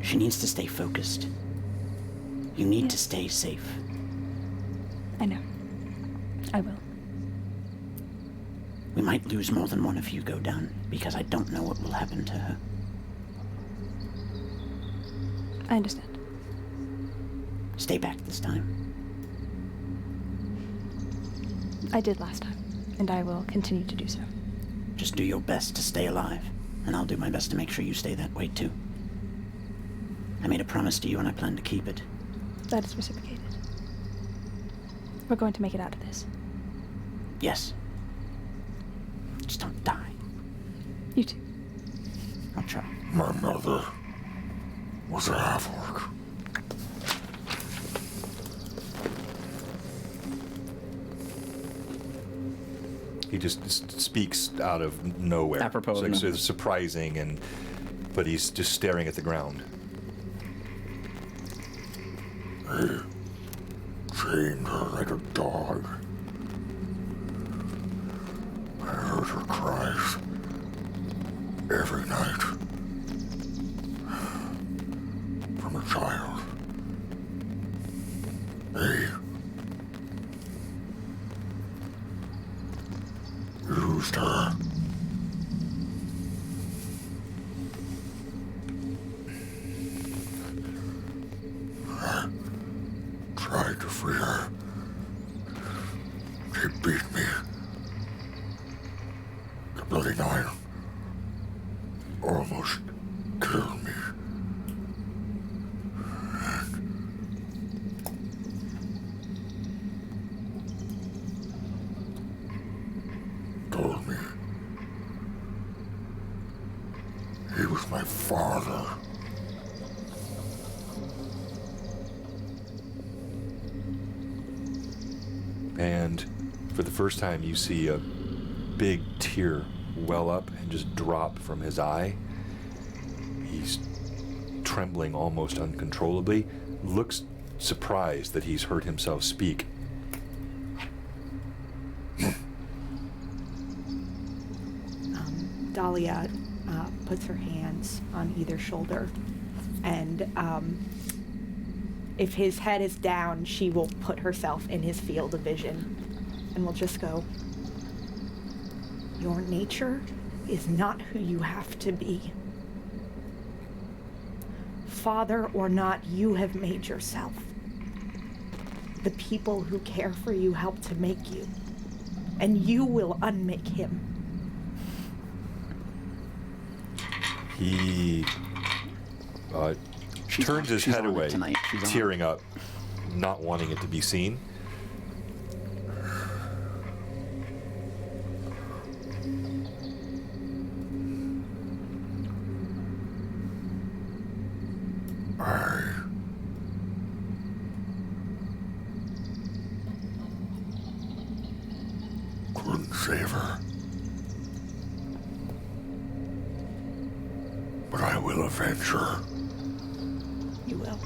she needs to stay focused. You need to stay safe.
I know. I will.
We might lose more than one if you go down, because I don't know what will happen to her.
I understand.
Stay back this time.
I did last time, and I will continue to do so.
Just do your best to stay alive, and I'll do my best to make sure you stay that way too. I made a promise to you, and I plan to keep it.
That is reciprocated. We're going to make it out of this.
Yes. Just don't die.
You too.
I'll try.
My mother was a half-orc.
He just speaks out of nowhere.
Apropos of
It's
nothing.
it's surprising, but he's just staring at the ground.
They chained her like a dog. I heard her cries every night. From a child. They used her. I tried to free her. They beat me. The Bloody Nine almost killed me. Told me he was my father.
And for the first time, you see a big tear well up and just drop from his eye. He's trembling almost uncontrollably, looks surprised that he's heard himself speak.
Dahlia puts her hands on either shoulder, and if his head is down, she will put herself in his field of vision, and will just go, "Your nature is not who you have to be. Father or not, you have made yourself. The people who care for you help to make you, and you will unmake him."
He turns his
she's
head
on it
away,
tonight. She's on it.
tearing up, not wanting it to be seen.
I couldn't save her. But I will avenge her.
You will.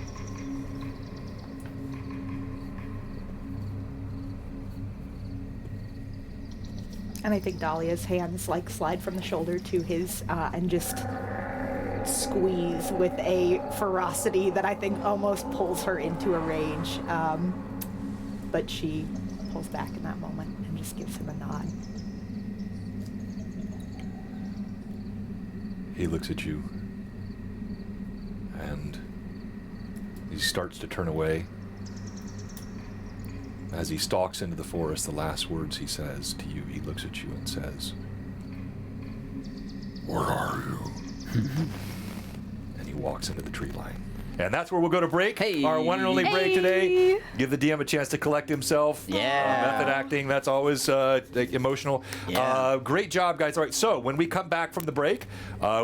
And I think Dahlia's hands like slide from the shoulder to his and just squeeze with a ferocity that I think almost pulls her into a rage. But she pulls back in that moment and just gives him a nod.
He looks at you, and he starts to turn away. As he stalks into the forest, the last words he says to you, he looks at you and says, Where are you? And he walks into the tree line. And that's where we'll go to break.
Hey.
Our one and only break today. Give the DM a chance to collect himself.
Yeah.
Method acting, that's always emotional.
Yeah.
Great job, guys. All right, so when we come back from the break,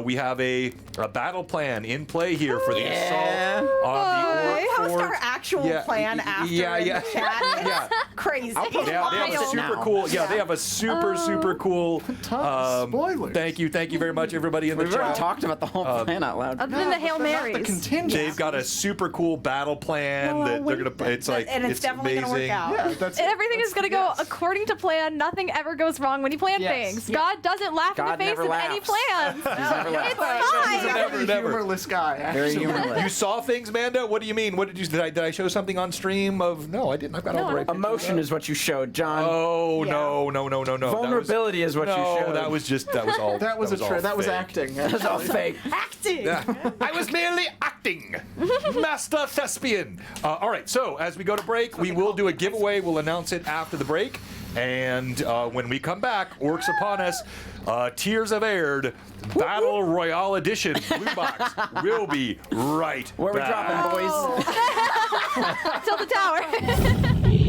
we have a battle plan in play here for the
Yeah.
assault on the
We
Orc
post
fort.
our actual plan after
yeah,
in
yeah.
the chat. It's
Yeah.
crazy.
post
They have a
Wild.
super
Now.
cool. Yeah, they have a super cool.
Spoilers.
Thank you very much, everybody in the
We've already
chat.
talked about the whole plan out loud.
Other than the Hail
But not
Marys.
the contingent.
They've got a super cool battle plan that they're gonna. It's like
and it's definitely
amazing.
gonna work out.
Yeah, that's
Everything is going to go
yes.
according to plan. Nothing ever goes wrong when you plan
Yes.
things.
Yeah.
God doesn't laugh in
God
the face
never
of any
laughs.
plans.
Never left.
It's fine.
He's a
Never,
very
never.
humorless guy.
Very
Actually.
humorless.
You saw things, Manda? What do you mean? What did you? Did I show something on stream of? No, I didn't. I've got all the right.
Emotion is what you showed, John.
Oh
Yeah.
no.
Vulnerability is what you
No,
showed.
that was just that was all.
That was a
all
trick. That was
fake.
acting.
That's all fake.
Acting.
I was merely acting, master thespian. All right, so as we go to break, we will do a giveaway. We'll announce it after the break, and when we come back, Orcs Upon Us, Tears of Aihrde, Battle Royale Edition, Blue Box will be right
Where we
back.
dropping, boys?
Till the tower.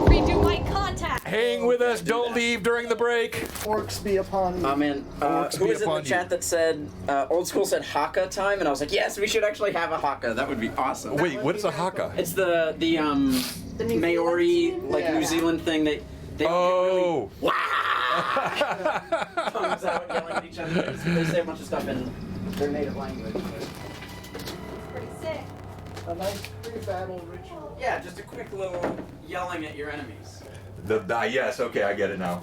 Redo my contact.
Hang with us. Don't leave during the break.
Orcs be upon you.
Man,
Orcs
who
be
was in the
upon you.
chat that said Old School said Haka time, and I was like, yes, we should actually have a Haka. That would be awesome.
Wait, what is a haka?
It's the
New
Maori
Zealand
like
Yeah.
New Zealand thing. They
Oh,
tongues out yelling at each other. They say a bunch of stuff in their native language.
Pretty sick.
a nice pre-battle ritual.
Yeah, just a quick little yelling at your enemies.
Yes, okay, I get it now.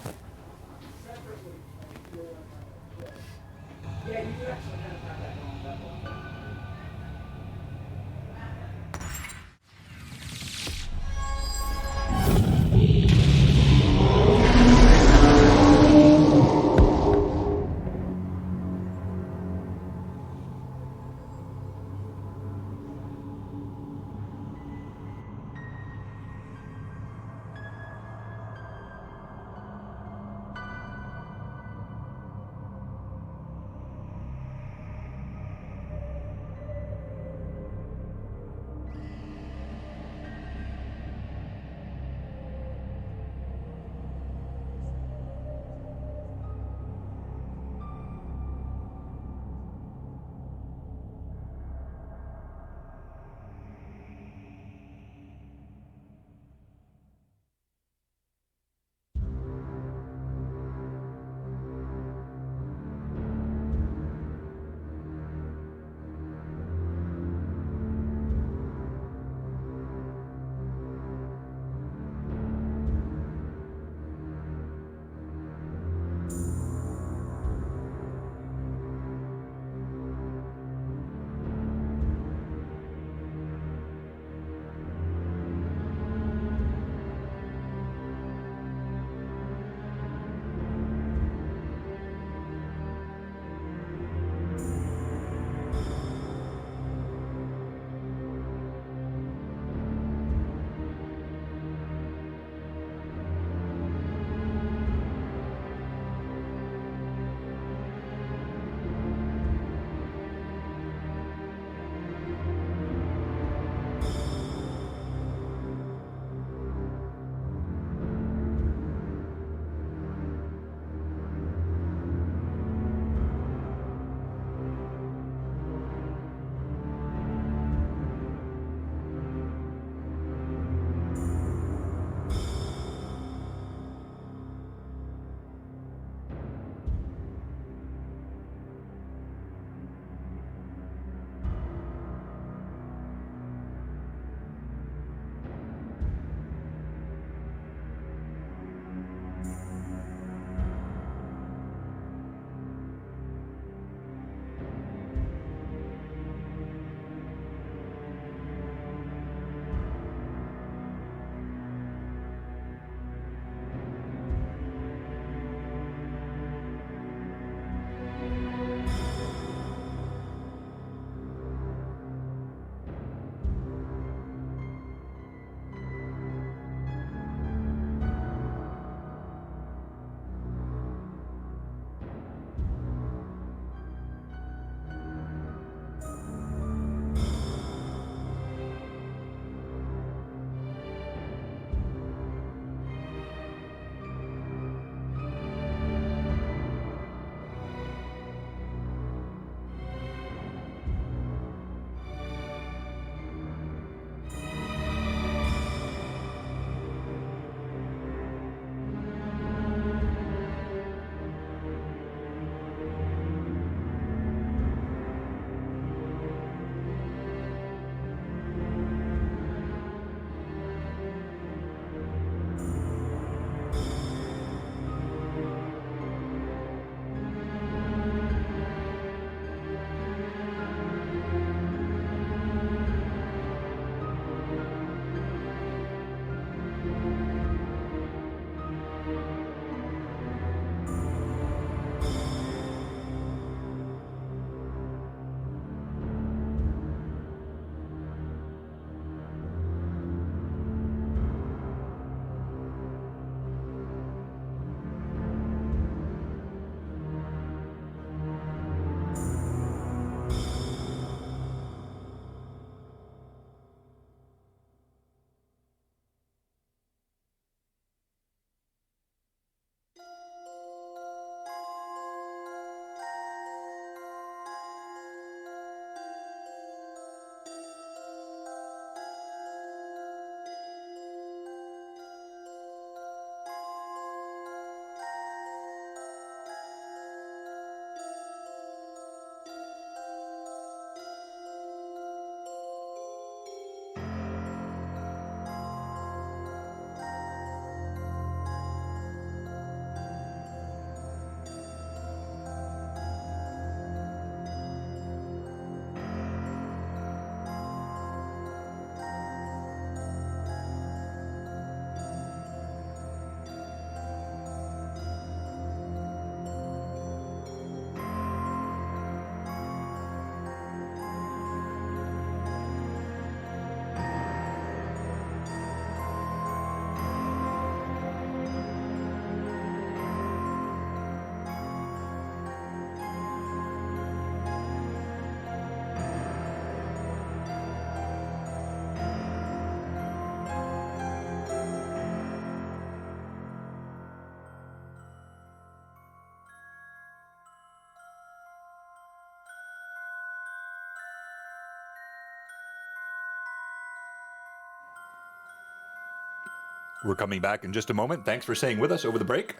We're coming back in just a moment. Thanks for staying with us over the break.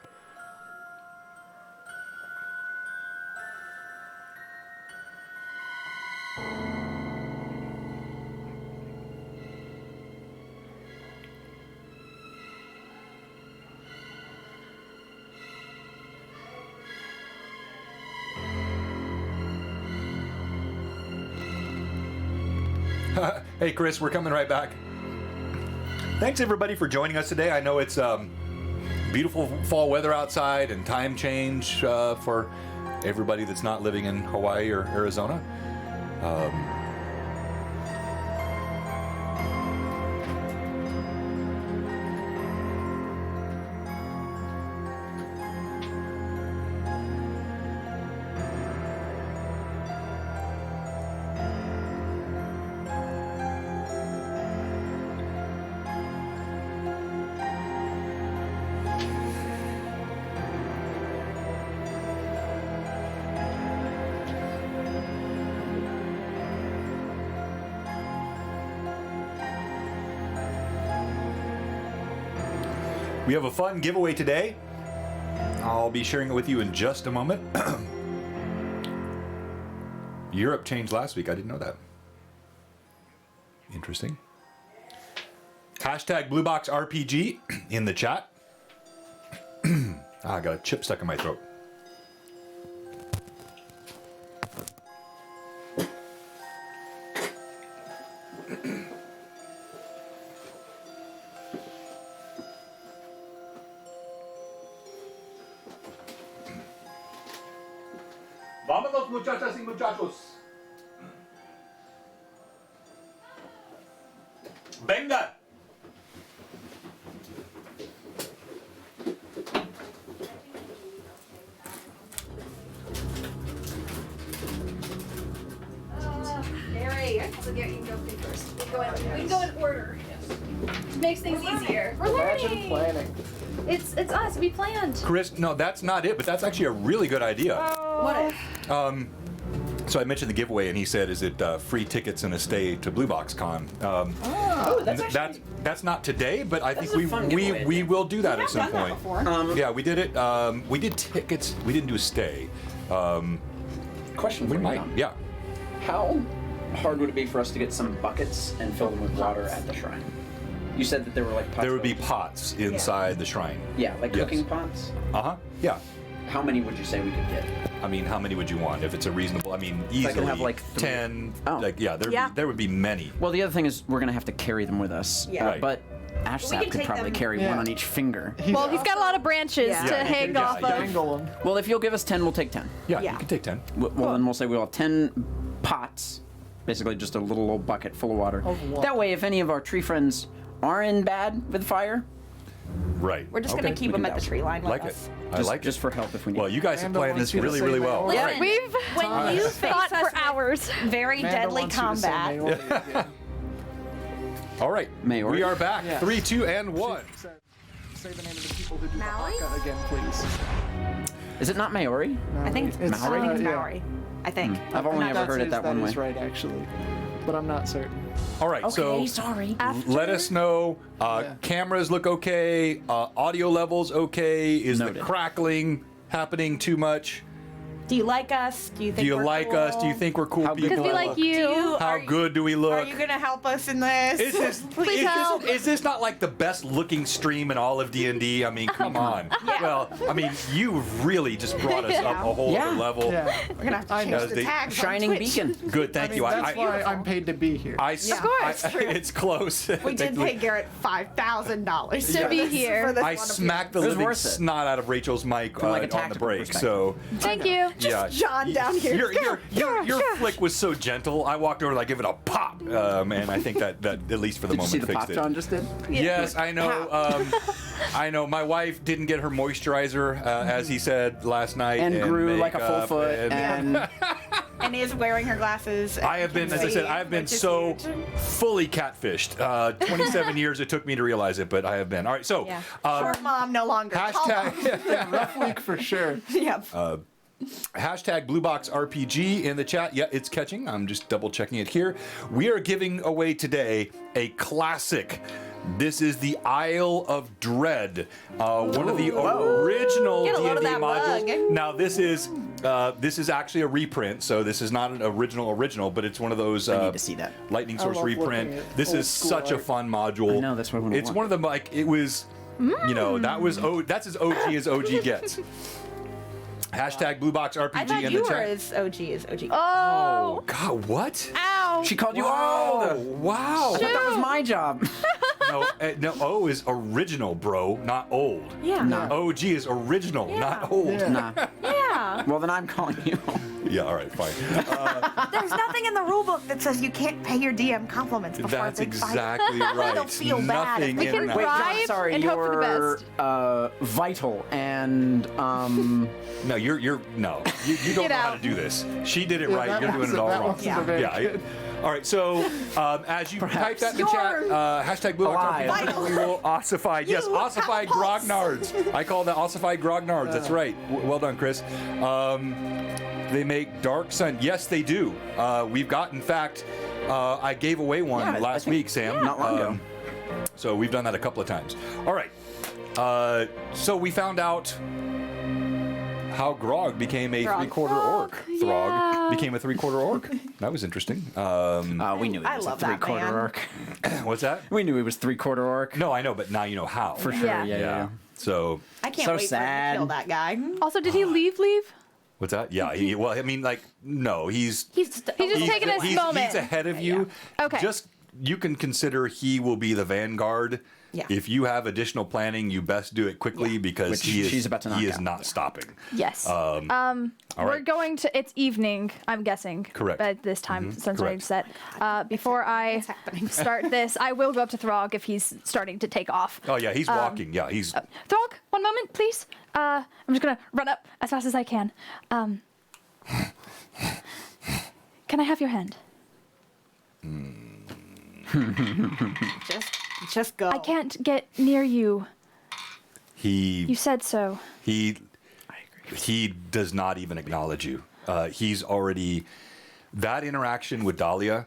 Hey, Chris, we're coming right back. Thanks, everybody, for joining us today. I know it's beautiful fall weather outside and time change for everybody that's not living in Hawaii or Arizona. We have a fun giveaway today. I'll be sharing it with you in just a moment. Europe changed last week. I didn't know that. Interesting. Hashtag BlueBoxRPG in the chat. I got a chip stuck in my throat. Vámonos, muchachas y muchachos. Venga.
Mary, you can go first. We can go in order. Makes things easier. We're
Imagine
learning.
planning.
It's us. We planned.
Chris, no, that's not it, but that's actually a really good idea.
What if?
So I mentioned the giveaway, and he said, "Is it free tickets and a stay to Blue Box Con?" That's not today, but I think
a fun giveaway
we
idea.
will do that at some
Done that
point.
before.
Yeah, we did it. We did tickets. We didn't do a stay.
Question for
We
you,
might.
Tom.
Yeah.
How hard would it be for us to get some buckets and fill them with water at the shrine? You said that there were like pots.
There would be
filled.
pots inside the shrine.
Yeah, like
Yes.
cooking pots.
Yeah.
How many would you say we could get?
I mean, how many would you want? If it's a reasonable, I mean, easily
I can have, like, 3.
10.
Oh.
Like, yeah,
Yeah.
there would be many.
Well, the other thing is we're gonna have to carry them with us.
Yeah.
Right.
But Ashsap
can
could
take
probably
them-
carry
Yeah.
one on each finger.
Well, he's got a lot of branches
Yeah.
to
Yeah,
hang
yeah,
off
yeah.
of.
Dangle them.
Well, if you'll give us 10, we'll take 10.
Yeah,
Yeah.
you can take 10.
Well, then we'll say we'll have 10 pots, basically just a little old bucket full of water.
Of what?
That way, if any of our tree friends are in bad with fire,
Right.
We're just
Okay.
gonna keep
We
them
can
at the
douse
tree line with
Like it.
us.
I
just,
like it.
just for help if we need.
Well, you guys have
Randall
planned
wants
this
you to
really,
say
really well.
Maori.
Great.
We've
When you face
thought
us
for
with
hours.
very
Amanda
deadly
wants you to say
combat.
Maori again.
All right.
Maori?
We are back.
Yeah.
3, 2, and 1.
Say the name of the people who do
Maui?
the haka again, please.
Is it not Maori?
I think it's
It's,
Maori?
I think it's
yeah.
Maori. I think.
I've only ever heard it that one
That
way.
is right, actually, but I'm not certain.
All right. So
sorry.
let us know.
Yeah.
Cameras look okay. Audio levels okay. Is the
Noted.
crackling happening too much?
Do you like us? Do you think
Do you
we're
like
cool?
us? Do you think we're cool
How good
people?
Because we like you.
How good do we
Are
look?
you gonna help us in this?
Is this,
Please help.
is this not like the best looking stream in all of D&D? I mean, come on.
Yeah.
Well, I mean, you really just brought us up a whole
Yeah.
other level.
Yeah,
We're gonna have to
I
change
know.
the
They-
tags. on
Shining
Twitch.
beacon.
Good, thank you.
that's why I'm paid to be here.
I,
Of course.
it's close.
We did pay Garrett $5,000
To be here.
For this
I
one
smacked the
It was
living
worth it.
snot out of Rachel's mic
From, like, a
on the
tactical
break.
perspective.
So
Thank you.
yeah,
John down here.
Your flick was so gentle. I walked over, like, give it a pop, and I think that at least for the
Did you see
moment
the pop
fixed it.
John just did?
Yes, I know. I know. My wife didn't get her moisturizer, as he said last night,
And grew like a full
makeup,
foot and
And is wearing her glasses.
I have been, as I said, I have been
which is
so
huge.
fully catfished. 27 years it took me to realize it, but I have been. All right, so
Yeah. Short mom no longer.
hashtag
Rough week for sure.
Yep.
hashtag BlueBoxRPG in the chat. Yeah, it's catching. I'm just double checking it here. We are giving away today a classic This is the Isle of Dread, one of the original
Get a load of
D&D
that
modules.
bug.
Now this is actually a reprint, so this is not an original, but it's one of those
I need to see that.
Lightning
I
Source
love
reprint.
looking at
This
old
is
school
such a
art.
fun module.
I know, that's what I wanna
It's
look.
one of them like it was, you know, that's as OG as OG gets. Hashtag Blue Box RPG
I thought
in
you
the
were
chat.
as OG as OG.
Oh,
God, what?
ow.
She called you
Wow!
old.
Wow!
I thought that was my job.
No, O is original, bro, not old.
Yeah.
Nah.
OG is original, not old.
Yeah.
Nah.
Yeah.
Well, then I'm calling you.
Yeah, all right, fine.
There's nothing in the rulebook that says you can't pay your DM compliments before
That's
a big fight.
exactly right.
They'll feel bad
Nothing
if
We
in
can
that.
Wait,
bribe
John, sorry,
and hope for the
you're
best.
vital and
No, you don't know
Get
how
out.
to do this. She did it
Yeah,
right.
that
You're doing
wasn't-
it all
that
wrong.
wasn't a very
Yeah.
good-
All right. So as you type that in the chat, hashtag Blue Box
Alive.
RPG, we will ossify. Yes,
You have
ossify
a pulse.
grognards. I call that ossify grognards. That's right. Well done, Chris. They make Dark Sun. Yes, they do. We've got, in fact, I gave away one
Yeah, I
last
think-
week, Sam.
not long ago.
So we've done that a couple of times. All right. So we found out how Grog became a
Grog.
three-quarter orc.
Grog,
Throg
yeah.
became a three-quarter orc. That was interesting.
we knew he
I
was
love
a
that
three-quarter
man.
orc.
What's that?
We knew he was three-quarter orc.
No, I know, but now you know how.
For sure.
Yeah.
Yeah.
So
I can't
So
wait for him
sad.
to kill that guy.
Also, did he leave?
what's that? Yeah. Well, I mean, like, no, he's
He's just taking his moment.
He's ahead of you.
Okay.
Just you can consider he will be the vanguard.
Yeah.
If you have additional planning, you best do it quickly because
Which
he is
she's about to knock
he is
out.
not stopping.
Yes.
All
We're
right.
going to. It's evening. I'm guessing.
Correct.
But this time, since
correct.
I've set. Before I
What's happening?
start this, I will go up to Throg if he's starting to take off.
Oh yeah, he's walking. Yeah, he's
Throg, one moment, please. I'm just gonna run up as fast as I can. Can I have your hand?
Just go.
I can't get near you. You
he
said so.
he does not even acknowledge you. He's already that interaction with Dahlia,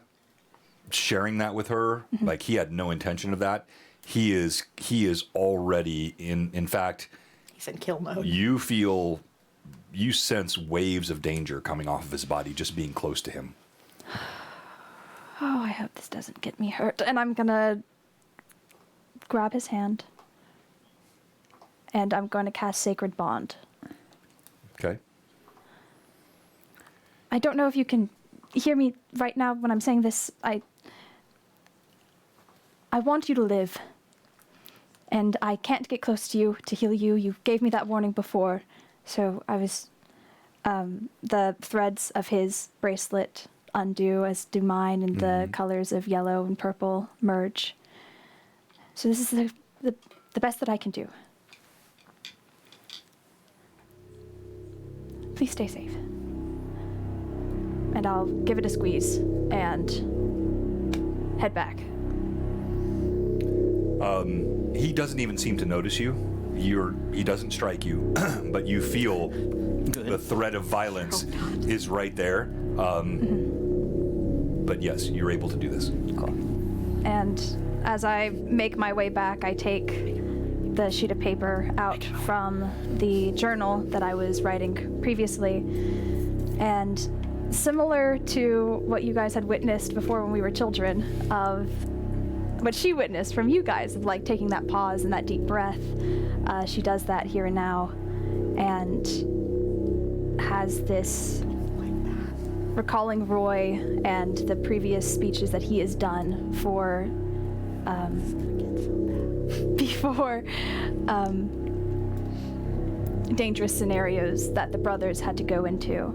sharing that with her, like he had no intention of that. He is already in fact,
He's in kill mode.
you sense waves of danger coming off of his body just being close to him.
Oh, I hope this doesn't get me hurt. And I'm gonna grab his hand. And I'm going to cast Sacred Bond.
Okay.
I don't know if you can hear me right now when I'm saying this. I want you to live. And I can't get close to you to heal you. You gave me that warning before. So I was... the threads of his bracelet undo, as do mine, and the colors of yellow and purple merge. So this is the best that I can do. Please stay safe. And I'll give it a squeeze and head back.
He doesn't even seem to notice you. He doesn't strike you, but you feel the threat of violence is right there. But yes, you're able to do this.
Cool. And as I make my way back, I take the sheet of paper out from the journal that I was writing previously. And similar to what you guys had witnessed before when we were children, of what she witnessed from you guys, of like taking that pause and that deep breath, she does that here and now, and has this recalling Roy and the previous speeches that he has done for before dangerous scenarios that the brothers had to go into.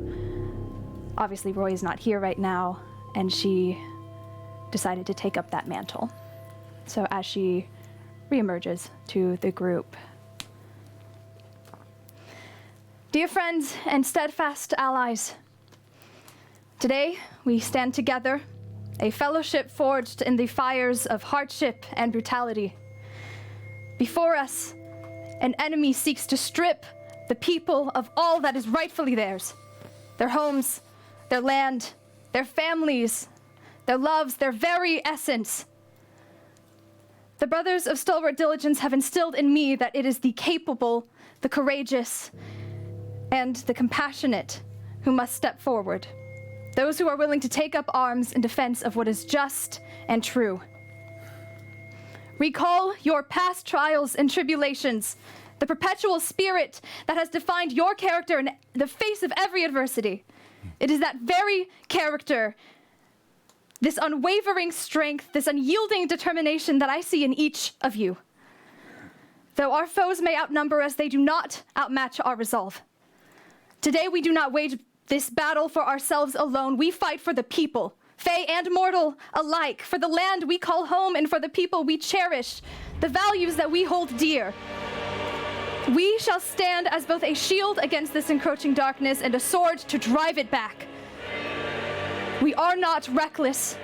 Obviously, Roy is not here right now, and she decided to take up that mantle. So as she reemerges to the group. Dear friends and steadfast allies, today we stand together, a fellowship forged in the fires of hardship and brutality. Before us, an enemy seeks to strip the people of all that is rightfully theirs. Their homes, their land, their families, their loves, their very essence. The brothers of stalwart diligence have instilled in me that it is the capable, the courageous, and the compassionate who must step forward. Those who are willing to take up arms in defense of what is just and true. Recall your past trials and tribulations, the perpetual spirit that has defined your character in the face of every adversity. It is that very character, this unwavering strength, this unyielding determination that I see in each of you. Though our foes may outnumber us, they do not outmatch our resolve. Today we do not wage this battle for ourselves alone. We fight for the people, Fae and mortal alike, for the land we call home and for the people we cherish, the values that we hold dear. We shall stand as both a shield against this encroaching darkness and a sword to drive it back. We are not reckless.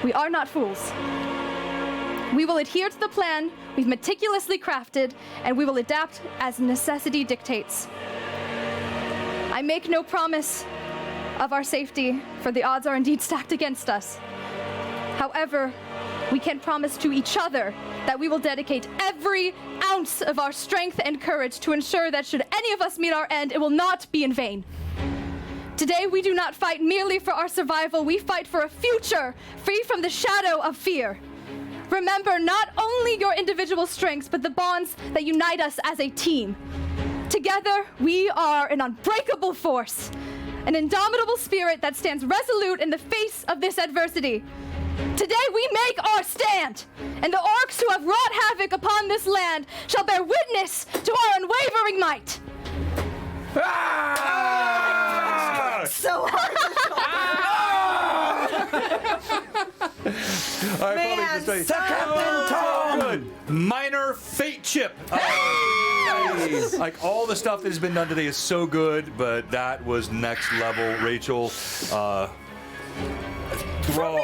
We are not fools. We will adhere to the plan we've meticulously crafted, and we will adapt as necessity dictates. I make no promise of our safety, for the odds are indeed stacked against us. However, we can promise to each other that we will dedicate every ounce of our strength and courage to ensure that should any of us meet our end, it will not be in vain. Today, we do not fight merely for our survival. We fight for a future free from the shadow of fear. Remember not only your individual strengths, but the bonds that unite us as a team. Together, we are an unbreakable force, an indomitable spirit that stands resolute in the face of this adversity. Today we make our stand, and the orcs who have wrought havoc upon this land shall bear witness to our unwavering might.
Ah!
So hard. Man,
Captain Tom! Good. Minor fate chip. Like all the stuff that has been done today is so good, but that was next level. Rachel, Throg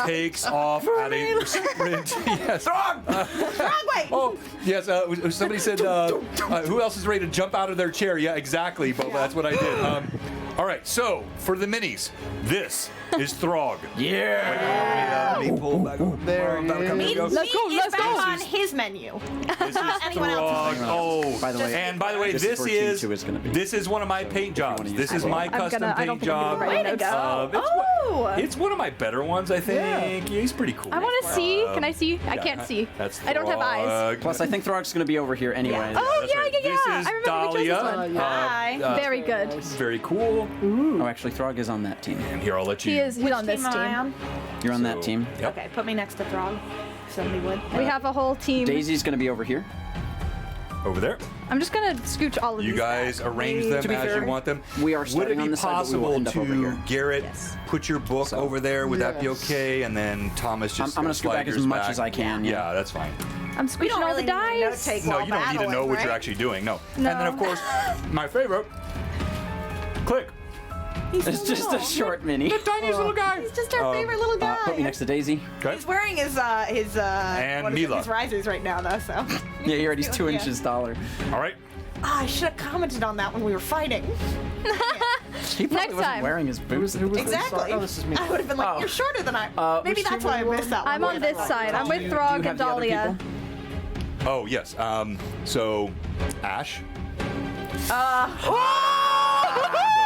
takes off at a sprint. Yes.
Wrong way.
Oh, yes. Somebody said, who else is ready to jump out of their chair? Yeah, exactly. But that's what I did. All right. So for the minis, this is Throg.
Yeah.
Let me pull back over there.
Meat
Let's go,
is
let's
back
go.
on his menu.
This is
Anyone else?
Throg. Oh,
By the way,
and by the way,
this
this
is where Team
is
2 is gonna be.
this is one of my paint
wanna
jobs.
use
This is
it.
my custom
I don't
paint
think I'm
job.
gonna be
Way to go.
It's one of my better ones, I think. Yeah, he's pretty cool.
I want to see. Can I see? I can't see.
That's
I don't have eyes.
Throg.
Plus, I think Throg's going to be over here anyway.
Oh,
That's
yeah,
right.
yeah, yeah.
This is
I remember we chose this
Dahlia.
one.
Hi.
Very good.
Very cool.
Oh, actually, Throg is on that team.
And here, I'll let you.
He's on this
Team am I
team.
on?
You're on that team.
Yep.
Okay, put me next to Throg. Somebody would.
We have a whole team.
Daisy's going to be over here.
Over there.
I'm just gonna scooch all of
You
these
guys
back.
arrange them
To be
as
fair,
you want them.
we are
Would it
starting
be
on this side, but we will
possible
end up over
to,
here.
Garrett,
Yes.
put your book over there? Would that be
Yes.
okay? And then Thomas just
I'm gonna scoot
slide
back as
yours
much
back.
as I can,
Yeah,
yeah.
that's fine.
I'm
We
scooching
don't
all
really
the
need to
dice.
note-take
No,
while
you don't need to know
battling,
what you're
right?
actually doing. No.
No.
And then, of course, my favorite. Click.
He's
It's
so
just a
little.
short mini.
Tiniest little guy.
He's just our favorite little guy.
Put me next to Daisy.
Okay.
He's wearing his what is it,
Mila.
his risers right now though. So.
Yeah, you're already 2
Yeah.
inches taller.
All right.
Ah, I should have commented on that when we were fighting.
He probably
Next
wasn't
time.
wearing his boots.
Who was
Exactly.
Oh, this is me.
I would have been like,
Oh.
"You're shorter than I." Maybe
which
that's
team
why I
are you
missed that one.
I'm on this side. I'm with
Do you
Throg
have
and
the other
Dahlia.
people?
Oh, yes. So, Ash.
Oh!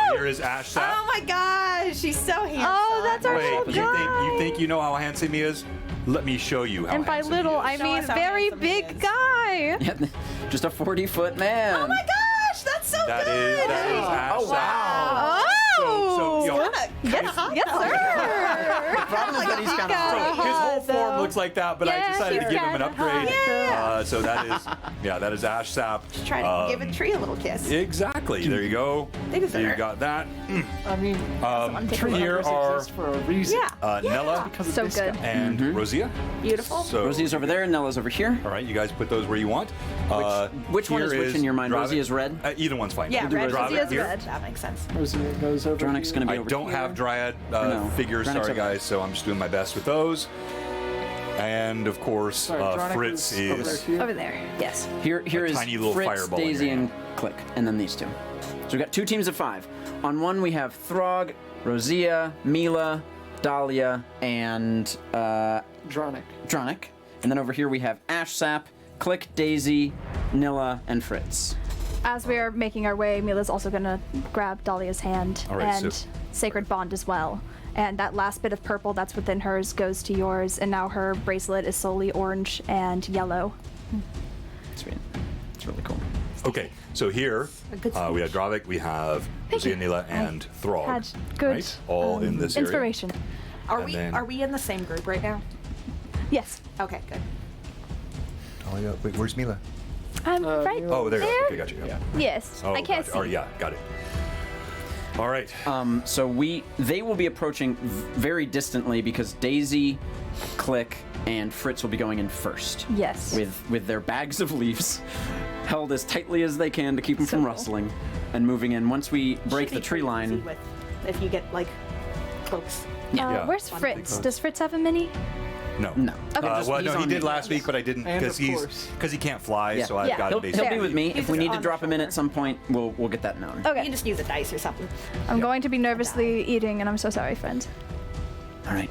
So here is Ash Sap.
Oh my gosh, she's so handsome.
Oh, that's our
Wait,
little
you
guy.
think you know how handsome he is? Let me show you how
And by
handsome
little,
he
I
is.
Show
mean
us how
very
handsome he
big
is.
guy.
Yeah, just a 40-foot man.
Oh my gosh, that's so
That
good.
is Ash
Oh,
Sap.
wow.
Oh!
So, you know,
Yes,
Yes, sir.
Problem is that he's kind
Got
of
So his whole
though.
form looks like that, but I
Yeah,
decided to
he's
give him an
got
upgrade.
hot
So that is Ash Sap.
Try to give a tree a little kiss.
Exactly. There you go.
They deserve
You
it.
got that.
I mean,
Here
trees
are
exist for a reason.
Yeah.
Nella
Because of
So
this
good.
guy.
and Rosia.
Beautiful.
So
Rosie's over there, and Nella's over here.
all right, you guys put those where you want.
Which one is
here
which in your mind?
Dravic.
Rosie is red?
Either one's fine.
Yeah, red.
Dravic
Rosie is
here.
red.
That makes sense.
Rosie goes over.
Dronic's going to be
I
over
don't
here.
have Dryad
no?
figures,
Dronic's
sorry
over there.
guys, so I'm just doing my best with those. And of course,
Sorry, Dronic
Fritz
is over
is.
here.
Over there. Yes.
Here
A
is
tiny little
Fritz,
fireball in
Daisy,
your
and Click, and then these two. So we've got 2 teams of 5. On one we have Throg, Rosia, Mila, Dahlia, and
Dronic.
Dronic. And then over here we have Ash Sap, Click, Daisy, Nilla, and Fritz.
As we are making our way, Mila's also gonna grab Dahlia's hand
All right,
and
so-
Sacred Bond as well. And that last bit of purple that's within hers goes to yours, and now her bracelet is solely orange and yellow.
Sweet. It's really cool.
Okay, so here
good
we have Dravik, we have Lucia, Nila, and Throg.
Had good
right? All in this area.
inspiration.
Are
And
we
then-
are we in the same group right now?
Yes.
Okay, good.
Oh, yeah. Wait, where's Mila?
I'm right
Oh, there you
there.
go. Okay, got you. Yeah.
Yes.
Oh,
I can't
gotcha.
see.
Oh, yeah, got it. All right.
So they will be approaching very distantly because Daisy, Click, and Fritz will be going in first.
Yes.
With their bags of leaves held as tightly as they can to keep them
So
from
cool.
rustling, and moving in. Once we break
Should
the
be
tree
pretty
line,
easy if you get like cloaks.
Yeah.
Where's Fritz? Does Fritz have a mini?
No.
no.
Okay.
Well,
He's
no, he
on
did
me.
last week, but I didn't
And
because
of course.
he can't fly.
Yeah.
So I've
Yeah.
got
He'll
it basically.
be with me.
He's
If we need to
on
drop him in
shoulder.
at some point, we'll get that known.
You
Okay.
can just use a dice or something.
I'm going to be nervously eating, and I'm so sorry, friend.
All right,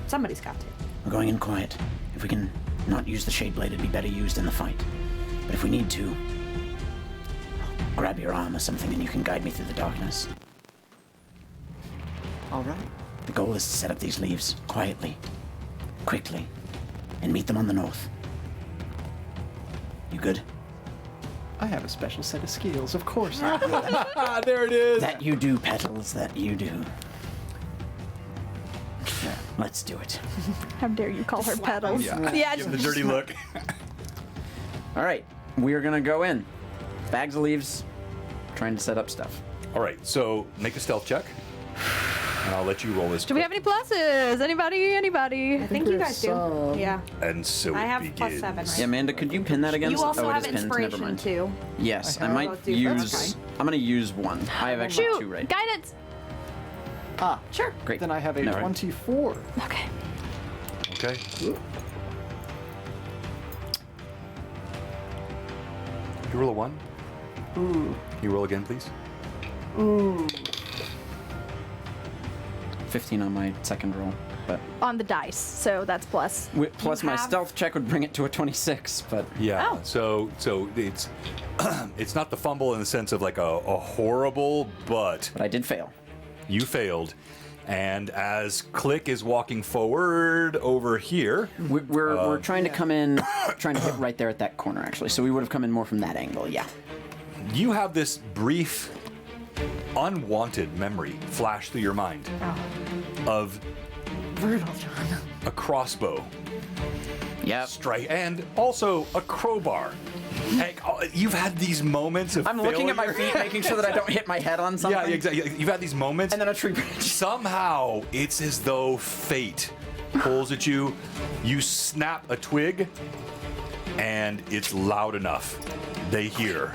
Somebody's got to.
we're going in quiet. If we can not use the shade blade, it'd be better used in the fight. But if we need to, I'll grab your arm or something, and you can guide me through the darkness.
All right.
The goal is to set up these leaves quietly, quickly, and meet them on the north. You good?
I have a special set of skills, of course.
Ah, there it is.
That you do, Petals, that you do. Let's do it.
How dare you call her petals?
Yeah.
Yeah.
Give him the dirty look.
All right, we are gonna go in. Bags of leaves, trying to set up stuff.
All right, so make a stealth check, and I'll let you roll this.
Do we have any pluses? Anybody?
I think you guys do.
some.
Yeah.
And so
I
it
have
begins.
+7, right?
Yeah, Amanda, could you pin that again?
You also
oh, it
have
is pinned. Never
inspiration
mind.
too.
Yes, I
have-
might
Both do. That's
use.
fine.
I'm gonna use one. I have actually
Shoot!
two right.
Guidance.
Ah,
Sure.
Great.
then I have a
No.
24.
Okay.
Okay. You roll a 1.
Ooh.
You roll again, please.
15 on my second roll, but
On the dice, so that's plus.
plus my
have-
stealth check would bring it to a 26. But
Yeah.
Oh.
So it's it's not the fumble in the sense of like a horrible, but
I did fail.
you failed. And as Click is walking forward over here,
We're trying to come in, trying to hit right there at that corner actually. So we would have come in more from that angle. Yeah.
you have this brief, unwanted memory flash through your mind of
Brutal, John.
a crossbow
Yep.
strike and also a crowbar. Like, you've had these moments of
I'm looking at my
failure.
feet, making sure that I don't hit my head on something.
Yeah, exactly. You've had these moments,
And then a tree branch.
somehow it's as though fate pulls at you. You snap a twig, and it's loud enough. They hear.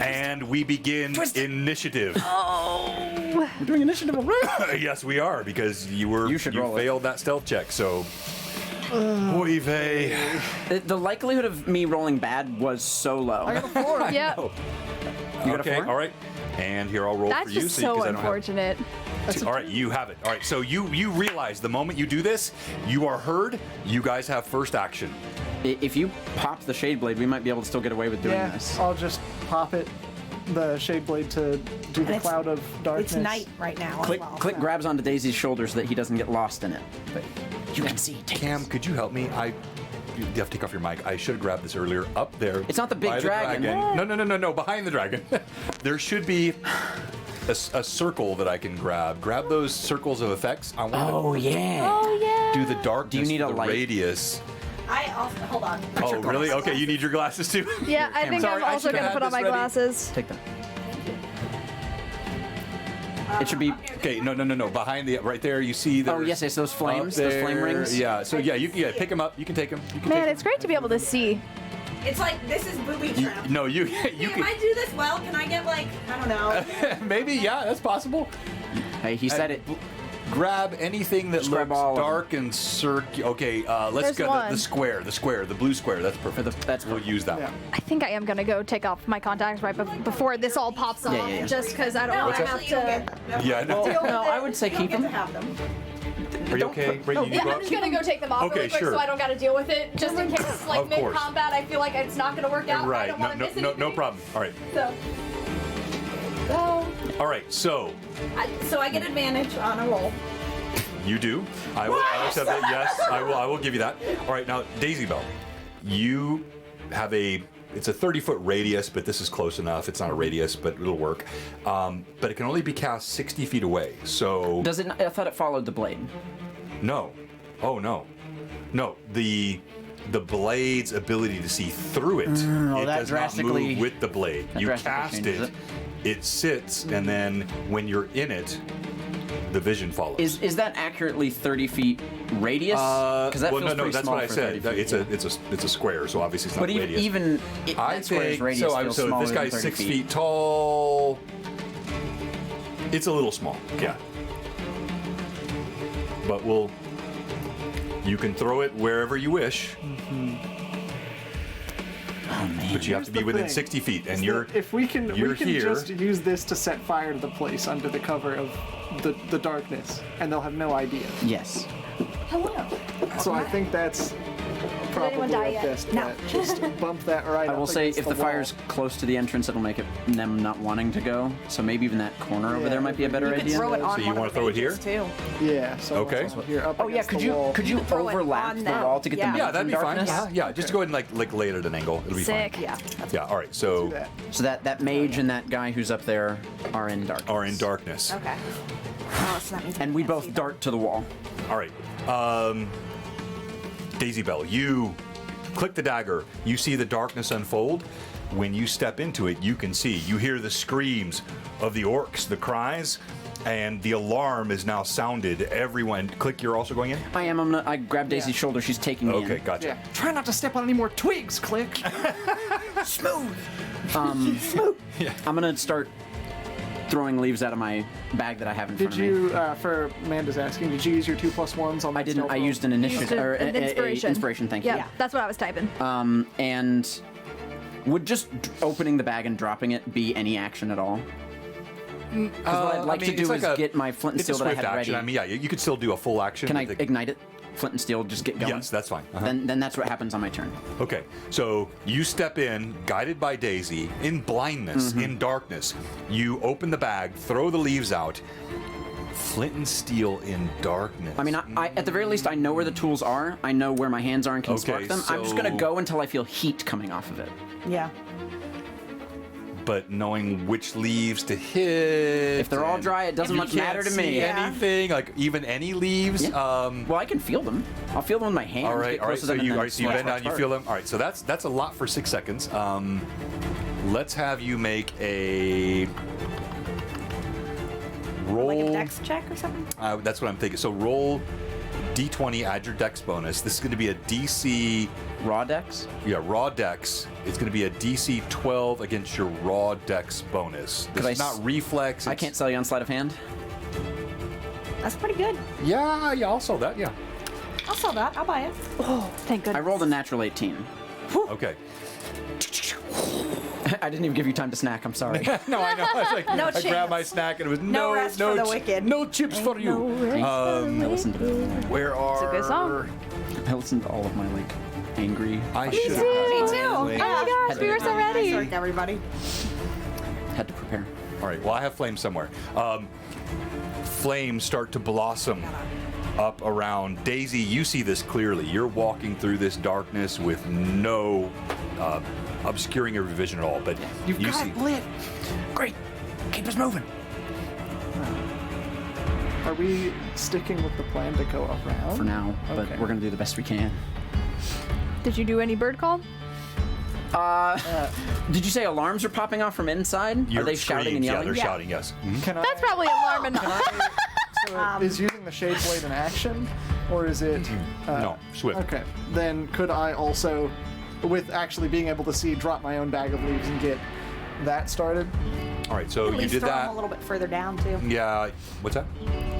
And we begin initiative.
We're doing initiative already.
Yes, we are, because you
should roll it.
failed that stealth check, so. Oy vey.
The likelihood of me rolling bad was so low.
Yep.
You got a
Okay,
4?
all right. And here I'll roll
That's
for you.
just
so
so
because I don't have-
unfortunate.
All right, you have it. All right, so you realize the moment you do this, you are heard. You guys have first action.
If you pop the shade blade, we might be able to still get away with doing
Yeah,
this.
I'll just pop it, the shade blade, to do the
it's-
cloud of darkness.
It's night right now. as
Click,
well,
Click
so.
grabs onto Daisy's shoulder so that he doesn't get lost in it. But you can see. Take
Cam,
this.
could you help me? You have to take off your mic. I should have grabbed this earlier. Up there.
It's not the big
by
dragon.
No. Behind the dragon. There should be a circle that I can grab. Grab those circles of effects. I want
Oh yeah.
Oh yeah.
to do the darkness.
Do you need
for
a
the
light?
radius?
I also hold on.
Oh, really? Okay, you need your glasses too.
Yeah, I think
Sorry,
I'm
I
also
should have
gonna
had
put on
this
my
ready.
glasses.
Take them. It should be.
Okay, no. Behind the right there, you see.
Oh yes, yes, those flames, those flame rings.
Yeah. So yeah, you pick them up. You can take them. You can
Man,
take
it's great to be able to see.
It's like this is booby
them.
trap.
No, you
If
can.
I do this well, can I get like I don't know?
Maybe, yeah, that's possible.
Hey, he said it.
Grab anything that
Just grab
looks
all of them.
dark and circular. Okay, let's
There's
go
one.
the square, the blue square. That's perfect.
That's
we'll
perfect.
use that
Yeah.
one.
I think I am gonna go take off my contacts right before this all pops off.
Yeah, yeah, yeah.
Just because I don't
No,
want to
actually,
have
you
to.
don't get.
Yeah, no.
No, I would say
You don't
keep
get to
them.
have them.
Are you okay? Ray, you need to go
I'm
up?
just gonna go take them off
Okay,
really quick
sure.
so I don't gotta deal with it. Just in case, like
Of course.
mid-combat, I feel like it's not gonna work out. I
Right.
don't want to miss anything.
No problem. All right.
So.
All right. So
So I get advantage on a roll.
you do. I will accept that. Yes, I will. I will give you that. All right. Now, Daisy Bell, you have it's a 30-foot radius, but this is close enough. It's not a radius, but it'll work. But it can only be cast 60 feet away. So
Does it? I thought it followed the blade.
no. Oh no. No. The blade's ability to see through it. It
that
does not
drastically-
move with the blade.
that
You
drastically
cast
changes
it. It sits, and then when you're in it, the vision follows.
Is that accurately 30 feet radius? Because that
well,
feels
no,
pretty
that's
small
what I
for
said.
30 feet.
It's a square, so obviously it's not
But
radius.
even
I
that square's
think
radius
so.
feels
So
smaller
this
than
guy's
30
6 feet tall. It's a little small, yeah. But you can throw it wherever you wish,
Oh man.
but you have to be
the
within
thing,
60 feet, and
is
you're
that if we can
you're here.
just use this to set fire to the place under the cover of the darkness, and they'll have no idea.
Yes.
Hello.
So I think that's probably
anyone die
our
yet?
best
No.
bet. Just bump that right
I
up
will say
against
if the
wall.
fire's close to the entrance, it'll make it them not wanting to go. So maybe even that corner over
Yeah,
there might be a better
You could
idea.
throw it on
So you
one
wanna
of the
throw it here?
pages, too.
Yeah, so
Okay.
here up
Oh yeah,
against
could
the
you
wall.
could you
could throw it
overlap
on
the
them.
wall to get
Yeah.
the
yeah,
mage
that'd
in
be fine.
darkness?
Yeah, just go ahead and like lay it at an angle. It'll be
Sick.
Yeah.
fine. Yeah. All right.
Do
So
that.
So that mage and that guy who's up there are in darkness.
are in darkness.
Okay. Oh, so that means
And
I
we
can't
both
see them.
dart to the wall.
All right. Daisy Bell, you click the dagger. You see the darkness unfold. When you step into it, you can see. You hear the screams of the orcs, the cries, and the alarm is now sounded. Everyone, click. You're also going in.
I am. I grab Daisy's shoulder. She's taking me
Okay,
in.
gotcha.
Yeah. Try not to step on any more twigs, Click.
I'm gonna start throwing leaves out of my bag that I have in
Did
front of me.
you, for Amanda's asking, did you use your 2+1s on
I
that
didn't.
stealth
I
roll?
used an initiative or
An
a
inspiration.
inspiration. Thank you.
Yeah, that's what I was typing.
And would just opening the bag and dropping it be any action at all? Because what I'd like to do is get my flint and
it's a
steel that I
swift
had
action.
ready.
I mean, yeah, you could still do a full action.
Can I
but the-
ignite it? Flint and steel, just get going.
Yes, that's fine. Uh-huh.
Then that's what happens on my turn.
Okay, so you step in, guided by Daisy, in blindness, in darkness. You open the bag, throw the leaves out. Flint and steel in darkness.
I mean, I at the very least, I know where the tools are. I know where my hands are and can
Okay,
spark them. I'm just gonna
so-
go until I feel heat coming off of it.
Yeah.
But knowing which leaves to hit.
If they're all
and
dry, it doesn't
if you
much matter
can't
to me.
see
Yeah.
anything, like even any leaves.
Yeah. Well, I can feel them. I'll feel them with my hands.
All right,
get
all right.
close to
So
them and
you,
then
all right, so you
spark,
bend down,
spark,
you feel them. All right, so that's a lot for 6 seconds. Let's have you make a roll.
Like a dex check or something?
That's what I'm thinking. So roll D20, add your dex bonus. This is going to be a DC,
Raw dex.
raw dex. It's going to be a DC 12 against your raw dex bonus. This
Could
is
I
not reflex.
I
it's-
can't sell you on sleight of hand.
That's pretty good.
Yeah, I'll sell that. Yeah.
I'll sell that. I'll buy it.
Oh, thank goodness.
I rolled a natural 18.
Okay.
I didn't even give you time to snack. I'm sorry.
No, I know. I was like,
No
I grabbed my
chance.
snack and it was
No rest for the wicked.
No chips for you.
I listened to
Where are?
a good song.
I listened to all of my angry.
I should have.
Me too.
Oh my gosh, we were so
Nice
ready.
work, everybody.
Had to prepare.
All right. Well, I have flames somewhere. Flames start to blossom up around Daisy. You see this clearly. You're walking through this darkness with no obscuring your vision at all. But
You've
you
got
see.
it lit.
Great. Keep us moving.
Are we sticking with the plan to go around?
For now, but
Okay.
we're gonna do the best we can.
Did you do any bird call?
Did you say alarms are popping off from inside?
Your
Are they shouting and
screams,
yelling?
Yeah, they're shouting. Yes. Mhm.
Can
That's probably alarm enough.
So is using the Shade Blade an action, or is it?
No, swift.
Okay. Then could I also, with actually being able to see, drop my own bag of leaves and get that started?
All right. So
At
you
least
did
throw them
that.
a little bit further down too.
Yeah. What's that?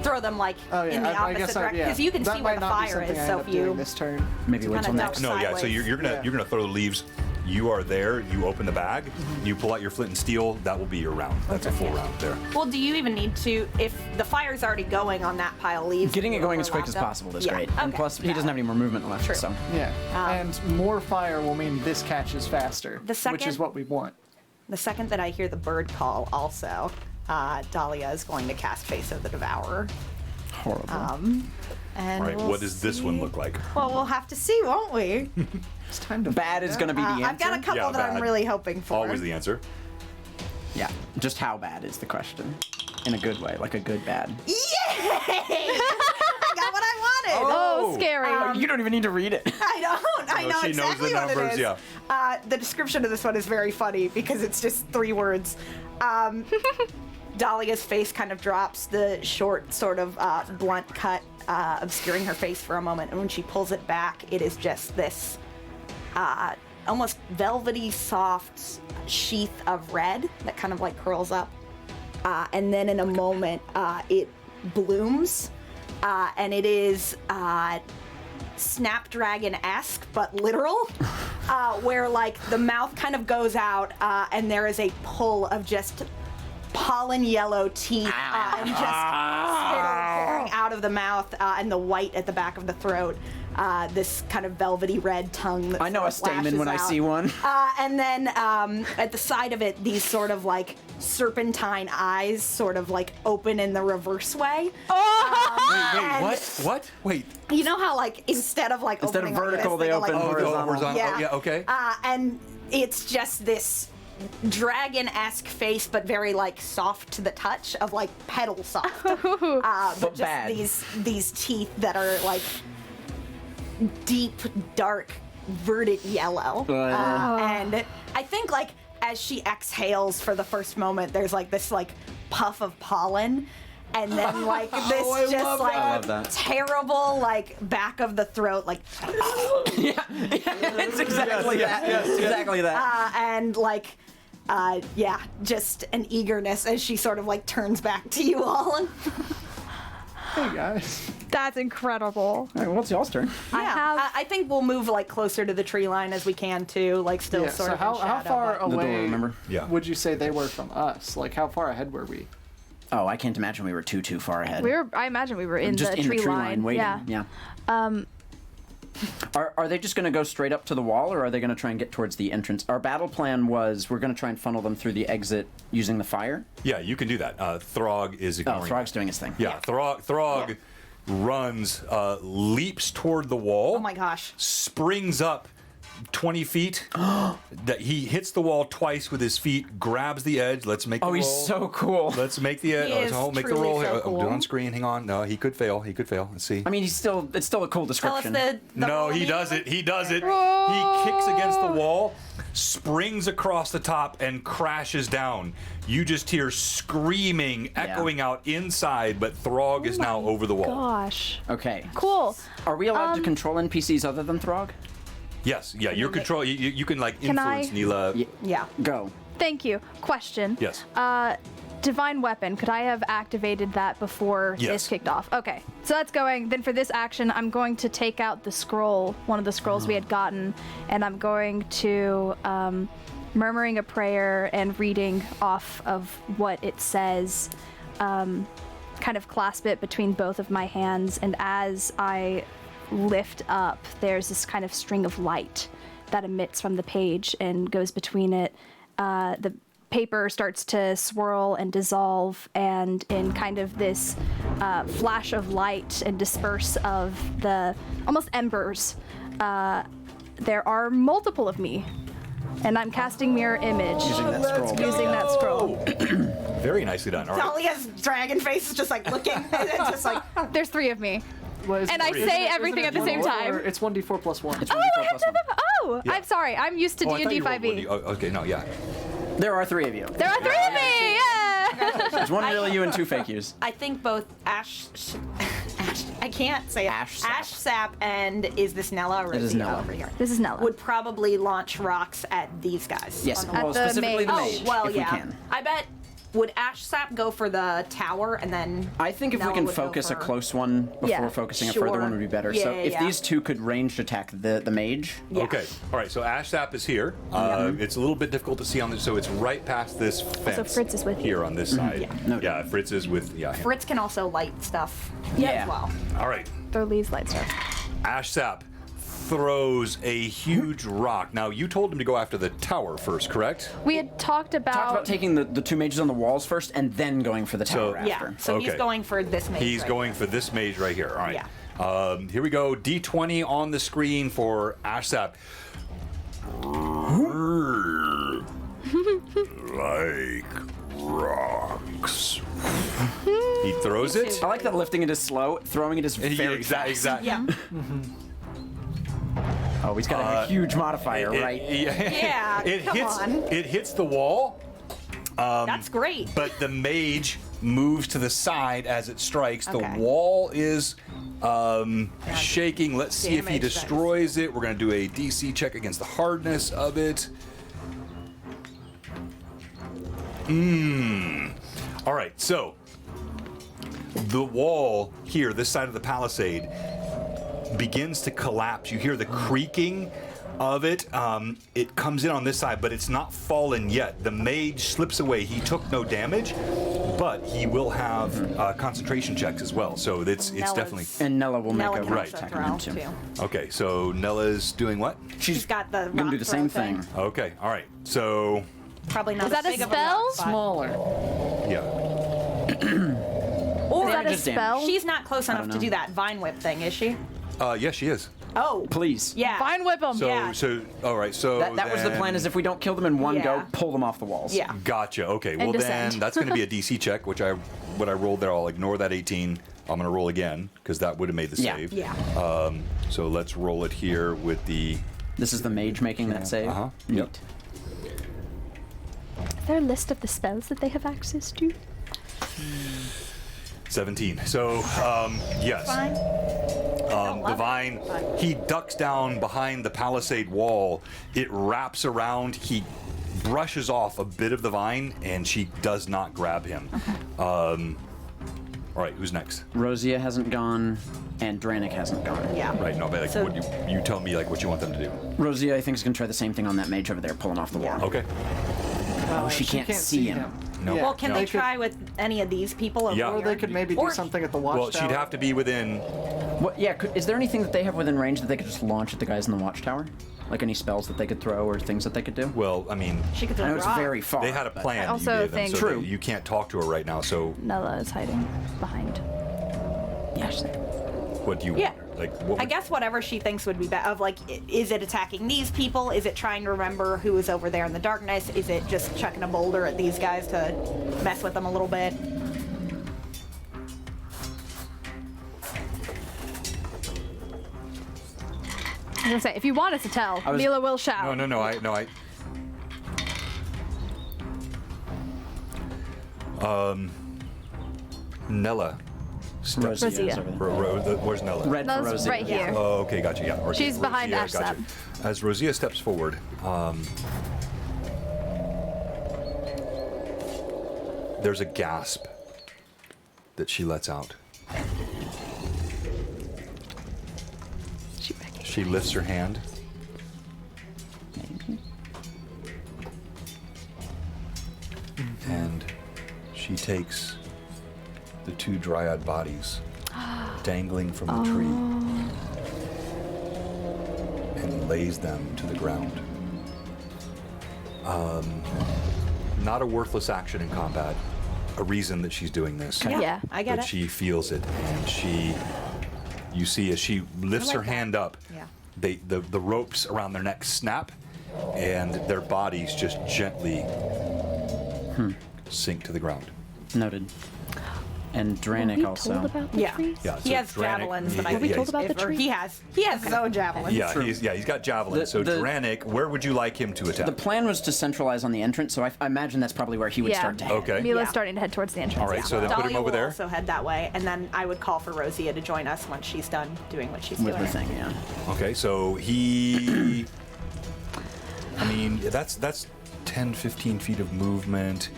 Throw them like
Oh yeah,
in the
I
opposite
guess
direction
yeah.
because you can
that
see where
might
the
not be
fire
something
is.
I
So
end
if
up doing
you
this turn.
Maybe wait till
kinda
next.
No, yeah. So
Sideways.
you're gonna
Yeah.
you're gonna throw the leaves you are there. You open the bag. You pull out your flint and steel. That will be your round. That's a full round there.
Well, do you even need to, if the fire's already going on that pile of leaves?
Getting it going as quick
overlap
as
them?
possible is
Yeah,
great. And
okay.
plus, he doesn't have any more movement left.
True.
So
Yeah. And more fire will mean this catches faster,
The
which is
second-
what we want.
The second that I hear the bird call, also, Dahlia is going to cast Face of the Devourer.
horrible.
And
All right,
we'll
what does this one
see.
look like?
Well, we'll have to see, won't we?
It's time to
Bad is going to be the answer.
I've got a couple
Yeah,
that I'm
bad.
really hoping for.
Always the answer.
Yeah. Just how bad is the question? In a good way, like a good bad.
Yay! I got what I wanted.
Oh, scary.
You don't even need to read it.
I don't. I
No,
know
she knows
exactly
the
what
numbers,
it is.
yeah.
The description of this one is very funny because it's just 3 words. Dahlia's face kind of drops, the short, sort of blunt cut obscuring her face for a moment, and when she pulls it back, it is just this almost velvety, soft sheath of red that kind of like curls up. And then in a moment, it blooms, and it is Snapdragon-esque, but literal, where like the mouth kind of goes out, and there is a pull of just pollen yellow teeth and just spittle pouring out of the mouth, and the white at the back of the throat. This kind of velvety red tongue that
I know a
sort of
stamen when I
lashes
see
out.
one.
And then at the side of it, these sort of like serpentine eyes sort of like open in the reverse way.
Wait, what? What? Wait.
You know how like instead of like
Instead of
opening like
vertical,
this,
they
go,
open
like,
horizontal.
horizontal.
Yeah.
Oh, yeah, okay.
And it's just this dragon-esque face, but very like soft to the touch of like petal soft. But just
bad.
these teeth that are like deep, dark, verdant yellow. And I think like as she exhales for the first moment, there's like this like puff of pollen. And then like this just like
I love that.
terrible like back of the throat like
It's exactly that. Yes, exactly that.
and like yeah, just an eagerness as she sort of like turns back to you all.
Hey guys.
That's incredible.
All right, well, it's y'all's turn.
I
Yeah,
have.
I think we'll move like closer to the tree line as we can too, like still
Yeah,
sort
so
of
how
in shadow,
far
but-
The door,
away
remember?
Yeah.
would you say they were from us? Like, how far ahead were we?
Oh, I can't imagine we were too far ahead.
I imagine we were in
just
the
in
tree
the tree line waiting.
Yeah.
Are they just going to go straight up to the wall, or are they going to try and get towards the entrance? Our battle plan was we're going to try and funnel them through the exit using the fire.
Yeah, you can do that. Throg is
Oh,
ignoring
Throg's
it.
doing his thing.
Yeah, Throg runs, leaps toward the wall.
Oh my gosh.
Springs up 20 feet. That he hits the wall twice with his feet, grabs the edge. Let's make the
Oh,
roll.
he's so cool.
Let's make the edge.
He is
Make the
truly
roll.
so
Do it
cool.
on screen. Hang on. No, he could fail. He could fail. Let's see.
I mean, it's still a cool
Tell us
description.
the
No,
roll
he does it.
immediately.
He does it. He kicks against the wall, springs across the top, and crashes down. You just hear screaming echoing out inside, but Throg is now over the wall.
Gosh.
Okay.
Cool.
Are we allowed to control NPCs other than Throg?
Yes, yeah, your control. You can like
Can I-
influence Neela.
Yeah.
Go.
Thank you. Question.
Yes.
Divine Weapon. Could I have activated that before
Yes.
this kicked off? Okay. So that's going. Then for this action, I'm going to take out the scroll, one of the scrolls we had gotten, and I'm going to murmuring a prayer and reading off of what it says. Kind of clasp it between both of my hands, and as I lift up, there's this kind of string of light that emits from the page and goes between it. The paper starts to swirl and dissolve, and in kind of this flash of light and disperse of the almost embers, there are multiple of me, and I'm casting mirror image
Using that scroll.
using that scroll.
Very nicely done. All right.
Dahlia's dragon face is just like looking, and it's just like,
There's 3 of me.
Was-
And I
isn't
say
it-
everything
isn't
at the
it
same
one
time.
or It's 1d4 plus 1.
It's
Oh,
1d4
I have
plus
to.
1.
Oh,
Yeah.
I'm sorry. I'm used to
Oh, I thought
D&D
you rolled
5e.
one. Oh, okay, no, yeah.
There are 3 of you.
There are 3 of me. Yeah.
There's one real you and 2 fake yous.
I think both Ash, I can't say it.
Ash Sap.
Ash Sap and is this Nella or
It is
he
Nella.
over here?
This is Nella.
Would probably launch rocks at these guys.
Yes,
on the
well,
At the
specifically the
mage.
mage,
Oh, well,
if
yeah.
we can.
I bet Would Ash Sap go for the tower and then?
I think if we
Nella
can
would go
focus a
for-
close one before
Yeah.
focusing a
Sure.
further one would be better. So
Yeah,
if
yeah.
these two could ranged attack the mage,
Yeah.
Okay. All right. So Ash Sap is here. It's a little bit difficult to see on this, so it's right past this fence.
Fritz is with you.
here on this side.
Yeah.
Noted.
Yeah. Fritz is with him.
Fritz can also light stuff.
Yeah.
As well.
All right.
Throw Lee's light stuff.
Ash Sap throws a huge rock. Now you told him to go after the tower first, correct?
We had talked about.
talked about taking the two mages on the walls first and then going for the tower
So-
Yeah.
after.
So he's
Okay.
going for this mage.
He's
right
going
here.
for this mage right here. All right.
Yeah.
Here we go. D20 on the screen for Ash Sap. Like rocks. He throws it.
I like that lifting it is slow, throwing it is very fast.
Exactly.
Yeah.
Oh, he's got a huge modifier, right?
Yeah,
It
come
hits.
on.
It hits the wall.
That's great.
But the mage moves to the side as it strikes.
Okay.
The wall is shaking. Let's see if he
Damage dice.
destroys it. We're going to do a DC check against the hardness of it. All right, so the wall here, this side of the palisade, begins to collapse. You hear the creaking of it. It comes in on this side, but it's not fallen yet. The mage slips away. He took no damage, but he will have concentration checks as well. So it's definitely
And Nella will make
Nella
a
can
right
also
attack
throw
on him too.
too.
okay. So Nella's doing what?
She's got the
gonna
rock
do the
throw
same thing.
Okay, all right. So
Probably not
Is that
as
a
big of
spell?
rock, but-
Smaller.
yeah.
Or
Is that a
just damage.
spell?
she's not close enough to
know.
do that vine whip thing, is she?
Yes, she is.
Oh,
Please.
yeah.
Vine whip him.
So
Yeah.
all right. So
That was the plan,
then-
is if we don't kill them in one go,
Yeah.
pull them off the walls.
Yeah.
Gotcha. Okay. Well,
descend.
then that's going to be a DC check, which what I rolled there. I'll ignore that 18. I'm going to roll again because that would have made the
Yeah.
save.
Yeah.
So let's roll it here with the.
This is the mage making that save.
Uh-huh.
Neat.
Yep.
Is there a list of the spells that they have access to?
17. So, yes.
Fine.
The vine, he ducks down behind the palisade wall. It wraps around. He brushes off a bit of the vine, and she does not grab him. All right, who's next?
Rosia hasn't gone, and Dranik hasn't gone.
Yeah.
Right, no, but like,
So-
what you tell me like what you want them to do.
Rosia, I think, is going to try the same thing on that mage over there, pull him off the wall.
Okay.
Oh, she can't see him.
No.
Yeah,
Well, can
no.
they
could-
try with any of these people over
Yeah.
Or
here?
they could maybe do
Or-
something at the watchtower.
Well, she'd have to be within.
What, yeah, is there anything that they have within range that they could just launch at the guys in the watchtower? Like any spells that they could throw or things that they could do?
Well, I mean,
She could
I
throw
know it's
rock.
very far.
they had a
but-
plan.
I also
you gave them,
think-
so
True.
that you can't talk to her right now. So,
Nella is hiding behind.
Yes.
what do you
Yeah.
want? Like, what
I
would-
guess whatever she thinks would be better. Of like, is it attacking these people? Is it trying to remember who was over there in the darkness? Is it just chucking a boulder at these guys to mess with them a little bit?
I was gonna say, if you want us to tell,
was-
Mila will shout.
No. Nella.
Rosia is
Rosia.
over there.
Where's Nella?
Red for
Nella's
Rosia.
right here.
Oh, okay, gotcha. Yeah. Or
She's behind
Rosia,
Ash
gotcha. As Rosia steps forward, there's a gasp that she lets out. She lifts her hand. And she takes the two dryad bodies dangling from the tree and lays them to the ground. Not a worthless action in combat, a reason that she's doing this.
Yeah.
I get
But
it.
she feels it, and you see as she lifts her
like that.
hand up,
Yeah.
the ropes around their necks snap, and their bodies just gently sink to the ground.
Noted. And Dranik
Were we
also.
told about the
Yeah.
trees?
Yeah,
He
so
has
Dranik-
javelins, but I
yeah,
think
yeah,
told about the
or
tree?
he has his own javelins.
Yeah, he's got javelins. So
The-
Dranik, where would you like him to attack?
The plan was to centralize on the entrance, so I imagine that's probably where he would
Yeah.
start to head.
Okay.
Mila's
Yeah.
starting to head towards the entrance.
All right, so then put him
Dahlia
over
will
there.
also head that way, and then I would call for Rosia to join us once she's done doing what she's
With
doing.
the thing, yeah.
Okay, so he. I mean, that's 10, 15 feet of movement.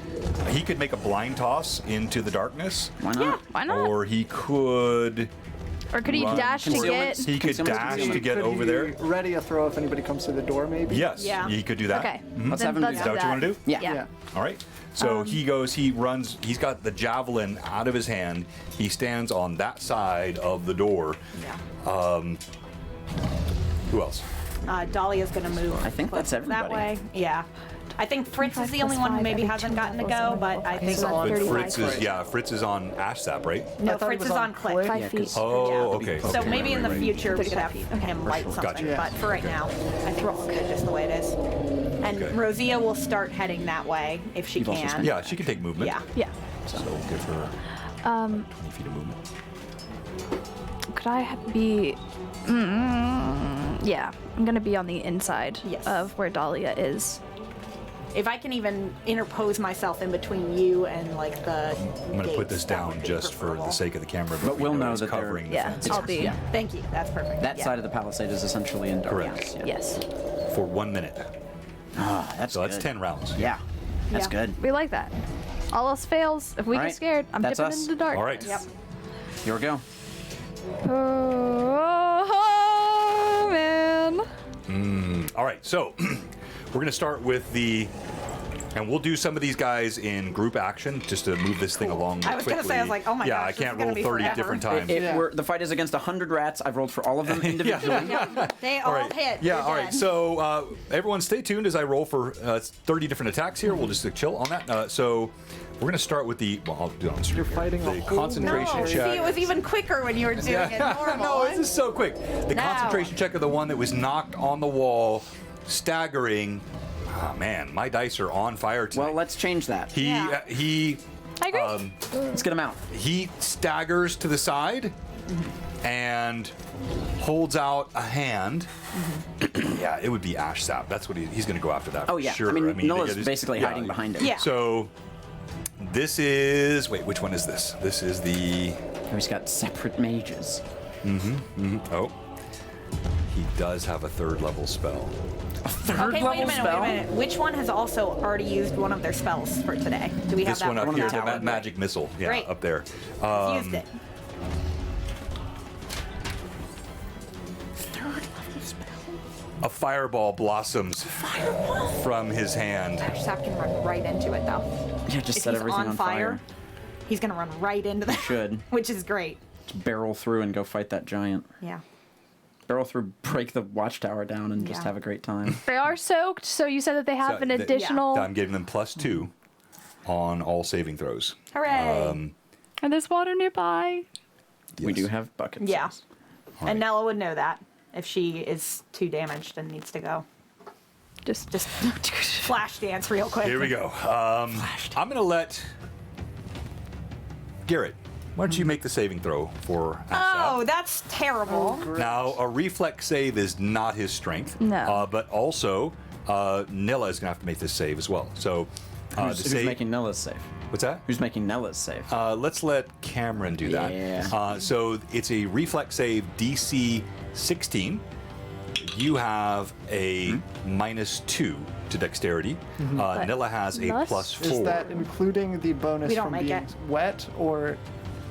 He could make a blind toss into the darkness,
Why not?
Why not?
or he could.
Or could he
run
dash to
towards-
get?
He could
Concealment
dash
concealment.
to get
Could
over
he
there.
ready a throw if anybody comes through the door, maybe?
Yes,
Yeah.
he could do that.
Okay.
Let's have him do
let's
Is that what you want to do?
Yeah.
Yeah.
Yeah.
All right. So he goes, he runs, he's got the javelin out of his hand. He stands on that side of the door.
Yeah.
Who else?
Dahlia's gonna move.
I think that's
that
everybody.
way. Yeah. I think Fritz is
5
the only
plus
one who
5
maybe
every
hasn't
2
gotten to
levels
go,
and
but I
level.
think
So
on-
But
35.
Fritz is, yeah, Fritz is on Ash Sap, right?
no,
I thought he
Fritz
was
is
on
on Cliff.
Cliff.
5
Yeah,
feet.
'cause-
Oh,
Yeah.
okay.
So
okay,
maybe in the
right.
future we could have
35 feet. Okay.
him light something,
Gotcha.
but for right now, I think it's good just the way it is. And
Okay.
Rosia will start heading that way if she
You've also
can.
spent-
Yeah, she can take movement.
Yeah.
Yeah.
So give her 20 feet of movement.
Could I be? Yeah, I'm gonna be on the inside
Yes.
of where Dahlia is.
If I can even interpose myself in between you and like the.
I'm going to put this down just for the sake of the camera,
But
we
we'll know
it's
that they're-
covering the
Yeah,
fence
I'll be.
Yeah.
Thank you. That's perfect.
That
Yeah.
side of the palisade is essentially in darkness.
Correct.
Yeah.
Yes,
for 1 minute.
Ah, that's
So that's
good.
10 rounds.
Yeah. That's
Yeah.
good.
we like that. All else fails. If we
All
get
right,
scared, I'm
that's
dipping
us.
into the dark.
All right.
Yep.
Here we go.
Oh man.
All right. So we're going to start with the. And we'll do some of these guys in group action just to move this thing along
I was gonna
quickly.
say, I was like, oh my
yeah,
gosh,
I
this is
can't
gonna
roll
be
30
forever.
different times.
Yeah.
The fight is against 100 rats. I've rolled for all of them individually.
Yeah. They all
All right.
hit.
Yeah,
You're
all right.
dead.
So everyone stay tuned as I roll for 30 different attacks here. We'll just chill on that. So we're going to start with the. Well, I'll do it on screen.
You're
here.
fighting
the
a whole
concentration
No,
check.
see, it was even quicker when you were doing it normal.
no, this is so quick. The
No.
concentration check of the one that was knocked on the wall, staggering. Oh man, my dice are on fire tonight.
Well, let's change that.
Yeah.
He
I agree.
Let's get him out.
he staggers to the side and holds out a hand. Yeah, it would be Ash Sap. That's what he's going to go after that.
Oh,
for
yeah.
sure.
I mean,
they
Nulla's
get his-
basically
yeah.
hiding behind him.
Yeah.
So this is which one is this? This is the
Oh, he's got separate mages.
oh. He does have a 3rd level spell.
Okay, wait a minute. Which one has also already used one of their spells for today? Do we have
This
that
one up
one
here,
on the
the
tower.
magic missile. Yeah,
Great.
up there.
Used it.
A fireball blossoms from his hand.
Sap can run right into it though.
Yeah, just
If
set
he's
everything
on fire, he's gonna run right into that.
Should.
Which is great.
Just barrel through and go fight that giant.
Yeah.
Barrel through, break the watchtower down, and just
Yeah.
have a great time.
They are soaked, so you said that they have
So
an
they-
additional.
I'm giving them +2 on all saving throws.
Hooray!
And there's water nearby.
We
Yes.
do have buckets.
Yeah.
right.
And Nella would know that if she is too damaged and needs to go.
Just
Flash dance real quick.
Here we go. I'm going to let Garrett. Why don't you make the saving throw for
Oh,
Asap?
that's terrible.
Now, a reflex save is not his strength.
No.
But also, Nilla is going to have to make this save as well. So,
Who's making Nella's save?
What's that?
Who's making Nella's save?
Let's let Cameron do that.
Yeah.
So it's a reflex save DC 16. You have a -2 to dexterity. Nilla has a
Plus?
+4.
Is that including the bonus
We don't
from
make
being
it.
wet, or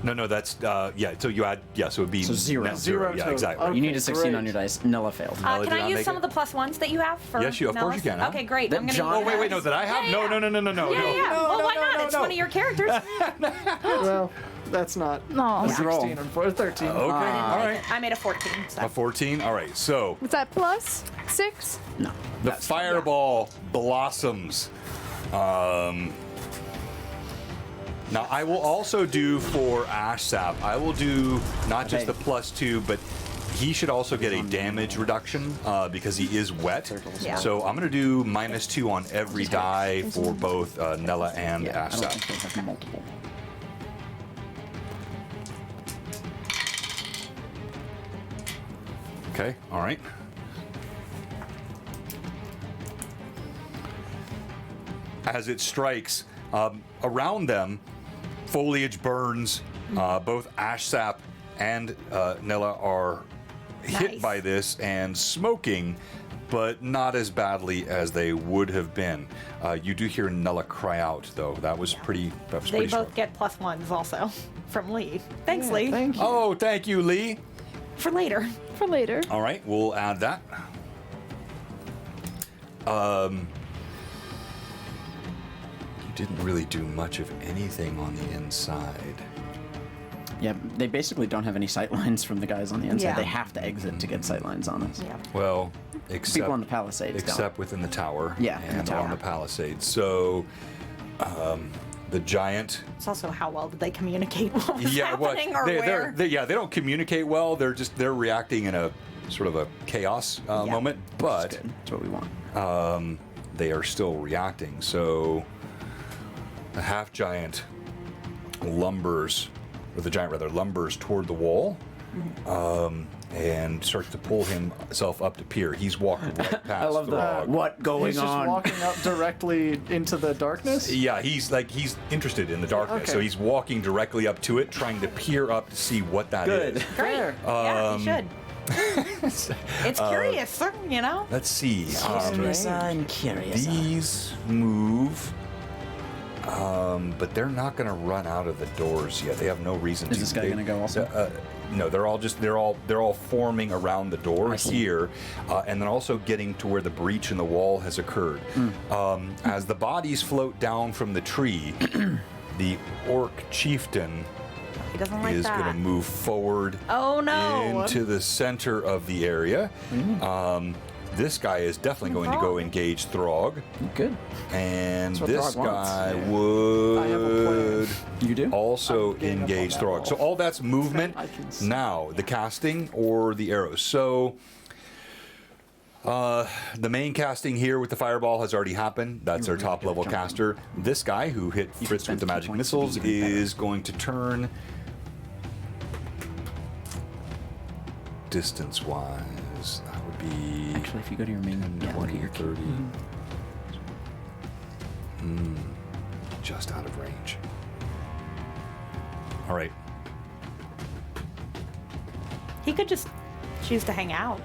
No, that's yeah. So you add so it'd be
So zero.
net
Zero
Yeah,
total.
exactly.
Okay,
You need a 16 on
great.
your dice. Nella failed.
Nella,
Can
did
I
not
use
make
some
it?
of the +1s that you have for
Yes, of course
Nella's?
you can, huh?
Okay, great.
That
I'm gonna
John-
use
Oh wait, that I have?
Yeah,
no,
yeah.
no.
Yeah,
no.
yeah. Well, why not? It's one of your characters.
well, that's not
No.
a
What'd you roll?
16 or 13.
Okay, all right.
I made a 14. So.
A 14. All right. So
What's that? +6.
No.
the fireball blossoms. Now I will also do for Ash Sap. I will do not just
Okay.
the +2, but he should also get a damage reduction because he is wet.
Yeah.
So I'm going to do -2 on every die for both Nella and
Yeah,
Ash
I don't
Sap.
think they have multiple.
Okay. All right. As it strikes, around them, foliage burns. Both Ash Sap and Nella are hit
Nice.
by this and smoking. but not as badly as they would have been. You do hear Nulla cry out, though. That was pretty. That was
They
pretty
both
strong.
get +1s also from Lee. Thanks, Lee.
Thank you.
Oh, thank you, Lee.
For later.
For later.
All right, we'll add that. You didn't really do much of anything on the inside.
Yeah, they basically don't have any sight lines from the guys on the inside.
Yeah.
They have to exit to get sight lines on us.
Yeah.
Well, except
People on the Palisades
except within the tower.
Yeah, in the
and
tower.
on the palisades. So, the giant.
It's also how well did they communicate what was happening or where?
they don't communicate well. They're reacting in a sort of a chaos moment, but
Good. That's what we want.
they are still reacting. So the half giant lumbers, or the giant rather, lumbers toward the wall. And starts to pull himself up to peer. He's walking right past
I love
Throg.
what going
He's just
on.
walking up directly into the darkness.
Yeah, he's interested in the darkness,
Okay.
so he's walking directly up to it, trying to peer up to see what that is.
Good.
Fair.
Yeah, you should. It's curious, you know?
Let's see.
I'm curious.
These move, but they're not going to run out of the doors yet. They have no reason to.
Is this guy gonna go also?
No, they're all forming around the door
I see.
here, and then also getting to where the breach in the wall has occurred. As the bodies float down from the tree, the orc chieftain
He doesn't like
is
that.
going to move forward
Oh, no.
into the center of the area. This guy is definitely going to go
Throg.
engage Throg,
Good.
and
That's what
this
Throg wants.
guy
Yeah.
I have a
would
You do?
also
I'm getting up on
engage
that
Throg.
wall.
So all that's movement.
I can see.
Now, the casting or the arrows. So the main casting here with the fireball has already happened. That's our top level caster. This guy who hit
You
Fritz
can
with the
spend 2
magic
points to be
missiles
even better.
is going to turn distance-wise. That would be
Actually, if you go to your main,
10,
yeah, look
20,
at your
30. Just out of range. All right.
He could just choose to hang out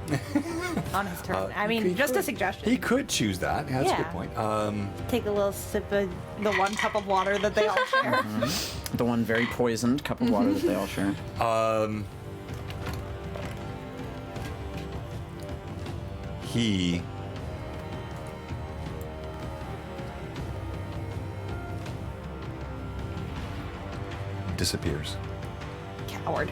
on his turn. I mean,
He
just a
could-
suggestion.
He could choose that. Yeah, that's a
Yeah.
good point.
Take a little sip of the one cup of water that they all share.
the one very poisoned cup of water that they all share.
He disappears.
Coward.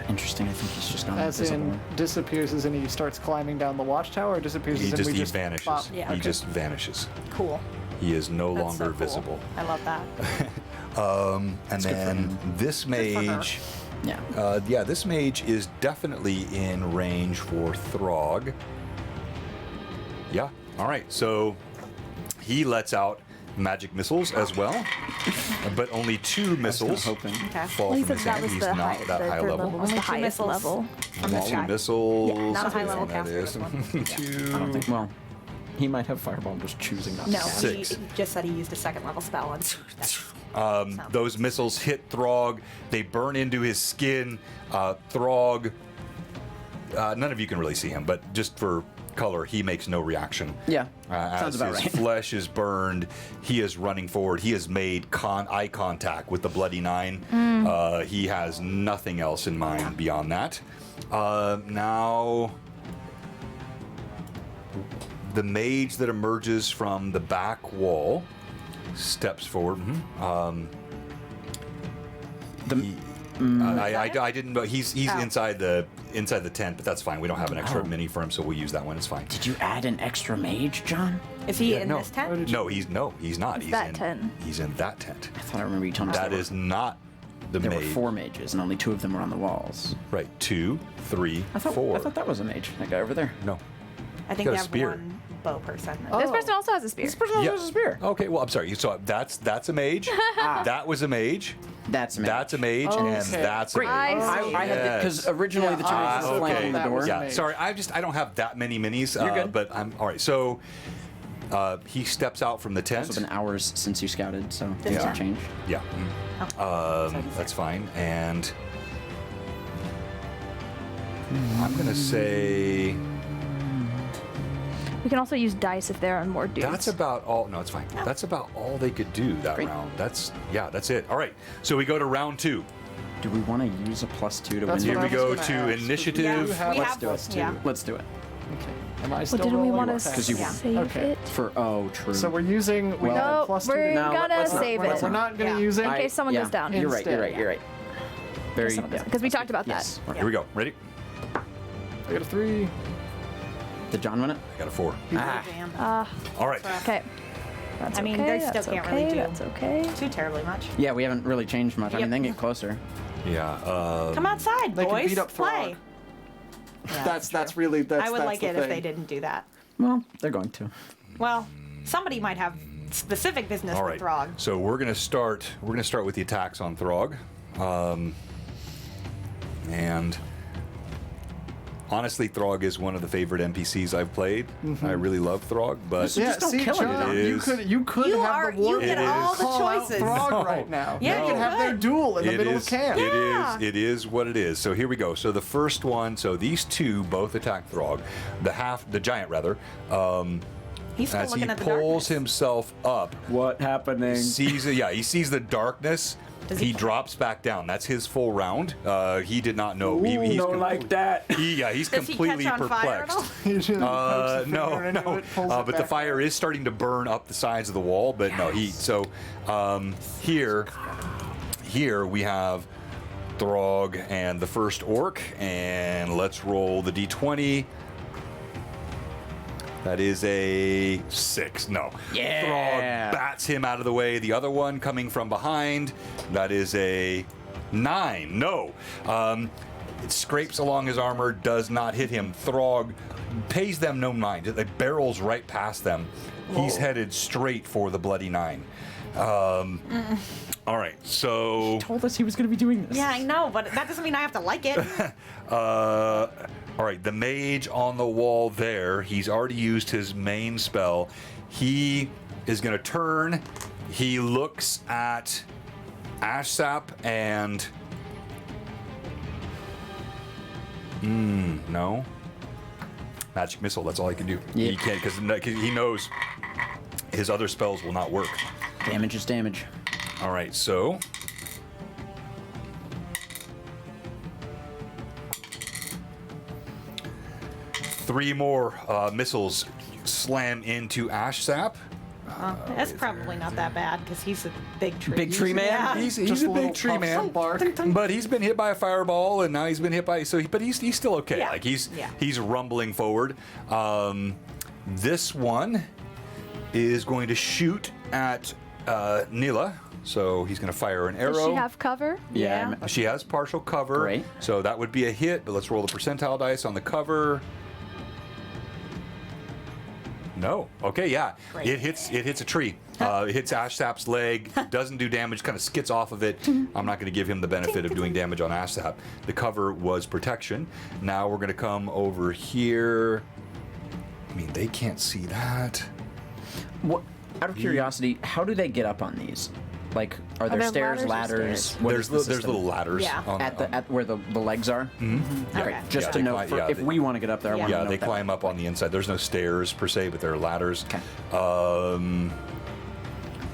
Interesting. I think he's just gone
As
invisible.
in, disappears as in he starts climbing down the watchtower, or disappears as in we just
vanishes.
pop?
Yeah.
He
Okay.
just vanishes.
Cool.
He is no
That's
longer
so cool.
visible.
I love that.
And
good for
then
him.
this
for her.
mage,
Yeah.
this mage is definitely in range for Throg. Yeah. All right. So he lets out magic missiles as well, but only 2 missiles
hoping.
Okay.
fall
Well, he
from
said
his
that
hand.
was
He's
the
not
high,
that
the
high
third
level.
level was
Only
the
2
highest
missiles.
level.
From this
2
guy.
missiles.
Yeah, not a high
and
level
that
caster,
is
this one. Yeah.
2.
I don't think. Well, he might have fireball, just choosing not
No,
to.
he
6.
just said he used a 2nd level spell. And
Those missiles hit Throg. They burn into his skin. Throg. None of you can really see him, but just for color, he makes no reaction.
Yeah.
As
Sounds about
his
right.
flesh is burned, he is running forward. He has made eye contact with the Bloody Nine. He has nothing else in mind beyond that. Now, the mage that emerges from the back wall steps forward. I didn't know he's inside the tent, but that's fine. We don't have an extra mini for him, so we'll use that one. It's fine.
Did you add an extra mage, John?
is he in
no.
this tent?
No, he's not. He's
that
in
tent.
He's in that tent.
I thought I remember you telling us
That is not the
there were
mage.
4 mages and only 2 of them were on the walls.
Right, 2, 3, 4.
I thought that was a mage. That guy over there.
No.
I think
got
we
a
have
spear.
one bow person.
This person also has a spear.
Yeah.
was a spear.
Okay, well, I'm sorry. So that's a mage. That was a mage.
That's a mage.
That's a mage, and
Okay.
that's a
Great.
mage.
I had because originally the two
Yeah,
mages were
okay.
flanking the
That
door.
was-
Yeah,
mage.
sorry. I don't have that many minis.
You're good.
But I'm all right. So he steps out from the tent.
It's been hours since you scouted, so things
Yeah.
have changed.
Yeah. That's fine. And I'm gonna say
We can also use dice if there are more dudes.
That's about all. No, it's fine. That's about all they could do that round. That's it. All right. So we go to round 2.
Do we want to use a +2 to
That's
win?
Here
what
we
I
go
was gonna
to
ask.
initiative.
Yeah, we
Let's
have
do it.
yeah.
Let's do it.
Okay. Am I still
But didn't we
rolling?
want to
Okay.
you
save
Okay.
it?
For true.
So we're using. We
Well-
got a
No,
plus
we're
2.
No,
gonna
let's not-
save
let's
it.
We're not going to
Yeah.
use it.
In case someone goes down.
You're right. You're
Instead.
right. You're right. Very.
Because we talked about that.
Yes.
Here we go. Ready?
I got a 3.
Did John win it?
I got a 4.
Ah.
Damn.
All right.
Okay. That's
I mean,
okay.
they still
That's
can't
okay.
really do
That's okay.
Too terribly much.
Yeah, we haven't really changed much. I mean,
Yep.
they can get closer.
Yeah.
Come outside,
They can
boys.
beat up
Play.
Throg.
Yeah,
That's really that's.
I would
that's
like
the
it if
thing.
they didn't do that.
Well, they're going to.
Well, somebody might have specific business
All
with
right.
Throg.
So we're gonna start. We're gonna start with the attacks on Throg. And honestly, Throg is one of the favorite NPCs I've played. I really love Throg, but
Yeah,
just don't
see,
kill it.
John,
It
you
is-
could you
You
have
are-
the war
you get
It
all
is-
the
call out
choices.
Throg
No.
right now.
Yeah,
they
you
can have their
could.
duel in the middle of camp.
Yeah.
It is what it is. So here we go. So the first one. So these two both attack Throg. The giant rather.
He's still
As he
looking at the
pulls
darkness.
himself up,
What happening?
he sees the darkness.
Does
He
he-
drops back down. That's his full round. He did not know. He's
Don't like that.
He's
Does he
completely
catch on fire at
perplexed.
all?
He just pokes the
No,
finger into
no.
it, pulls it
But the
back
fire
out.
is starting to burn up the sides of the wall. But no, here we have Throg and the first orc, and let's roll the d20. That is a 6. No.
Yeah.
Throg bats him out of the way. The other one coming from behind. That is a 9. No. It scrapes along his armor, does not hit him. Throg pays them no mind. It barrels right past them. He's headed straight for the bloody 9. All right, so
Told us he was going to be doing this.
Yeah, I know, but that doesn't mean I have to like it.
all right, the mage on the wall there, he's already used his main spell. He is going to turn. He looks at Ashsap and no. Magic missile, that's all he can do.
Yeah.
He can't because he knows his other spells will not work.
Damage is damage.
All right, so three more missiles slam into Ashsap.
That's probably not that bad because he's a big tree.
Big tree man?
Yeah.
He's
Just
a
little
big tree
puffs
man,
of bark.
but he's been hit by a fireball, and now he's been hit by but he's still okay.
Yeah.
Like he's
Yeah.
rumbling forward. This one is going to shoot at Nila, so he's going to fire an arrow.
Does she have cover?
Yeah.
Yeah.
She has partial cover,
Great.
so that would be a hit. But let's roll the percentile dice on the cover. No. Okay, yeah.
Great.
It hits a tree. It hits Ashsap's leg. Doesn't do damage. Kind of skits off of it. I'm not going to give him the benefit of doing damage on Ashsap. The cover was protection. Now we're going to come over here. I mean, they can't see that.
What? Out of curiosity, how do they get up on these? Like, are there
there
stairs,
ladders or
ladders?
stairs?
What
There's
is the system?
little ladders
Yeah.
on
At where the legs are. Mm-hmm.
Okay.
Just
Yeah,
to
they
know
climb- yeah,
if
they-
we want to get up there. I want to
Yeah,
know
they
if that-
climb up on the inside. There's no stairs per se, but there are ladders.
Okay.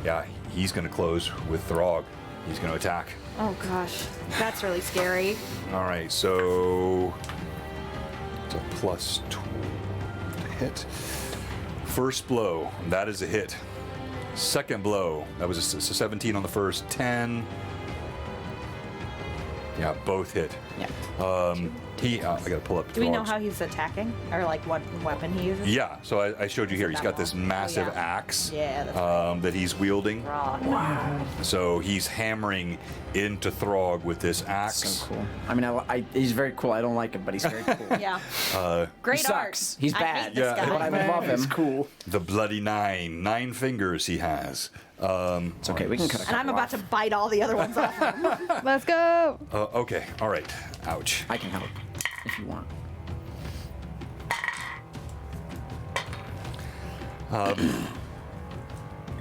Yeah, he's going to close with Throg. He's going to attack.
Oh gosh, that's really scary.
All right, so it's a plus 2 to hit. First blow, that is a hit. Second blow, that was a 17 on the first, 10. Yeah, both hit.
Yeah.
I gotta pull up.
Do we know
Throg's-
how he's attacking, or like what weapon he uses?
Yeah, so I showed you here. He's
that
got this
one?
massive
Oh, yeah.
axe
Yeah, that's right.
that he's wielding.
Raw.
So he's hammering into Throg with this axe.
So cool. I mean, he's very cool. I don't like him, but he's very cool.
Yeah.
Uh,
Great
he
art.
sucks. He's
I
bad.
hate this
Yeah,
but I
guy.
love him.
It's cool.
The bloody 9. 9 fingers he has.
It's okay. We can cut a
And I'm
couple
about
off.
to bite all the other ones off.
Let's go.
Okay, all right. Ouch.
I can help if you want.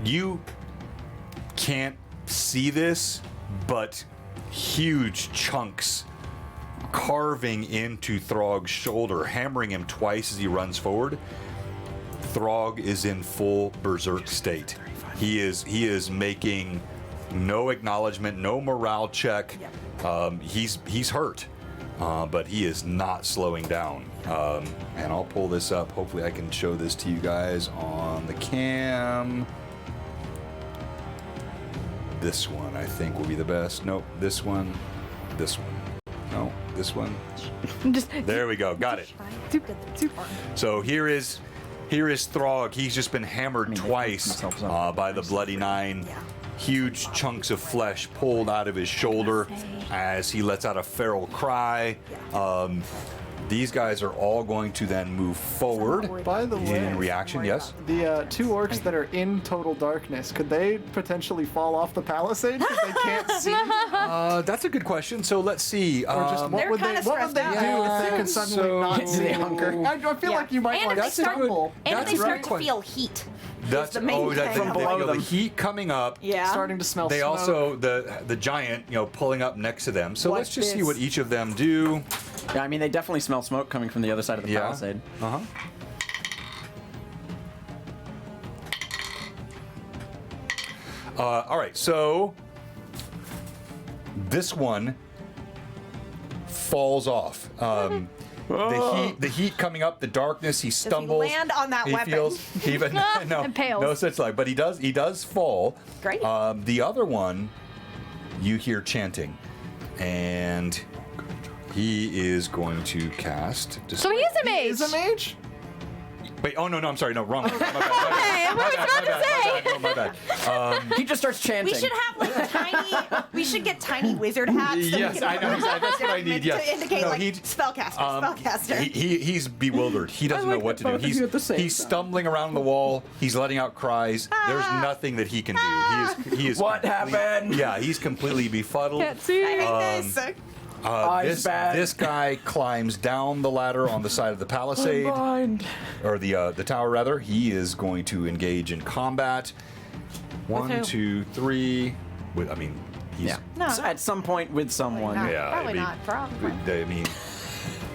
You can't see this, but huge chunks carving into Throg's shoulder, hammering him twice as he runs forward. Throg is in full berserk state. He is making no acknowledgement, no morale check. He's hurt, but he is not slowing down. And I'll pull this up. Hopefully, I can show this to you guys on the cam. This one, I think, will be the best. Nope, this one. This one. No, this one. There we go. Got it. So here is Throg. He's just been hammered twice by the Bloody Nine. Huge chunks of flesh pulled out of his shoulder as he lets out a feral cry. These guys are all going to then move forward.
By the way,
in reaction, yes.
The 2 orcs that are in total darkness, could they potentially fall off the palisade because they can't see?
That's a good question. So let's see.
Or just what
They're
would they
kinda
do if
stressed out.
they could suddenly
So-
not see?
They hunker.
I feel like you might
And
want
if
to
they start,
stumble.
and if
That's
they
a
start
good
to feel heat.
That's
the main
that
thing.
they
below
feel
them.
the heat coming up.
Yeah.
Starting to smell
They
smoke.
also the giant, pulling up next to them. So
Like
let's just see
this.
what each of them do.
Yeah, I mean, they definitely smell smoke coming from the other side of the palisade.
Uh-huh. All right, so this one falls off. The heat coming up, the darkness. He stumbles.
land on that
he
weapon?
Feels, no,
Impales.
no such luck. But he does fall.
Great.
The other one, you hear chanting, and he is going to cast.
So he is a mage.
Is a mage?
Wait, oh no, I'm sorry, no, wrong. My bad,
Hey, what was I about to say?
my bad.
He just starts chanting.
We should have like tiny. We should get tiny wizard hats. that we
Yes,
can
I know exactly. That's what I need. Yes.
To indicate
No,
like
he-
spellcaster, spellcaster.
He's bewildered. He doesn't know what to do. He's stumbling around the wall. He's letting out cries. There's nothing that he can do. He is.
What happened?
Yeah, he's completely befuddled.
Can't see.
I hate this.
Eyes bad.
This guy climbs down the ladder on the side of the palisade, or the tower rather. He is going to engage in combat. One,
who?
2, 3. With, I mean, he's.
Yeah.
No.
At some point with someone.
Not.
Yeah,
Probably
I mean,
not. Probably.
I mean,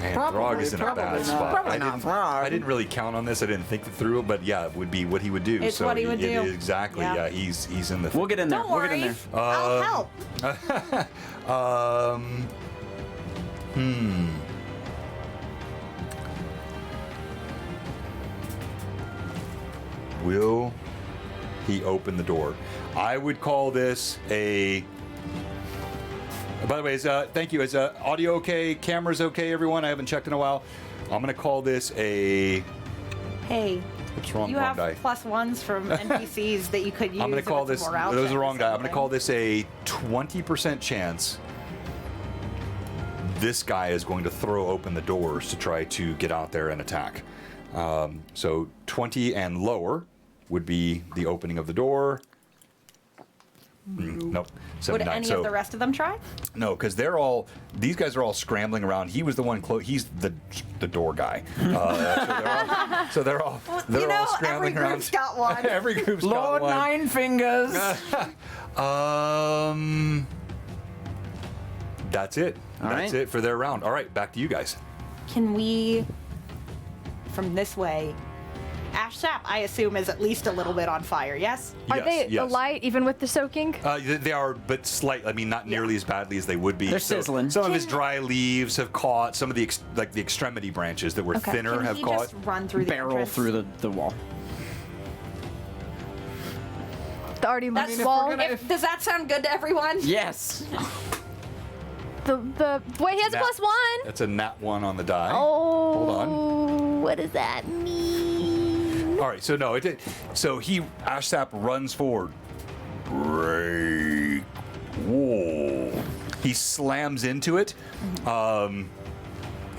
man,
Probably,
Throg is in a
probably
bad
not.
spot.
Probably
I
not
didn't,
Throg.
I didn't really count on this. I didn't think it through, but yeah, it would be what he would do.
It's
so
what he would do.
Exactly.
Yeah.
Yeah, he's in the.
We'll get in there.
Don't
We'll
worry.
get in there.
I'll help.
Will he open the door? I would call this a. By the way, thank you. Is audio okay? Cameras okay, everyone? I haven't checked in a while. I'm gonna call this a.
Hey,
What's wrong?
you
Wrong
have
die.
+1s from NPCs that you could use.
I'm gonna
if
call
it's
this.
a morale
Those are
check
the
or
wrong die. I'm gonna
something.
call this a 20% chance. This guy is going to throw open the doors to try to get out there and attack. So 20 and lower would be the opening of the door. Nope.
Would
79.
any
So
of the rest of them try?
no, because these guys are all scrambling around. He was the one he's the door guy. So they're all
You know, every
scrambling around.
group's got one.
Every group's
Lord
got one.
Nine Fingers.
That's it.
All
That's
right.
it for their round. All right, back to you guys.
Can we, from this way, Ash Sap, I assume, is at least a little bit on fire, yes?
Are
Yes,
they
yes.
alight even with the soaking?
They are, but slight. I mean, not nearly as badly as they would be.
They're
So
sizzling.
Some of his dry leaves have caught. Some of the the extremity branches that were thinner
Can
have
he
caught.
just run through the
Barrel
entrance?
through the wall.
The already
That's,
loose wall?
does that sound good to everyone?
Yes.
The wait, he has a
Nat-
+1.
That's a nat 1 on the die.
Oh,
Hold on.
what does that mean?
All right, so no, it did. So Ashsap runs forward. Break wall. He slams into it.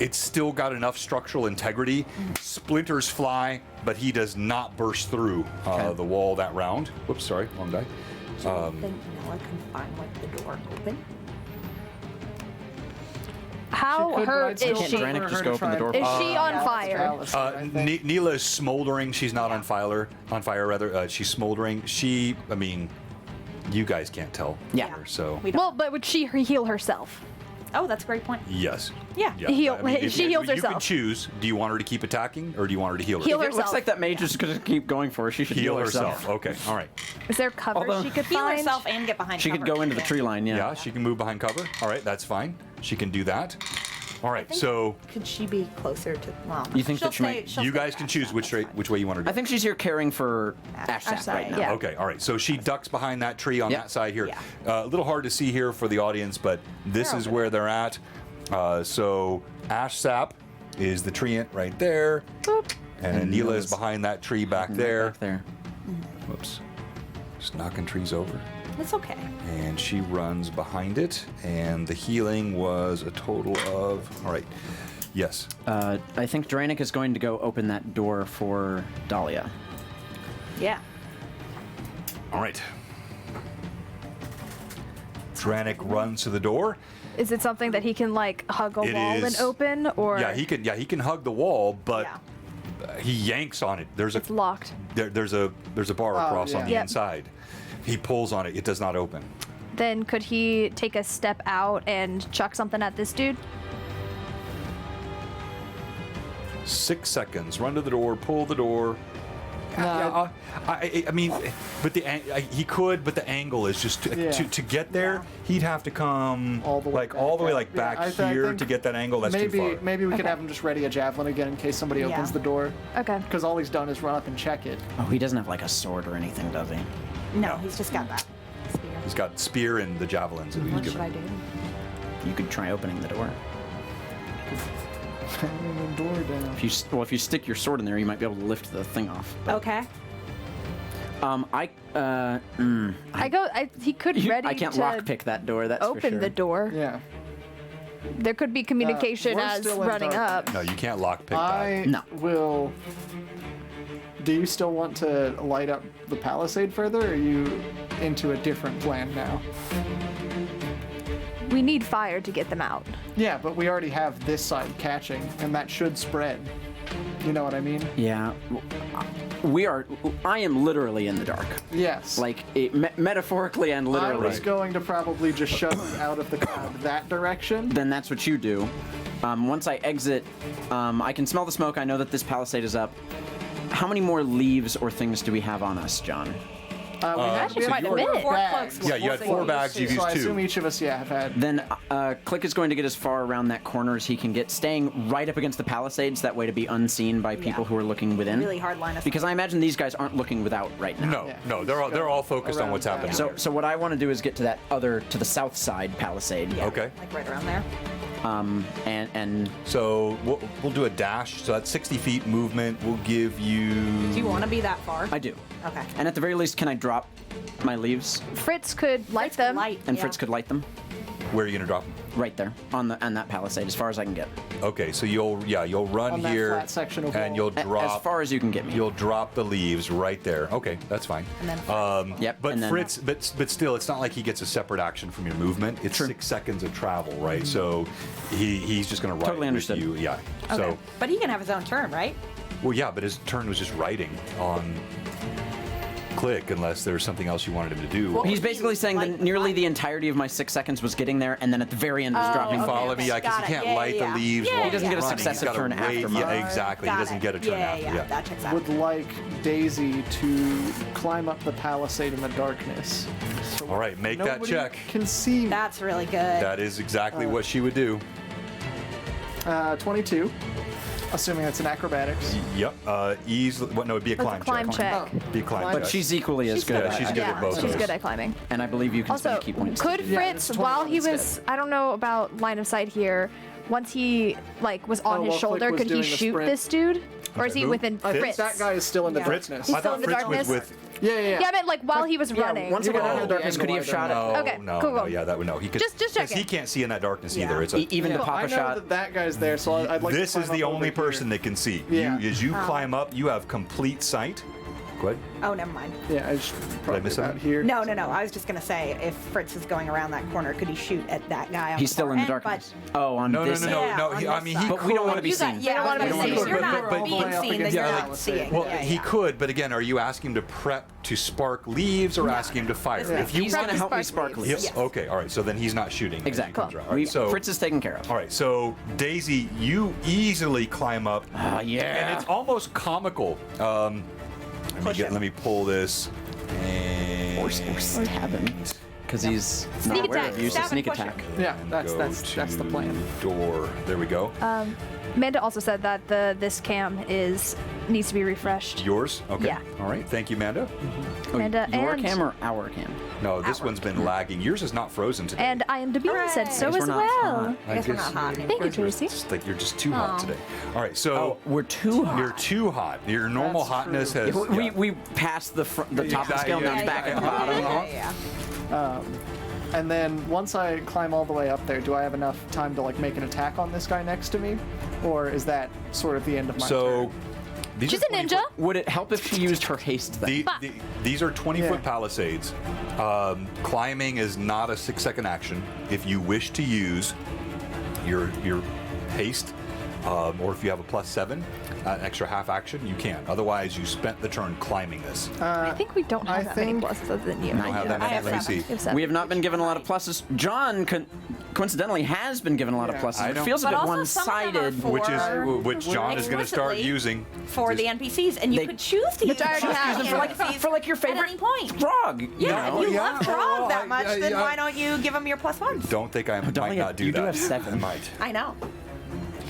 It's still got enough structural integrity. Splinters fly, but he does not burst through the wall that round. Whoops, sorry, wrong die.
I think Noah can find like the door open.
How hurt is
Can't
she?
Dranik just go open the door?
Is she on fire?
Neela is smoldering. She's not on fire. She's smoldering. I mean, you guys can't tell.
Yeah.
either, so
We don't.
Well, but would she heal herself?
Oh, that's a great point.
Yes.
Yeah.
Heal- she heals
You can
herself.
choose. Do you want her to keep attacking, or do you want her to heal
Heal
her?
It looks
herself.
like that mage is going to keep going for her. She should
Heal herself. Okay. All right.
Is there cover
Although-
she could
Heal
find?
herself and get behind
She could
cover.
go into the tree line, yeah.
Yeah, she can move behind cover. All right, that's fine. She can do that. All right. So
Could she be closer to? Well,
You think
she'll
that she might-
she'll
you
stay
guys can
back.
choose which way you want her to.
I think she's here caring for Ashsap
Ashsap,
right now.
yeah.
Okay, all right. So she ducks behind that tree on
Yep.
that side here.
Yeah.
A little hard to see here for the audience, but this
They're
is
over
where they're at. So Ashsap is the treant right there, and Neela is behind that tree back there.
Back there.
Whoops. Just knocking trees over.
It's okay.
And she runs behind it, and the healing was a total of. All right. Yes.
I think Dranik is going to go open that door for Dahlia.
Yeah.
All right. Dranik runs to the door.
Is it something that he can like hug a
It
wall
is-
and open, or
Yeah, he can hug the wall, but
Yeah.
he yanks on it. There's
it's locked?
there's a bar across on the
yeah. Yep.
inside. He pulls on it. It does not open.
Then could he take a step out and chuck something at this dude?
6 seconds. Run to the door. Pull the door. Yeah, I mean, but he could, but the angle is just to get there. He'd have to come
All the way back.
back
I
here
think
to get that angle. That's too far.
Maybe we could
Okay.
have him just ready a javelin again in case somebody opens the door.
Okay.
Because all he's done is run up and check it.
Oh, he doesn't have like a sword or anything, does he?
No, he's just got that spear.
He's got spear and the javelins that he's
What should
given.
I do?
You could try opening the door.
Banging the door down.
If you stick your sword in there, you might be able to lift the thing off. But,
Okay.
He could ready
I can't
to
lockpick that door. That's for
open
sure.
the door.
Yeah.
There could be communication
we're
as
still in
running
dark.
up.
No, you can't lockpick that.
I
No.
will. Do you still want to light up the palisade further, or are you into a different plan now?
We need fire to get them out.
Yeah, but we already have this side catching, and that should spread. You know what I mean?
Yeah. I am literally in the dark.
Yes.
Like, metaphorically and
I
literally.
was going to probably just shove you out of the cloud that direction.
Then that's what you do. Once I exit, I can smell the smoke. I know that this palisade is up. How many more leaves or things do we have on us, John?
We had
Actually, quite a bit.
Four
bags.
cloaks.
Yeah, you had 4 bags. You've
So
used
I
2.
assume each of us, have had.
Then Click is going to get as far around that corner as he can get, staying right up against the palisades, that way to be unseen by people who are looking within.
Really hard line of sight.
Because I imagine these guys aren't looking without right now.
No,
Yeah.
no, they're all focused on
Around
what's
that.
happening.
So,
here.
so what I want to do is get to to the south side palisade.
Yeah,
Okay.
Like right around there.
And
So we'll do a dash. So that's 60 feet movement. We'll give you.
Do you want to be that far?
I do.
Okay.
And at the very least, can I drop my leaves?
Fritz could light them.
Light.
And
yeah.
Fritz could light them
Where are you gonna drop them?
right there on that palisade, as far as I can get.
Okay, so you'll run
On that
here,
flat section of
and
wall.
you'll drop.
As far as you can get me.
You'll drop the leaves right there. Okay, that's fine.
And then
Yep.
But
and then,
Fritz, but still, it's not like he gets a separate action from your movement. It's 6 seconds of travel, right? So he's just gonna ride
Totally
with
understood.
you. Yeah.
Okay.
So
But he can have his own turn, right?
well, yeah, but his turn was just riding on Click, unless there's something else you wanted him to do.
He's basically saying that nearly the entirety of my 6 seconds was getting there, and then at the very end was dropping.
okay.
Follow me, yeah, because
Got
he
it.
can't
Yeah,
light
yeah,
the leaves
yeah.
while
He
he's
doesn't get a
running.
successive
He's gotta
turn
wait.
after
Yeah,
mine.
exactly.
Got
He doesn't
it.
get a turn
yeah,
after.
Yeah, that checks out.
Would like Daisy to climb up the palisade in the darkness. So
All right, make that
nobody
check.
Can see me.
That's really good.
That is exactly what she would do.
22, assuming that's an acrobatics.
Yep. Easily. Well, no, it'd be a
That's
climb
a climb check.
Be a climb
But
check.
But she's equally as good.
Yeah, she's good at both
She's
those.
good at climbing.
And I believe you can
Also,
spend key points.
could
Yeah,
Fritz,
it's
while
21
he was,
instead.
I don't know about line of sight here, once he like was on
Oh,
his
while Click
shoulder,
was
could he
doing the
shoot
sprint.
this dude? Or is he
Who?
within
I think
Fritz?
that guy is still in the
Yeah.
darkness.
He's
I
still
thought
in the
Fritz
darkness?
was with.
Yeah.
Yeah, I meant like while he was running.
Once he got out of the
the
darkness, could he have
angle
shot
either.
it?
No,
Okay,
no,
cool,
no,
cool.
yeah, that would no. He could
Just
because
checking.
he can't see in that darkness
Yeah.
either. It's a,
Even the
I
papa
know
shot.
that guy's there, so I'd like
this
to
is
climb
the
up
only
over here.
person that can see.
Yeah.
You, as you climb up, you have complete sight. Go ahead.
Oh, never mind.
Yeah, I just probably
miss
about
something?
here.
No. I was just gonna say, if Fritz is going around that corner, could he shoot at that guy? On
He's
the
still
far
in the
end?
darkness. Oh, on
No,
this
no,
end.
no,
Yeah,
no.
on
I
this
mean,
side.
he
But we don't want to be
You got,
seen.
yeah,
don't wanna be
you're
seen.
not
But-
being
but-
seen. That
Yeah,
you're
like-
not seeing.
Well,
yeah,
he
yeah.
could, but again, are you asking him to prep to spark leaves or asking him to fire?
This
If
makes
you
He's going to help me
Spark
spark
Yep.
leaves.
Yes.
Okay. All right. So then he's not shooting. as he
Exactly.
comes around. All right,
We,
so
Fritz is taken care of.
all right. So Daisy, you easily climb up.
Ah,
And
yeah.
it's almost comical. Let me pull this. And
Or stab him. Because he's
Sneak
not aware
attack.
of use of
Stab and
sneak
push him.
attack.
Yeah,
and
that's
go
that's the
to
plan.
Door. There we go.
Amanda also said that this cam needs to be refreshed.
Yours? Okay.
Yeah.
All right. Thank you, Manda.
Amanda,
Your
and,
cam or our cam?
No, this one's been lagging. Yours is not frozen today.
and IMDb said so
Guess
as
we're not
well.
hot.
I guess we're not hot anymore.
Thank you, Tracy.
It's like you're just too hot today. All right. So
Oh, we're too hot.
you're too hot. Your normal
That's
hotness
true.
has.
We passed the top of the
Exactly,
scale, now it's
yeah,
back
yeah,
at the
yeah.
bottom.
Yeah.
And then once I climb all the way up there, do I have enough time to like make an attack on this guy next to me, or is that sort of the end of my
So
turn?
these
She's
are
a
20
ninja.
foot-
Would it help if she used her haste then?
These are 20-foot
Yeah.
palisades. Climbing is not a 6-second action. If you wish to use your haste, or if you have a +7, an extra half action, you can. Otherwise, you spent the turn climbing this.
I think we don't have
I
that many
think-
pluses other than you.
I don't have that
I
many.
have
Let me
7.
see.
You have 7.
We have not been given a lot of pluses. John coincidentally has been given a lot of
Yeah.
pluses.
I
It
know.
feels a
But
bit
also some of them are
one-sided.
for-
Which John is going to start
explicitly
using.
For the NPCs, and you
They-
could choose to use
I already
them
have.
for the
For like,
NPCs
for like your
at
favorite
any point.
frog.
Yeah,
You know?
if you love Frog that much, then
yeah.
why don't you give them your +1s?
Don't think I might
Dahlia,
not do
you
that.
do have 7.
I might.
I know.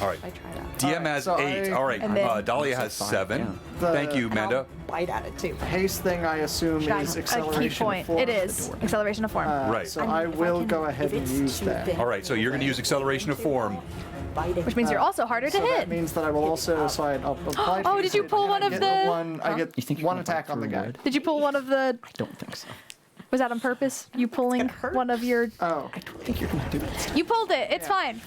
All right.
I tried out.
DM
All right,
has
so
8.
I-
All right.
And then-
Dahlia has 7.
The-
Thank you,
And I'll
Amanda.
bite at it too.
Haste thing I assume
Giant-
is
a key
A
acceleration.
key point.
of form.
It is acceleration of form.
Right.
So I
If
will
can-
go ahead
if
and
it's
use
too
that.
thin,
All right. So you're going to use acceleration of form.
bite it.
Which means you're also harder to
So
hit.
that means that I will also. So I'll apply.
Oh, did you
haste,
pull
and
one
I
of
get
the-
one? I get
You think you're
one
gonna bite
attack on the
through
guy.
wood?
Did you pull one of the?
I don't think so.
Was that on purpose? You pulling
hurt.
one of your?
Oh,
I don't think you're gonna do it.
You pulled it. It's fine.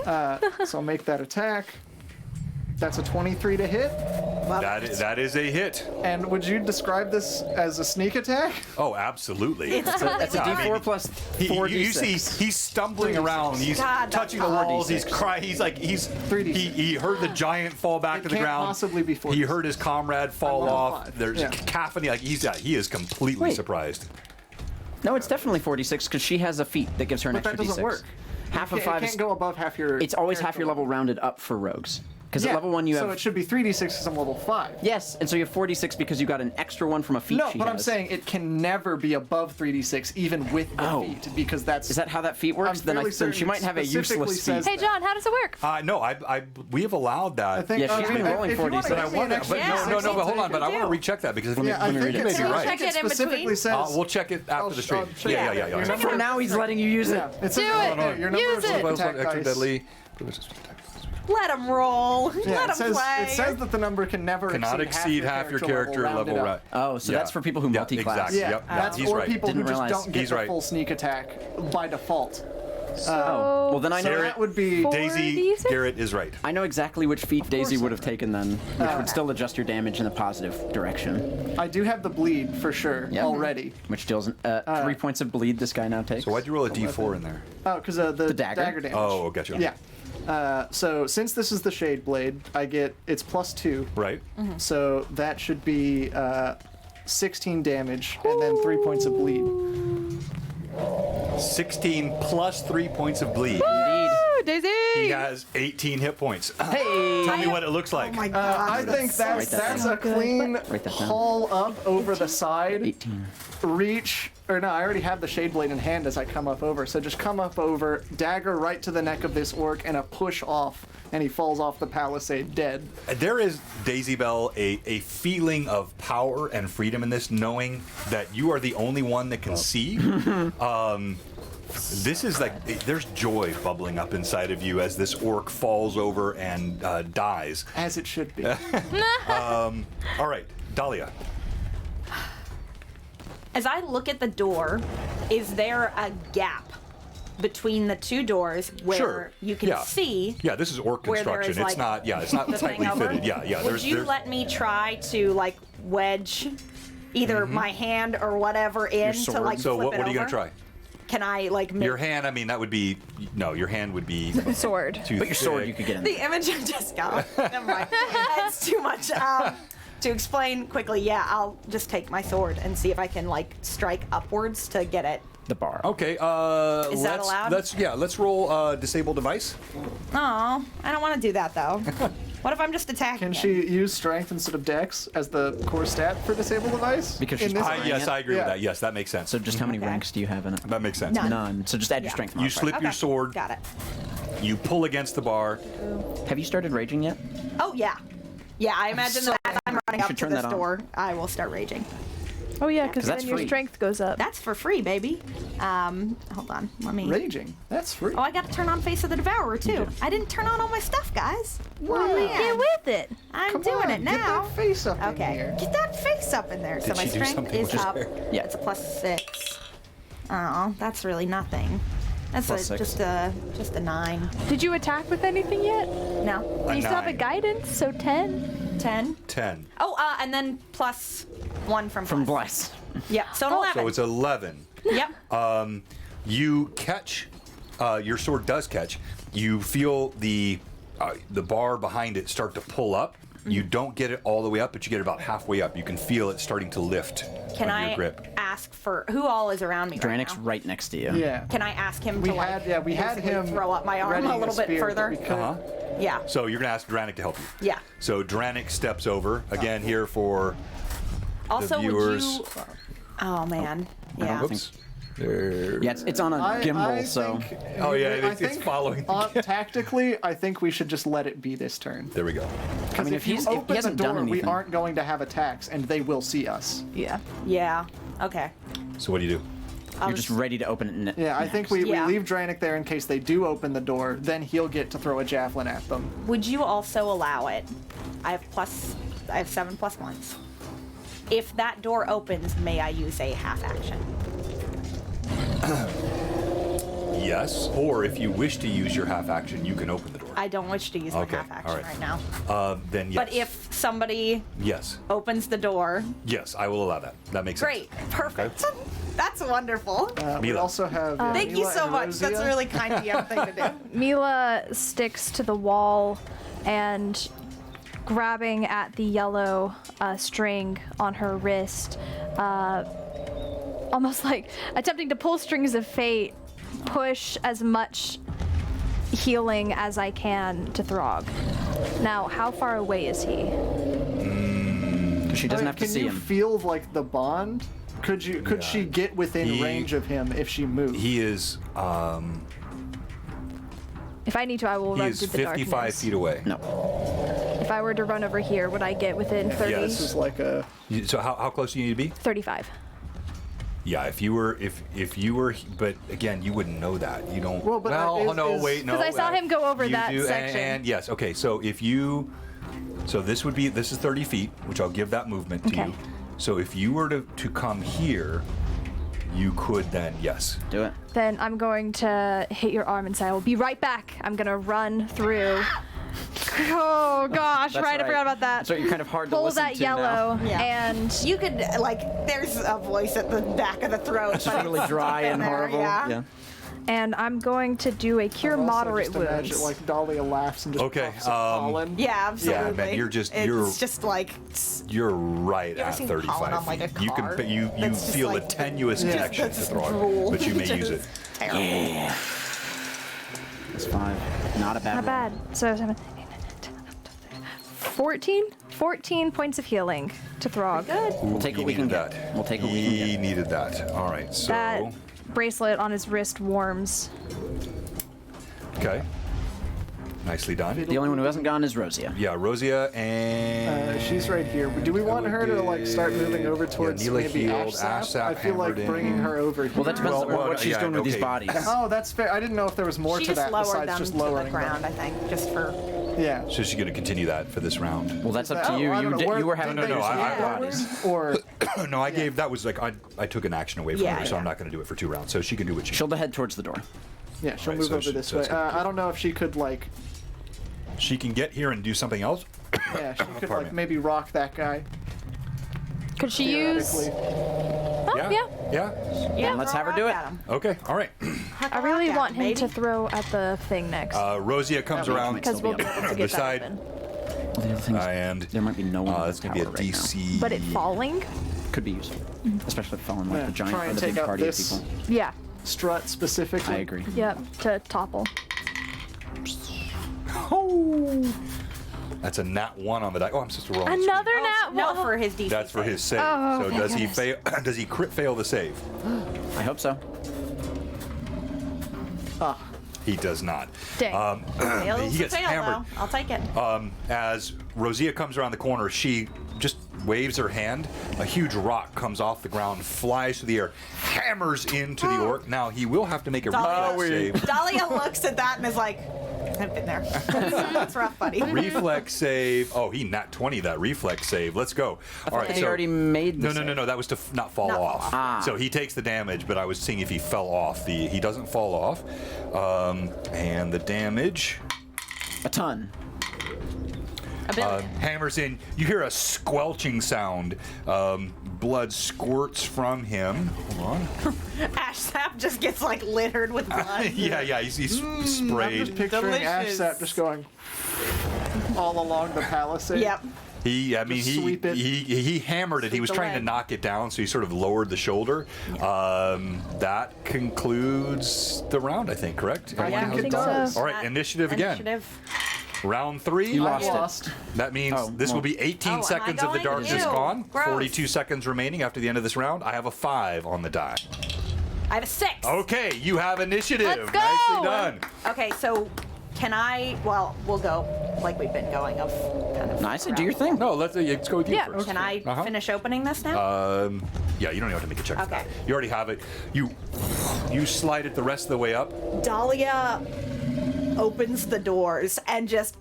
so I'll make that attack. That's a 23 to hit.
That is a hit.
And would you describe this as a sneak attack?
Oh, absolutely.
It's
That's a
I
D4
mean,
plus
He,
4
you
D6.
see, he's stumbling around. He's
God, that's
touching the
hard.
walls. He's
4d6.
crying. He's like
3d6.
he heard the giant fall back
It
to the
can't
ground.
possibly be 4d6.
He heard his comrade fall
level
off.
5.
There's
Yeah.
cacophony. Like he is completely
Wait.
surprised.
No, it's definitely 46 because she has a feat that gives her an
But that
extra
doesn't
D6.
work.
Half
It
of 5
can't
is.
go above half your.
It's always half
character
your level rounded up for rogues. Because
Yeah,
at level 1 you
so
have.
it should be 3d6 because I'm level 5.
Yes, and so you have 46 because you got an extra one from a feat
No,
she
but I'm
has.
saying it can never be above 3d6 even with the
Oh.
feat because that's.
Is that how that feat works?
I'm
Then
fairly
then she
certain
might have a
specifically
useless
says
feat.
Hey, John, how does it work?
No, we have allowed that.
I think.
Yeah, she's been rolling
if you wanna
46.
give
But I
me an
wonder,
extra
but
Yeah,
no, but hold on.
you
But I want to
do.
recheck that because
Yeah, I
you
think
may
it
be
says-
right.
Check it in
specifically
between.
says.
We'll check it after the stream.
check
Yeah.
it out.
For now, he's letting you use it.
Yeah, it says
Do
right
it.
there, your number
Use
of
it.
attack
Extra
dice.
deadly.
Let him roll.
Yeah,
Let
it
him
says,
play.
it says that the number can never
Cannot exceed half your character level.
rounded
Right.
up.
Oh, so that's for people who
Yeah,
multi-class.
exactly.
Yeah,
Yep.
that's
He's
for
right.
people
Didn't
who just
realize.
don't get
He's
the
right.
full sneak attack by default.
Oh, well then I know
Garrett-
That would be.
Four
Daisy
D6?
Garrett is right.
I know exactly which feat Daisy
course
would
I
have taken then, which would still adjust your damage in the positive direction.
I do have the bleed for sure
Yeah.
already.
Which deals 3 points of bleed this guy now takes.
So why'd you roll a D4 in there?
Oh, because the
dagger?
damage.
Oh, gotcha.
Yeah. So since this is the Shade Blade, I get it's +2.
Right.
So that should be 16 damage and then 3 points of bleed.
16 plus 3 points of bleed.
Indeed.
Woo, Daisy!
He has 18 hit points.
Hey!
Tell me what it looks like.
Oh my god.
I think
Write that
that's
down.
a clean
Write that down.
haul up over the side,
18.
reach, or no, I already have the Shade Blade in hand as I come up over, so just come up over, dagger right to the neck of this orc, and a push off, and he falls off the palisade dead.
There is, Daisy Bell, a feeling of power and freedom in this, knowing that you are the only one that can see. This is like, there's joy bubbling up inside of you as this orc falls over and dies.
As it should be.
All right, Dahlia.
As I look at the door, is there a gap between the two doors where
Sure.
you can
Yeah.
see?
Yeah, this is orc
where there
construction.
is,
it's
like,
not. Yeah, it's not
the thing
tightly
over?
fitted. Yeah.
Would you let me try to like wedge either my hand or whatever in to
sword.
like
So
flip
what
it
are you gonna
over?
try?
Can I like make
Your hand, I mean, that would be no. Your hand would be
Sword.
too
But your sword,
thick.
you could get in.
the image I just got? Never mind. That's too much. To explain quickly, yeah, I'll just take my sword and see if I can like strike upwards to get it.
The bar.
Okay.
Is that allowed?
Let's roll disable device.
Oh, I don't want to do that though. What if I'm just attacking?
Can
it?
she use strength instead of dex as the core stat for disable device?
Because
In
she's
this-
behind
Yes,
it?
I agree
Yeah.
with that. Yes, that makes sense.
So just how many
Okay.
ranks do you have in it?
That makes sense.
None.
None. So just add your strength
You
modifier.
slip your
Okay,
sword.
Got it.
You pull against the bar.
Have you started raging yet?
Oh yeah, yeah. I imagine that as I'm running up
should
to
turn
this
that on.
door, I will start raging.
Oh yeah, because
that's
then your
free.
strength goes up.
That's for free, baby. Hold on. Let me.
Raging. That's free.
Oh, I got to turn on Face of the Devourer too. I didn't turn on all my stuff, guys.
Wow.
Get with it.
I'm
Come
doing
on,
it now.
Get that face up in
Okay,
here.
get that face up in there. So
Did
my
she do
strength
something
is
with her
up.
hair?
Yeah.
It's a +6. Oh, that's really nothing. That's
+6.
just a 9.
Did you attack with anything yet?
No,
You still have a
9.
guidance, so 10.
10.
10.
Oh, and then +1 from
From
bless.
Bless.
Yep. So an 11.
So it's 11.
Yep.
You catch. Your sword does catch. You feel the bar behind it start to pull up. You don't get it all the way up, but you get it about halfway up. You can feel it starting to lift
Can
under
I
your grip.
ask for who all is around me
Dranic's
right now?
right next to you.
Yeah.
Can I ask him
We
to like
had we had
basically
him
throw up my arm
readying
a little bit
spear, but
further?
we couldn't-
Yeah.
So you're gonna ask Dranic to help you.
Yeah.
So Dranic steps over again here for
Also,
the viewers.
would you? Oh man. Yeah.
Oops.
Yeah, it's on a gimbal, so.
Oh, yeah,
I
it's
think,
following the
tactically, I think we should just let it be this turn.
There we go.
Because
mean,
if
if
you
he's- if he
open the
hasn't done
door, we
anything-
aren't going to have attacks, and they will see us.
Yeah.
Yeah. Okay.
So what do you do?
You're just ready to open it.
Yeah, I think we
Yeah.
leave Dranic there in case they do open the door. Then he'll get to throw a javelin at them.
Would you also allow it? I have 7 +1s. If that door opens, may I use a half action?
Yes. Or if you wish to use your half action, you can open the door.
I don't wish to use my
Okay,
half action
all right.
right now.
Then yes.
But if somebody
Yes.
opens the door,
Yes, I will allow that. That makes sense.
great, perfect. That's wonderful.
We
Mila.
also have.
Thank you
Mila
so
and
much. That's
Rosia.
a really kind of you thing to do.
Mila sticks to the wall and grabbing at the yellow string on her wrist, almost like attempting to pull strings of fate, push as much healing as I can to Throg. Now, how far away is he?
She doesn't have to
Can
see
you
him.
feel like the bond? Could she get within
He-
range of him if she moved?
He is
If I need to, I will
he
run
is
through the
55
darkness.
feet away.
No.
If I were to run over here, would I get within 30?
Yes.
This is like a.
So how close do you need to be?
35.
Yeah, if you were, but again, you wouldn't know that. You don't.
Well, but,
wait, no.
'Cause I saw him go over
you
that
do,
section.
And yes, okay. So this is 30 feet, which I'll give that movement to
Okay.
you. So if you were to come here, you could then yes.
Do it.
Then I'm going to hit your arm and say, I will be right back. I'm going to run through. Oh, gosh.
That's
right, I
right.
forgot about that.
So you're kind of hard to
Pull
listen
that
to
yellow
now.
Yeah.
and
You could there's a voice at the back of the throat.
It's just really dry and
there,
horrible.
yeah.
and I'm going to do a cure
Also
moderate
just imagine,
wounds.
like Dahlia laughs and just
Okay,
puffs up pollen.
Yeah, absolutely.
man, you're
It's just like
You're right
You ever
at
seen
35
pollen on, like, a
feet. You
car?
can you
That's just
feel a
like-
tenuous connection to
that's
Throg,
drool.
but you may use it.
terrible.
Yeah. It's 5. Not a bad
Not bad. So 7, 14 points of healing to Throg.
Good.
We'll take
He
what we can
needed
get.
that.
We'll take what we can
He
get.
needed that. All right, so
That bracelet on his wrist warms.
okay, nicely done.
The only one who hasn't gone is Rosia.
Yeah, Rosia and
She's right here. Do we want her to like start moving over towards
Neela
maybe
healed,
Ashsap?
Ashsap
I feel like
hammered in.
bringing her over here.
Well, that depends on
Well,
what she's
yeah,
doing with these
okay.
bodies.
Oh, that's fair. I didn't know if there was more
She
to
just
that
lowered
besides
them
just
to
lowering
the ground,
them.
I think, just for.
Yeah.
so she's going to continue that for this round.
Well, that's up to
Oh,
you.
I don't know.
You were having
did
to
they
use
no,
the
I-
bodies.
Or
No, I gave that was like I took an action away from
Yeah,
her, so I'm
yeah.
not going to do it for 2 rounds. So she can do what she.
She'll head towards the door.
yeah, she'll
Right,
move
so
over
she-
this
so
way.
it's gonna-
I don't know if she could like.
She can get here and do something else.
Yeah, she could
Pardon
like
me.
maybe rock that guy.
Could she use?
Theoretically.
Oh, yeah.
Yeah.
Let's have her do it.
Okay. All right.
I really want him to throw at the thing next.
Rosia comes around
Because we'll be able to get
this
that
side,
open.
Well, the other thing is,
and
there might be no one.
that's gonna be a
tower right now.
DC.
But it falling?
Could be useful, especially if falling like
Yeah,
the giant
try
or
and
the big
take out
party of
this.
people.
Yeah.
Strut specifically.
I agree.
Yep. To topple.
That's a nat 1 on the die. Oh, I'm supposed to roll. on the
Another
screen.
nat
No,
one.
for his DC.
That's for his save.
Oh,
so
thank
does he
goodness.
fail? Does he crit fail the save?
I hope so.
He does not.
Dang.
Fail's
he
a
gets
fail,
hammered.
though. I'll take it.
As Rosia comes around the corner, she just waves her hand. A huge rock comes off the ground, flies through the air, hammers into the orc. Now he will have to make a reflex save.
Dahlia looks at that and is like, I've been there. That's rough, buddy.
Reflex save. Oh, he nat 20 that reflex save. Let's go. All right.
He already made the
No. That was to not fall
Not fall
off.
off.
Ah.
So he takes the damage, but I was seeing if he fell off. He doesn't fall off. And the damage
a ton.
hammers in. You hear a squelching sound. Blood squirts from him. Hold on.
Ash Sap just gets like littered with blood.
yeah. He's
I'm just
sprayed.
picturing
Delicious.
Ashsap just going all along the palisade.
Yep.
He
sweep it.
he hammered it. He
Sweep
was
the
trying to
leg.
knock it down, so he sort of lowered the shoulder. That concludes the round, I think. Correct?
I
Yeah,
think
I
it
think
does.
so.
All right, initiative again.
Initiative.
Round 3.
You
I
lost it.
lost.
That means
Oh,
this will
well.
be 18
Oh, am I
seconds of the
going?
darkness
Ew,
gone.
gross.
42 seconds remaining after the end of this round. I have a 5 on the die.
I have a 6.
Okay, you have initiative.
Let's go!
Nicely done.
Okay, so can I? Well, we'll go like we've been going of kind of.
No, I said do your thing.
No, let's go with you
Yeah.
first.
Can I
Uh-huh.
finish opening this now?
Yeah, you don't even have to make a check for
Okay.
that. You already have it. You slide it the rest of the way up.
Dahlia opens the doors and just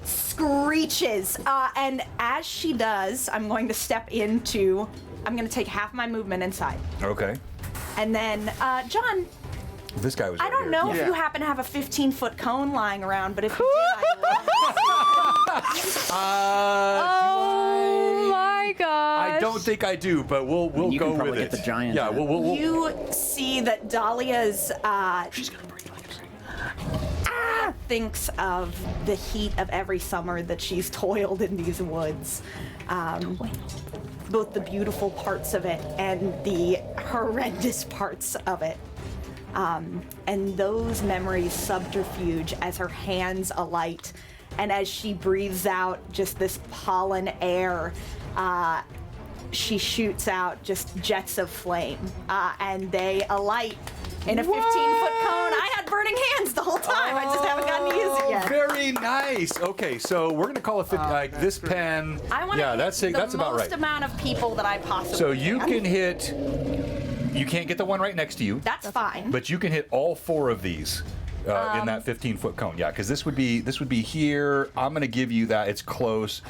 screeches. And as she does, I'm going to step into. I'm going to take half my movement inside,
Okay.
and then John.
This guy was.
I
right
don't
here.
know if
Yeah.
you happen to have a 15-foot cone lying around, but if you did, I
Oh my gosh.
I don't think I do, but we'll
You
go
can probably
with
get
it.
the giant
Yeah,
in it.
we'll
you see that Dahlia's
She's gonna breathe like
thinks of the heat of every summer that she's toiled in these woods. Both the beautiful parts of it and the horrendous parts of it. And those memories subterfuge as her hands alight and as she breathes out just this pollen air. She shoots out just jets of flame, and they alight in a 15-foot cone. I had burning hands the whole time. I just haven't gotten to use it yet.
Very nice. Okay, so we're gonna call it 50, like this
great.
pen.
I want to
yeah,
hit
that's it.
the
That's about
most
right.
amount of people that I possibly
So you can hit. You can't get the one right next to you,
That's fine.
but you can hit all 4 of these. In that 15-foot cone, yeah, because this would be here. I'm gonna give you that. It's close.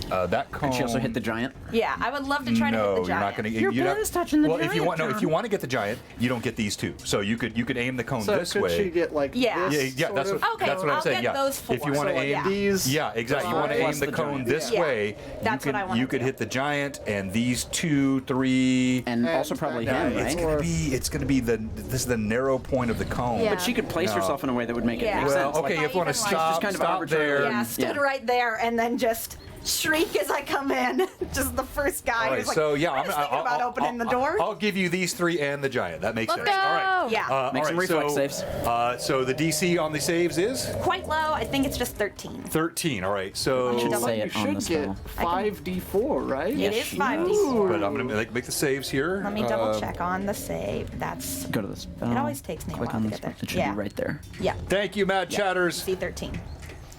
That cone.
Could she also hit the giant?
Yeah, I would love to try to hit the giant.
you're not gonna.
Your
you'd
pen is touching the
well, if you
giant,
want, no, if
John.
you want to get the giant, you don't get these 2. So you could aim the cone
So
this
could
way.
she get like
Yeah.
this
Yeah, that's
sort
what
of-
Okay,
that's what I'm
I'll
saying.
get
Yeah,
those 4.
if you want to
So,
aim
yeah.
these.
yeah, exactly. You want to
Plus
aim the
the
cone
giant.
this
Yeah.
way.
That's
you
what I
could,
wanna
You could
do.
hit the giant and these 2, 3.
And also
And
probably
that
him,
guy.
right?
It's gonna be this is the narrow point of the cone.
Yeah.
But she could place
No.
herself in a way that would make it
Yeah.
make
Well,
sense.
okay,
Like,
if you want to
even like-
stop,
Just kind of
stop
arbitrary.
there.
Yeah, stood right there and then just shriek as I come in. Just the first guy
All right,
who's like,
so yeah,
I'm just thinking about opening the door.
I'll give you these 3 and the giant. That makes
Let's
sense.
go.
All right.
Yeah.
Make
all
some
right,
reflex
so,
saves.
So the DC on the saves is
Quite low. I think it's just 13.
13. All right. So
I should
double-
say
You
it on the
should get
spell.
5d4, right?
It is
she
5d4.
but I'm gonna make the saves here.
Let me double check on the save. That's
Go to the spell.
It always takes me a
Click
while
on
to
the
get there.
spell. It should
Yeah.
be right there.
yeah.
Thank you, Mad Chatters.
DC 13.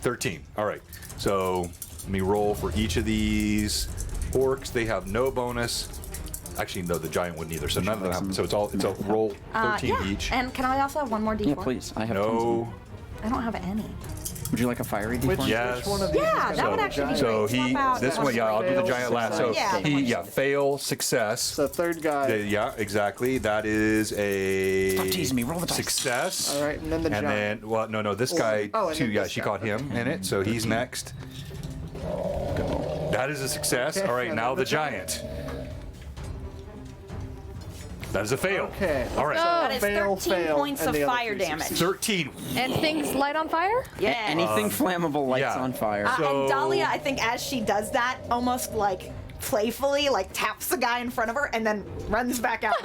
13. All right. So let me roll for each of these orcs. They have no bonus. Actually, no, the giant wouldn't either. So none of them have. So it's a roll 13
yeah.
each.
And can I also have one more D4?
Yeah, please. I have tons of
No.
them.
I don't have any.
Would you like a fiery
Which,
D4?
Yes.
which one of these
Yeah,
is
that
gonna
would
be
actually be
giant?
So
great.
he,
Swap out
this
one
one, yeah, I'll do the
fail,
giant last. So
success. Yeah.
he, fail, success.
So third guy.
Yeah, exactly. That is a
Stop teasing me. Roll the dice.
success.
All right, and then the
And
giant.
then, well, no, this guy
oh, and
too.
then
Yeah,
this
she
guy.
caught him in it, so he's next. That is a success.
Okay,
All right, now
another
the giant. That is a fail.
Okay.
All right.
That is
Fail,
13
fail,
points
and
of
the other
fire
three
damage.
succeed.
13.
And things light on fire?
Yeah.
Anything flammable lights
yeah.
on fire.
So-
And Dahlia, I think as she does that, almost like playfully, like taps the guy in front of her and then runs back out.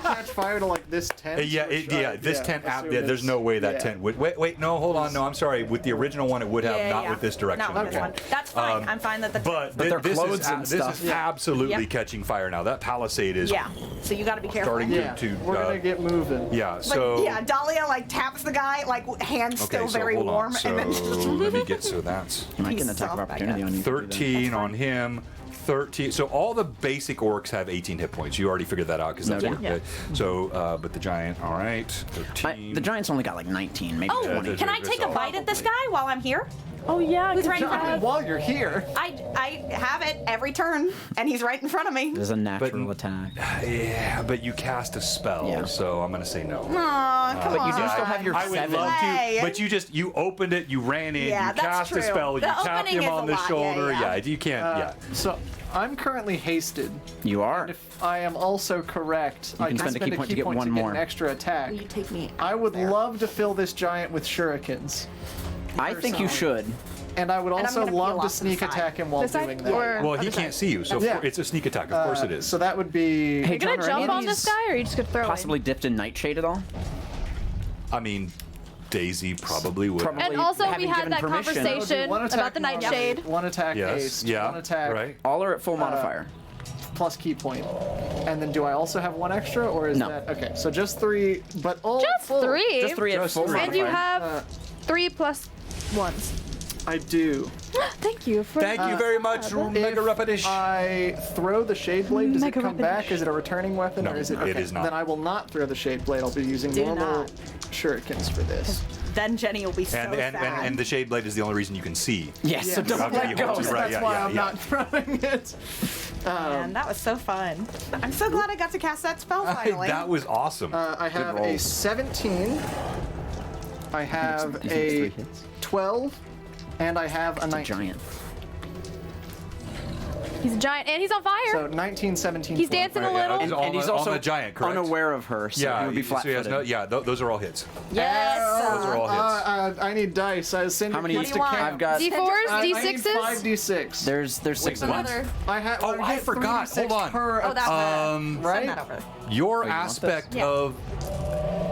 Catch fire to like this tent.
Yeah, this tent. There's no way that tent would. Wait, no, hold on, no, I'm sorry. With the original one, it would have, not with this direction.
Not with this one. That's fine. I'm fine that the
But
their
this
clothes
is
and
this
stuff.
is absolutely
Yep.
catching fire now. That palisade is
yeah. So you got to be careful.
starting
Yeah,
to.
we're gonna get moving.
Yeah.
But
So.
yeah, Dahlia like taps the guy, like hands
Okay,
still
so
very
hold on.
warm,
So
and then
let me get. So that's
You might get an
He's
attack of
soft, I
opportunity
guess.
on you. if you do that.
13 on him. 13. So all the basic orcs have 18 hit points. You already figured that out because that's
Noted.
what. So, but the giant. All right. 13.
The giant's only got like 19, maybe
oh,
20.
can I take a bite at this guy while I'm here?
Oh, yeah.
Who's right in
I
front
mean,
of me?
while you're here,
I have it every turn, and he's right in front of me.
There's a natural attack.
Yeah, but you cast a spell,
Yeah.
so I'm gonna say no.
Aw, come
But
on.
you do still have your
I would
7.
love
Hey.
to, but you opened it, you ran in,
Yeah,
you
that's
cast a
true.
spell, you
The
tapped
opening
him
is
on
a
the
lot,
shoulder.
yeah.
You can't.
so I'm currently hasted.
You are.
If I am also correct, I
can spend a key point to get one more.
an extra attack.
Will you take me?
I would
there?
love to fill this giant with shurikens,
I think you should.
and I would
I'm
also
gonna peel
love to
off the
sneak
side.
attack him while
This side?
doing that.
Or
Well, he
other
can't
side?
see you, so
Yeah.
it's a sneak attack. Of course it is.
So that would be.
Hey,
You gonna
John, are
jump
any
on
of
this
these
guy, or are you just gonna throw
possibly dipped in nightshade at all?
I mean, Daisy probably would.
Probably.
And also, we
having
had
given
that
permission.
That would be
conversation
one attack
about the nightshade.
One attack
Yes.
haste.
Yeah.
One attack.
Right.
All are at full modifier.
Plus key point. And then do I also have one extra, or is
No.
that okay? So just 3, but all
Just
full.
3.
Just 3 at
Just
full
three.
modifier.
And you have 3 plus 1s.
I do.
Thank you for
Thank you very much, Mega Repetish.
I throw the shade blade. Does
Mega
it come
weapon.
back? Is it a returning weapon,
No,
or is it?
it
Okay,
is not.
Then I will not throw the shade blade. I'll be using
Do
normal
not.
shurikens for this.
Then Jenny will be so
and
sad.
and the shade blade is the only reason you can see.
Yes, so
Yes.
don't
After
let
you
go.
hold it, right,
That's
yeah,
why
yeah,
I'm
yeah.
not throwing it.
Man, that was so fun. I'm so glad I got to cast that spell finally.
That was awesome.
I have a
rolls.
17. I have
You think it's
a
3 hits?
12, and I have a
It's a
19.
giant.
He's a giant, and he's on fire.
So 19, 17.
He's
20.
dancing a
Right, yeah,
little.
he's
And he's
on
also
the giant, correct?
unaware of her, so he would be
so he has
flat-footed.
no, yeah, those are all hits.
yes.
Those are all hits.
I need dice. Cindy
How many?
used
What do you
to
want?
count.
I've got.
D4s,
I need
D6s.
5d6.
There's 6 of them.
Another.
I have.
Oh, I
get
forgot.
3d6
Hold on.
Per
Oh, that's
Um,
right?
Send that over.
Your
want
aspect
this?
Yeah.
of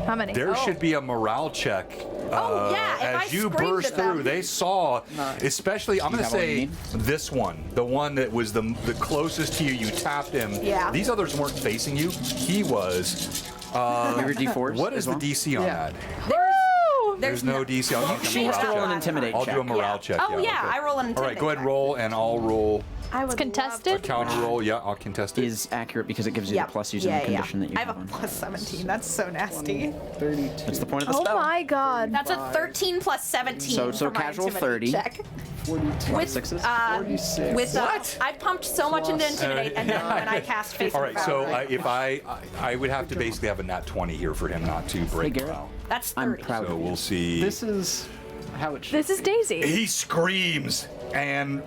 How many?
there should be a morale check.
Oh, yeah, if I
as you
screamed
burst
at them.
through, they saw, especially. I'm
You
going to
have all you
say
need?
this one, the one that was the closest to you. You tapped him.
Yeah.
These others weren't facing you. He was.
Your D4s.
What is
as well?
the DC on
Yeah.
that?
Woo!
There's no DC. I'll make a
She has to
morale
roll an
check.
intimidate
I'll
check.
do a morale
Yeah.
check.
Oh, yeah, I roll an
All right,
intimidate
go ahead and
check.
roll, and I'll roll
I would
a
Contested?
counter roll. Yeah, I'll contest it.
Is accurate because it gives you
Yeah.
the plus using the condition that you
I have
have
a
on.
plus 17. That's so nasty.
32.
That's the point of the
Oh
spell.
my god.
That's a 13 plus 17.
So
for my
casual
intimidate
30.
Check.
42.
With
6s?
46.
With
What?
I pumped so much into intimidate, and then when I cast face
All right, so
Power,
if I would have to basically have a nat 20 here for him not to break
Garrett.
morale.
that's
I'm
30.
proud
So
of you.
we'll see.
This is how it should
This is
be.
Daisy.
He screams, and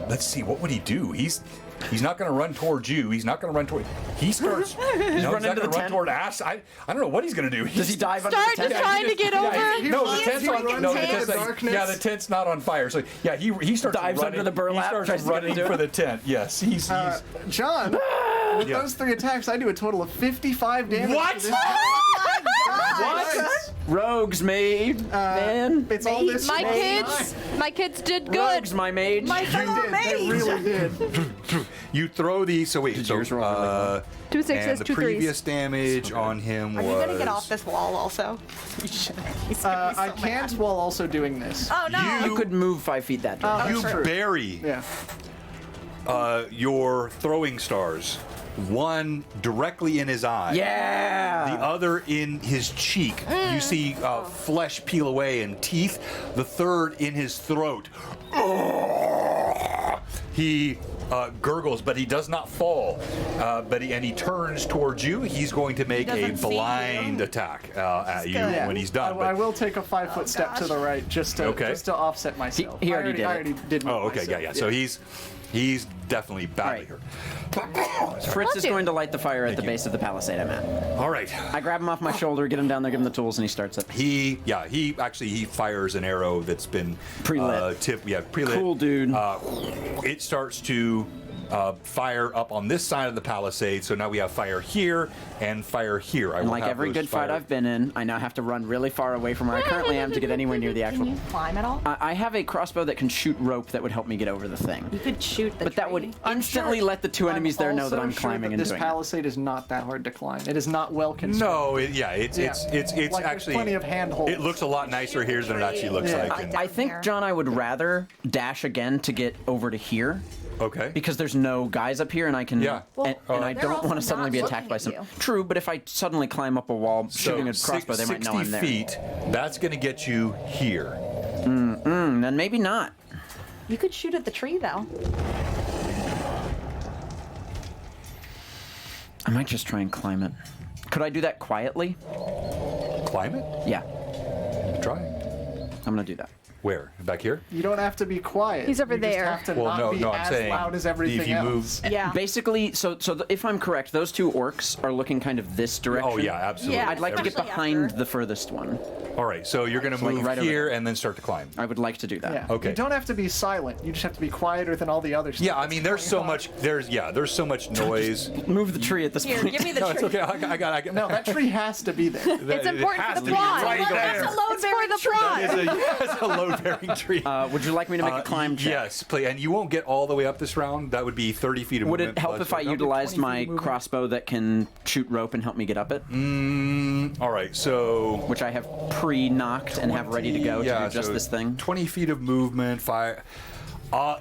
let's see, what would he do? He's not going to run towards you. He's not going to run toward. He starts. He's
running
not
into the
going to run
tent?
toward Ash. I don't know what he's going to do.
Does he dive under
Start
the tent?
just trying to get over.
No, the
He is
tent's on.
freaking
No, the
tense.
tent's not,
Darkness.
yeah, the tent's not on fire. So yeah, he starts
Dives
running,
under the burlap,
He starts
tries to get
running
into
for
it.
the tent. Yes, he's.
John, with
Yeah.
those 3 attacks, I do a total of 55 damage.
What?
to this-
What? Rogues, made, man.
It's all this.
My
shit.
my kids did good.
Rogues, my mage.
My
They
fellow
did. They
mage.
really did.
You throw the. So wait.
Did
So
yours roll really well?
2 6s,
and the
2
previous
3s.
damage on him
Are
was.
you gonna get off this wall also? You should. He's gonna be so
I can't
mad.
while also doing this.
Oh no!
You could move 5 feet that direction.
You
true.
bury
Yeah.
your throwing stars. One directly in his eye.
Yeah.
The other in his cheek. You see flesh peel away and teeth. The third in his throat. He gurgles, but he does not fall. And he turns towards you. He's going to make a
doesn't see
blind
you.
attack at you
good.
when he's done.
I will take a 5-foot step to the right just to offset myself.
He already did it.
I already did.
Oh, okay, yeah. So he's definitely badly
Right.
hurt.
Fritz is going to light the fire at the base of the palisade I'm at.
All right.
I grab him off my shoulder, get him down there, give him the tools, and he starts it.
He fires an arrow that's been
Pre-lit.
Pre-lit.
Cool, dude.
It starts to fire up on this side of the palisade, so now we have fire here and fire here.
And like every good fight I've been in, I now have to run really far away from where I currently am to get anywhere near the actual.
Can you climb at all?
I have a crossbow that can shoot rope that would help me get over the thing.
You could shoot the
But that would
tree.
instantly let the two enemies there know that I'm climbing and
this
doing it.
palisade is not that hard to climb. It is not well constructed.
No, it's
Like, there's
actually
plenty of handholds.
It looks a lot nicer here than it actually looks
Yeah.
like.
Down
I think,
here.
John, I would rather dash again to get over to here.
Okay.
Because there's no guys up here, and I can.
Yeah.
And I
they're
don't
also
want to suddenly
not
be attacked by
looking
some.
at you.
True, but if I suddenly climb up a wall shooting a crossbow, they might know I'm
60
there.
feet, that's going to get you here.
Then maybe not.
You could shoot at the tree though.
I might just try and climb it. Could I do that quietly?
Climb it?
Yeah,
Try.
I'm gonna do that.
Where? Back here?
You don't have to be quiet.
He's over
you just
there.
have to
Well,
not
no,
be
no, I'm
as
saying
loud as everything
if you
else.
move.
Yeah.
Basically, if I'm correct, those two orcs are looking kind of this direction.
Oh yeah, absolutely.
Yeah.
I'd like to get
Especially
behind
after.
the furthest one.
All right, so you're going to
like
move
right over
here
there.
and then start to climb.
I would like to do that.
Yeah.
Okay.
You don't have to be silent. You just have to be quieter than all the other stuff.
Yeah, I mean, there's so much. There's so much noise.
Move the tree at this
Here,
point.
give me the
No,
tree.
it's okay. I got.
No, that tree has to be there.
It's important for the plot.
Right there.
It's for the plot.
It's a load-bearing tree.
Would you like me to make a climb check?
Yes, please. And you won't get all the way up this round. That would be 30 feet of
Would
movement.
it help
plus-
if I utilized my crossbow that can shoot rope and help me get up it?
All right, so
Which I have pre-knocked and have ready to go to do just
so
this thing.
20 feet of movement, fire.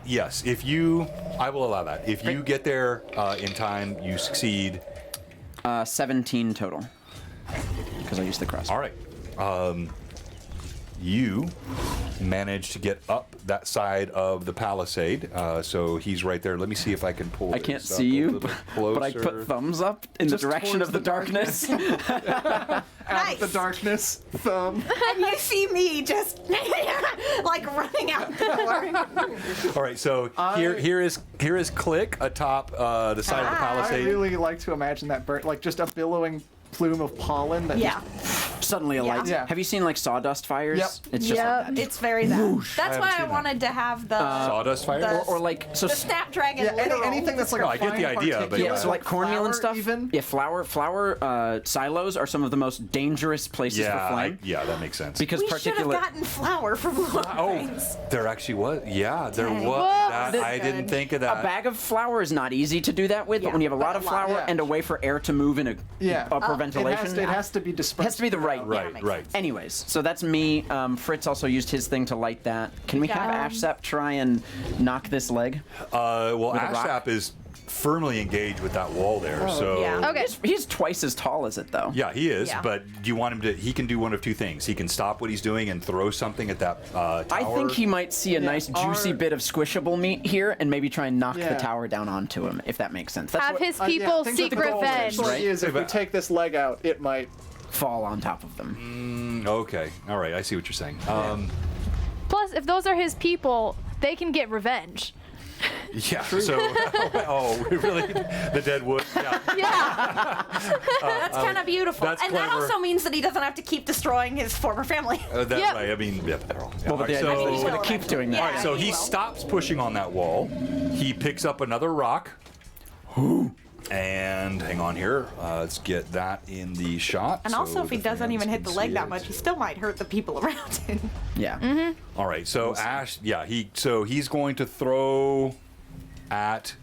Yes, I will allow that. If you get there in time, you succeed.
17 total. Because I used the crossbow.
All right. You manage to get up that side of the palisade. So he's right there. Let me see if I can pull.
I can't
this up
see
a
you,
little bit
but I
closer.
put thumbs up in the
Just
direction
towards
of the
the
darkness.
Out of the
Nice.
darkness, thumb.
And you see me just like running out the door.
All right. So here is Click atop the side of the
I
palisade.
really like to imagine that burnt, like just a billowing plume of pollen that
Yeah,
Suddenly a light.
Yeah.
Have you seen like sawdust fires?
Yep.
It's just
Yep.
like that.
it's very that. That's
haven't
why
seen
I
that.
wanted to have the
Sawdust fire?
the-
Or like so.
the snapdragon.
Yeah,
literal.
anything that's like
No,
a
I get the
fine
idea, but
particulate,
Yeah, so like cornmeal and
flour
stuff.
Even.
Yeah, flour silos are some of the most dangerous places for flame.
Yeah, that makes sense.
Because
we should have
particulate.
gotten flour from Lord Things.
There actually was. Yeah, there
Dang.
was.
Whoa.
That,
This
I
is
didn't
good.
think of that.
A bag of flour is not easy to do that with,
Yeah,
but when you have a lot
but
of
a lot,
flour
yeah.
and a way for air to move in a upper ventilation,
It has to be dispersed.
it has to be the right.
Right,
makes
right.
Anyways, so that's me. Fritz also used his thing to light that. Can we have Ashsap try and knock this leg?
Well,
With a rock?
Ashap is firmly engaged with that wall there. So
yeah.
Okay.
He's twice as tall as it, though.
Yeah, he is.
Yeah.
But do you want him to? He can do one of two things. He can stop what he's doing and throw something at that tower.
I think he might see a nice juicy
our-
bit of squishable meat here and maybe try and knock
Yeah.
the tower down onto him, if that makes sense. That's
Have
what
his
Yeah,
people
things
seek
that the goal
revenge.
essentially is if we take this leg out, it might.
fall on top of them.
Okay. All right. I see what you're saying.
Plus, if those are his people, they can get revenge.
Yeah. So. Oh, really? The dead wood. Yeah.
Yeah.
That's kind of beautiful.
that's
And that
clever.
also means that he doesn't have to keep destroying his former family.
That's
Yep.
right. I mean, yeah, they're all.
Well, but the idea is that he's
so,
going to keep doing that.
Yeah.
all right, so he
will.
stops pushing on that wall. He picks up another rock. And hang on here. Let's get that in the shot.
And
so
also, if he
the
doesn't
fans
even hit
can
the leg
see
that
it.
much, he still might hurt the people around him.
Yeah.
All right, so Ash, yeah, he's going to throw at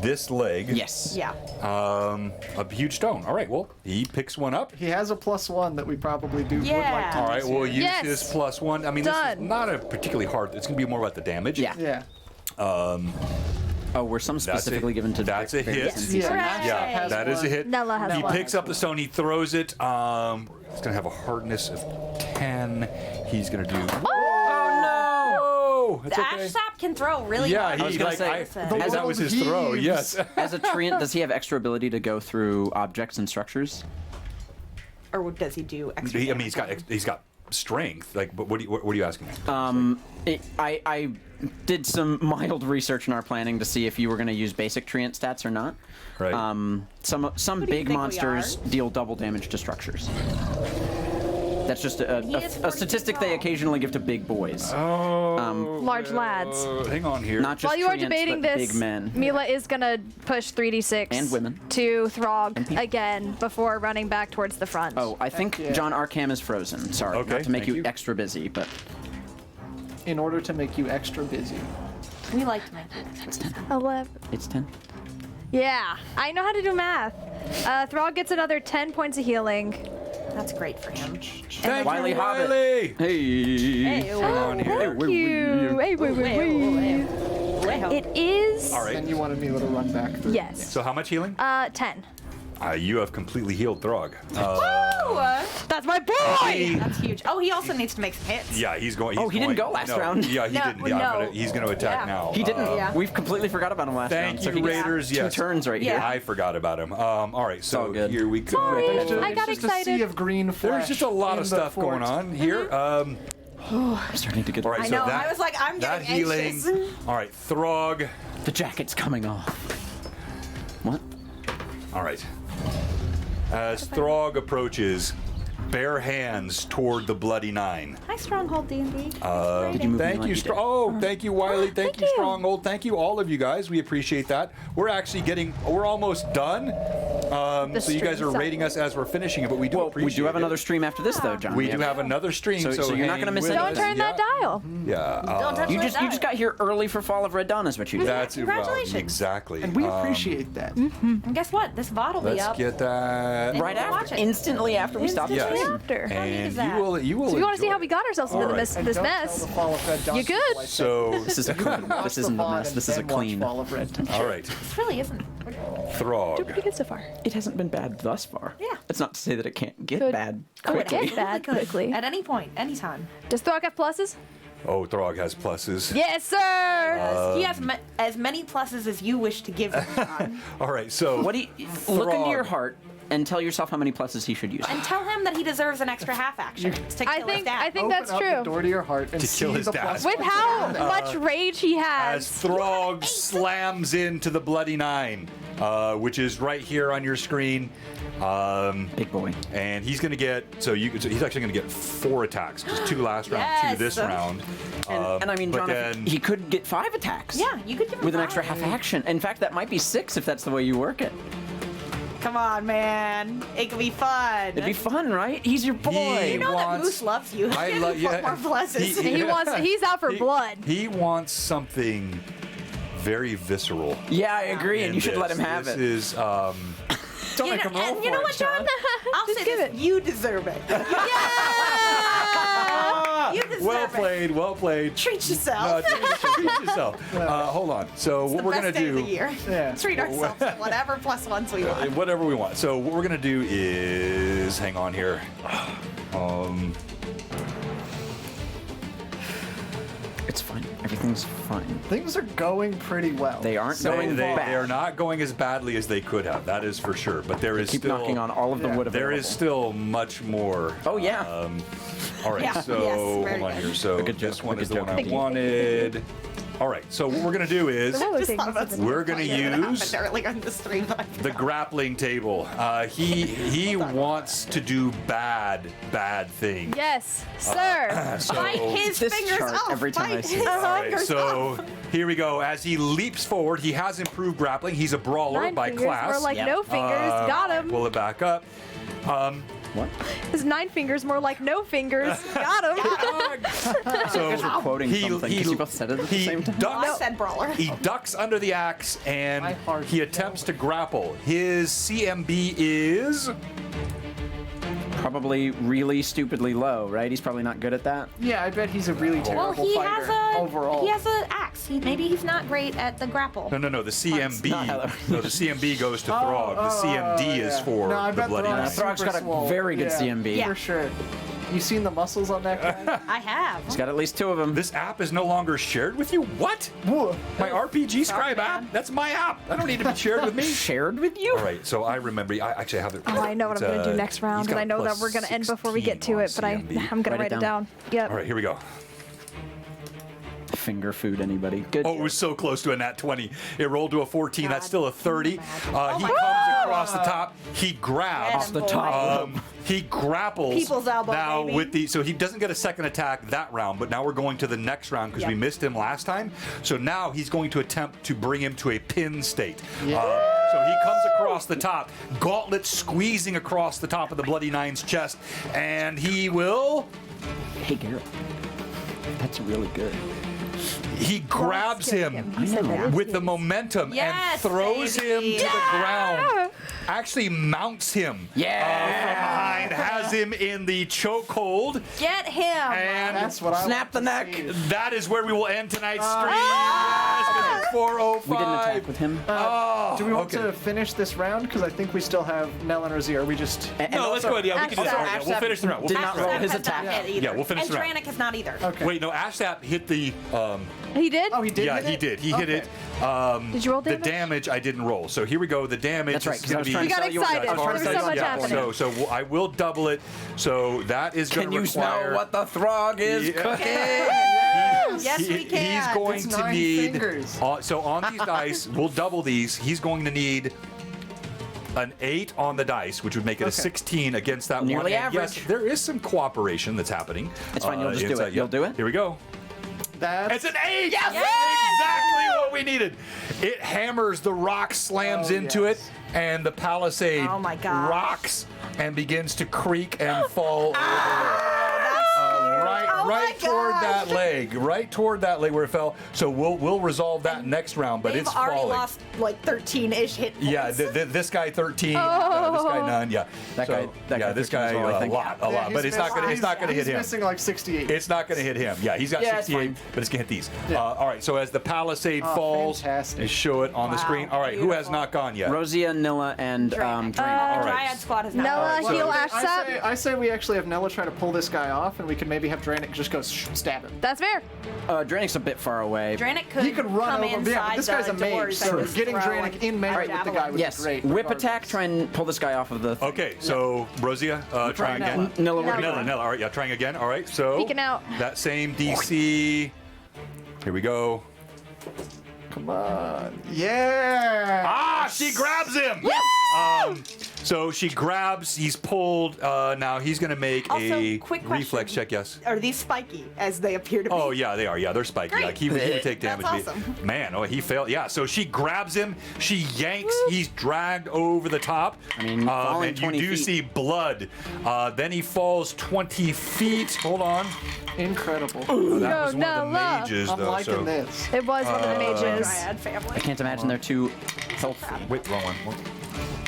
this leg.
Yes.
Yeah.
A huge stone. All right, well, he picks one up.
He has a +1 that we probably would like
Yeah.
to.
All right, we'll use
Yes.
his +1. I mean, this is
Done.
not a particularly hard. It's going to be more about the damage.
Yeah.
Yeah.
Oh, were some specifically given to
That's a hit.
various
Yeah.
NPCs?
Hooray.
Yeah,
Has
that is a
one.
hit.
Nella has
He
one.
picks up the stone. He throws it. It's going to have a hardness of 10. He's going to do.
Oh!
throw. It's okay.
Ash Sap can throw really
Yeah,
hard.
was
he
gonna
like
say,
that was his throw.
heaves.
Yes.
As a treant, does he have extra ability to go through objects and structures?
Or does he do extra?
I mean, he's got strength. Like, but what are you asking?
I did some mild research in our planning to see if you were going to use basic treant stats or not.
Right.
Some
do you
big
think we
monsters
are?
deal double damage to structures. That's just
He is
a
40
statistic
feet
they
tall.
occasionally give to big boys.
Large lads.
Hang on here.
Not just
While you are
treants,
debating
but
this,
big men.
Mila is gonna push 3d6
And women.
to Throg
And people.
again before running back towards the front.
Oh, I think
Yeah.
John Arkham is frozen. Sorry,
Okay,
not to make
thank you.
extra busy, but
In order to make you extra busy.
We like to make
it's 10.
11.
It's 10.
Yeah, I know how to do math. Throg gets another 10 points of healing.
That's great for him.
Thank
Wiley
you,
Hobbit.
Wiley.
Hey.
Hey,
Hang on here.
Thank you. Hey, wait, wait, wait. It is.
All right.
And you wanted Mila to run back through.
Yes.
So how much healing?
10.
You have completely healed Throg.
That's my boy.
That's huge. Oh, he also needs to make some hits.
Yeah, he's going.
Oh, he didn't go last round.
Yeah, he
No,
didn't. Yeah,
no.
he's going to attack
Yeah.
now.
He didn't.
Yeah.
We've completely forgot about him last round.
Thank
so
you,
he gets
Raiders.
two
Yes.
turns right here.
Yeah.
I forgot about him. All right, so
all good.
here we go.
Sorry.
There's
I got
just a sea
excited.
of green flesh.
There's just a lot
in
of
the
stuff going
fort.
on here.
I'm starting to get
All right,
I
so
know.
that,
I was like, I'm
that
getting
healing.
anxious.
All right, Throg.
the jacket's coming off. What?
All right. As Throg approaches, bare hands toward the Bloody Nine.
Hi, Stronghold D&D.
Did you move me
Thank
like
you,
did?
thank you, Wiley. Thank you,
you.
Stronghold. Thank you, all of you guys. We appreciate that. We're almost done. So you guys are
stream's
rating us as we're finishing it, but we do
Well,
appreciate
we do have
it.
another stream after this, though, John.
We do have another stream,
So
so
you're not
hang
gonna miss
with
anything.
us.
Don't turn that dial.
Yeah,
Don't touch
You
my
just
dial.
got here early for Fall of Red Dawn, is what you did.
that's
Congratulations.
exactly.
And we appreciate that.
And guess what? This VOD will be
Let's
up.
get that
Right
Watch
after,
it.
instantly after we stopped the
Yes.
stream.
After.
neat
And
is that?
you will.
So if you want to see
enjoy
how we got ourselves into
All right.
this
And
this
don't
mess,
tell the Fall of Red Dawn
You
people
good?
like that.
So,
This is a clean.
Watch
This
the
isn't a
VOD
mess.
and
This is a
then watch
clean.
Fall of Red Dawn.
all right,
This really isn't.
Throg.
pretty good so far.
It hasn't been bad thus far.
Yeah.
It's not to say that it can't get
Could-
bad
Oh, it
quickly.
is.
Bad quickly.
At any point, anytime.
Does Throg have pluses?
Oh, Throg has pluses.
Yes, sir.
He has as many pluses as you wish to give him. John.
All right, so
What do you look into your
Throg.
heart and tell yourself how many pluses he should use?
And tell him that he deserves an extra half action to kill
I
his
think
dad.
I think
Open
that's
up the
true.
door to your heart and
To
see
kill his
the
dad.
plus
With
one.
how much rage he
as
has.
Throg slams into the Bloody Nine, which is right here on your screen.
Big boy.
And he's going to get, so he's actually going to get 4 attacks, just 2 last round, 2
Yes.
this round.
And I mean,
but
John,
then-
he could get 5 attacks.
Yeah, you could give him
With an
5.
extra half action. In fact, that might be 6 if that's the way you work it.
Come on, man. It could be fun.
It'd be fun, right? He's your boy.
He
You know that
wants-
Moose loves you.
I
Give
love
him
yeah.
more pluses.
He's out for blood.
He wants something very visceral.
Yeah, I agree, and
in
you should let him
this.
have
This
it.
is
Don't
You
make
know-
him roll
and you know
for
what,
it,
John? I'll
Just
say
give
this.
it.
You deserve it.
Yeah.
You deserve
well
it.
played, well played.
Treat yourself.
Treat yourself. Hold on. So what we're
Best
gonna
day of the
do,
year.
Yeah.
Treat ourselves to whatever plus ones we want.
whatever we want. So what we're gonna do is, hang on here.
It's fine. Everything's fine.
Things are going pretty well.
They aren't
So
going
They
bad.
are not going as badly as they could have. That is for sure. But there is
Keep
still
knocking on all of the
Yeah.
wood available.
there is still much more.
Oh, yeah.
All right,
Yeah,
so
yes,
hold
very
on
good.
here. So
Good
this
joke,
one
good
is the
joke.
one I
Thank you.
wanted. All right, so what we're gonna do is
roller
Just
thing
thought
was
about
something.
we're gonna
something that
use
happened earlier in the stream. That I
the
forgot.
grappling table. He wants to do bad things.
Yes, sir.
So,
Bite his
This
fingers
chart
off.
every time I
Bite
see
his
it.
all right,
fingers
so
off.
here we go. As he leaps forward, he has improved grappling. He's a brawler
9
by
fingers,
class.
more like
Yep.
no fingers. Got him.
Pull it back up.
What?
His 9 fingers, more like no fingers. Got him.
So
You guys were quoting something because you both said it at the
he
same time.
ducks-
I said brawler.
He ducks under the axe and
My heart
he attempts to grapple. His CMB is
Probably really stupidly low, right? He's probably not good at that.
Yeah, I bet he's a really
Well,
terrible
he
fighter
has a
overall.
he has an axe. Maybe he's not great at the grapple.
no. The CMB,
not how that-
no, the CMB goes to Throg. The CMD is
yeah.
for
No, I
the
bet
Bloody
Throg's
Nine.
Throg's got a
super swole.
very good
Yeah,
CMB.
Yeah.
For sure. You seen the muscles on that guy?
I have.
He's got at least 2 of them.
This app is no longer shared with you? What? My RPG Scribe app? That's my app. I don't need to be shared with me.
Shared with you?
All right, so I remember. I actually have it.
Oh, I know what I'm going to do next round, and I know that we're going to end before we get to it, but I'm going to write it down. Yep.
All right, here we go.
Finger food, anybody? Good.
Oh, it was so close to a nat 20. It rolled to a 14. That's still a 30. He comes across the top. He grabs.
Off the top.
He grapples.
People's elbow,
now
baby.
with the so he doesn't get a second attack that round, but now we're going to the next round because we missed him last time. So now he's going to attempt to bring him to a pin state. So he comes across the top, gauntlet squeezing across the top of the Bloody Nine's chest, and he will.
Hey, Garrett. That's really good.
He grabs him with the momentum
Yes,
and throws him
baby.
to the ground. Actually mounts him from behind, has him in the chokehold,
Get him.
and
That's what I
Snap the neck.
that is where we will end tonight's stream. Yes, 'cause it's 4:05.
We didn't attack with him.
Do we want to finish this round? Because I think we still have Nell and Rosier. We just.
No, let's go ahead. Yeah, we can do that.
Ashsap.
Yeah, we'll finish the round. We'll
Did
finish
not
the
roll
round.
his
Has not
attack.
hit either.
Yeah, we'll finish
and
the round.
Dranik has not either.
Okay.
Wait, no, Ashsap hit the.
He did?
Oh, he did.
Yeah,
hit
he
it?
did. He hit it.
Did you roll
The
damage?
damage I didn't roll. So here we go. The damage
That's right,
is
'cause I
going
was
to be.
trying
You
to
got
sell you
excited.
guys.
There was so much happening.
So I will double it. So that is going
Can
to
you
require.
smell what the throg is
Yeah.
cooking?
Yes, we can.
He's going
It's
to
9
need.
fingers.
So on these dice, we'll double these. He's going to need an 8 on the dice, which would make it a
Okay.
16 against that
Nearly
one. And
average.
yes, there is some cooperation that's happening.
It's fine, you'll just do
inside.
it. You'll do it?
Here we go.
That's.
It's an 8! Yes!
Yes!
Exactly what we needed. It hammers, the rock slams into
yes.
it, and the palisade
Oh my gosh.
rocks and begins to creak and fall
Oh my
right toward
gosh.
that leg, right toward that leg where it fell. So we'll resolve that next round, but
They've
it's
already
falling.
lost like 13-ish hit points.
Yeah, this guy 13, this guy none. Yeah,
That guy
yeah, this
13
guy
as well, I
a
think.
lot.
Yeah,
But it's not gonna hit
he's
him.
missing like 68.
It's not going to hit him. Yeah, he's got
Yeah, it's
68,
fine.
but it's going to hit these.
Yeah.
All right, so as the palisade falls,
fantastic.
they show it on the
Wow,
screen. All right, who has
beautiful.
not gone yet?
Rosia, Nilla, and
Dranik.
Dranik.
All right.
Dryad squad has not.
Nella,
so-
heal
I
Ashsap.
say we actually have Nella try to pull this guy off, and we can maybe have Dranik just go stab him.
That's fair.
Dranik's a bit far away.
Dranik could,
He could run
come
over.
inside
Yeah, but this guy's a
the
mage,
doors
so
and just
getting
throw
Dranik
and
in melee with the
javelin.
guy would
Yes,
be great.
whip
regardless.
attack, try and pull this guy off of the thing.
Okay, so Rosia, trying
Nella.
again.
Nilla, what are you
Nella,
doing?
Nella. All right, yeah, trying again. All right, so
Peeking out.
that same DC. Here we go.
Come on. Yeah.
Ah, she grabs him.
Yes!
So she grabs. He's pulled. Now he's going to make
Also,
a
quick
reflex
question.
check. Yes.
Are these spiky as they appear to be?
Oh yeah, they are. Yeah, they're spiky.
Great.
Like he would take damage.
That's awesome.
Man, oh he failed. Yeah, so she grabs him. She yanks. He's dragged over the top.
I mean, falling
and you
20
do
feet.
see blood. Then he falls 20 feet. Hold on.
Incredible.
That was one of the
Nella.
mages,
I'm
though.
liking
So
this.
It was one of the mages.
Dryad family.
I can't imagine they're too healthy.
wait, wrong one.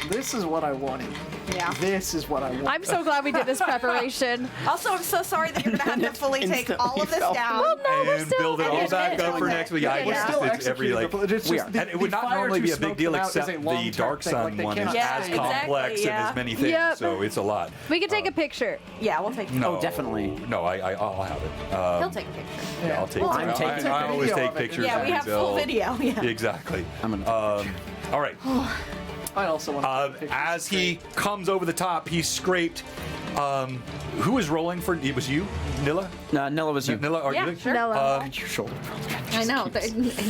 This is what I wanted.
Yeah.
This is what I wanted.
I'm so glad we did this preparation.
Also, I'm so sorry that you're gonna have to fully take all of this
Instantly
down.
fell.
No, we're
And
still
build it all back up for next week. Yeah,
Yeah.
I
We're
guess
still
it's every
executing
like.
the it's
we
just
are.
the-
And it would
the
not
fire
normally
to
be a big
smoke
deal
them out is
except
a
the
long-term
Dark
thing,
Sun
like they
one is
cannot
Yeah,
as
stay-
exactly,
complex and
yeah.
as many things,
Yep.
so it's a lot.
We can take a picture.
Yeah, we'll take.
No,
definitely.
No, I'll have it.
He'll take a picture.
Yeah, I'll take.
I'm
taking
I always
video
take
of it.
pictures.
Yeah, we have
until-
full video. Yeah.
Exactly.
I'm gonna take
All right.
I also want to take pictures.
As he comes over the top, he's scraped. Who was rolling for? It was you, Nilla.
Nilla was you.
Nilla, are
Yeah,
you?
sure.
Nella.
Your shoulder.
I know.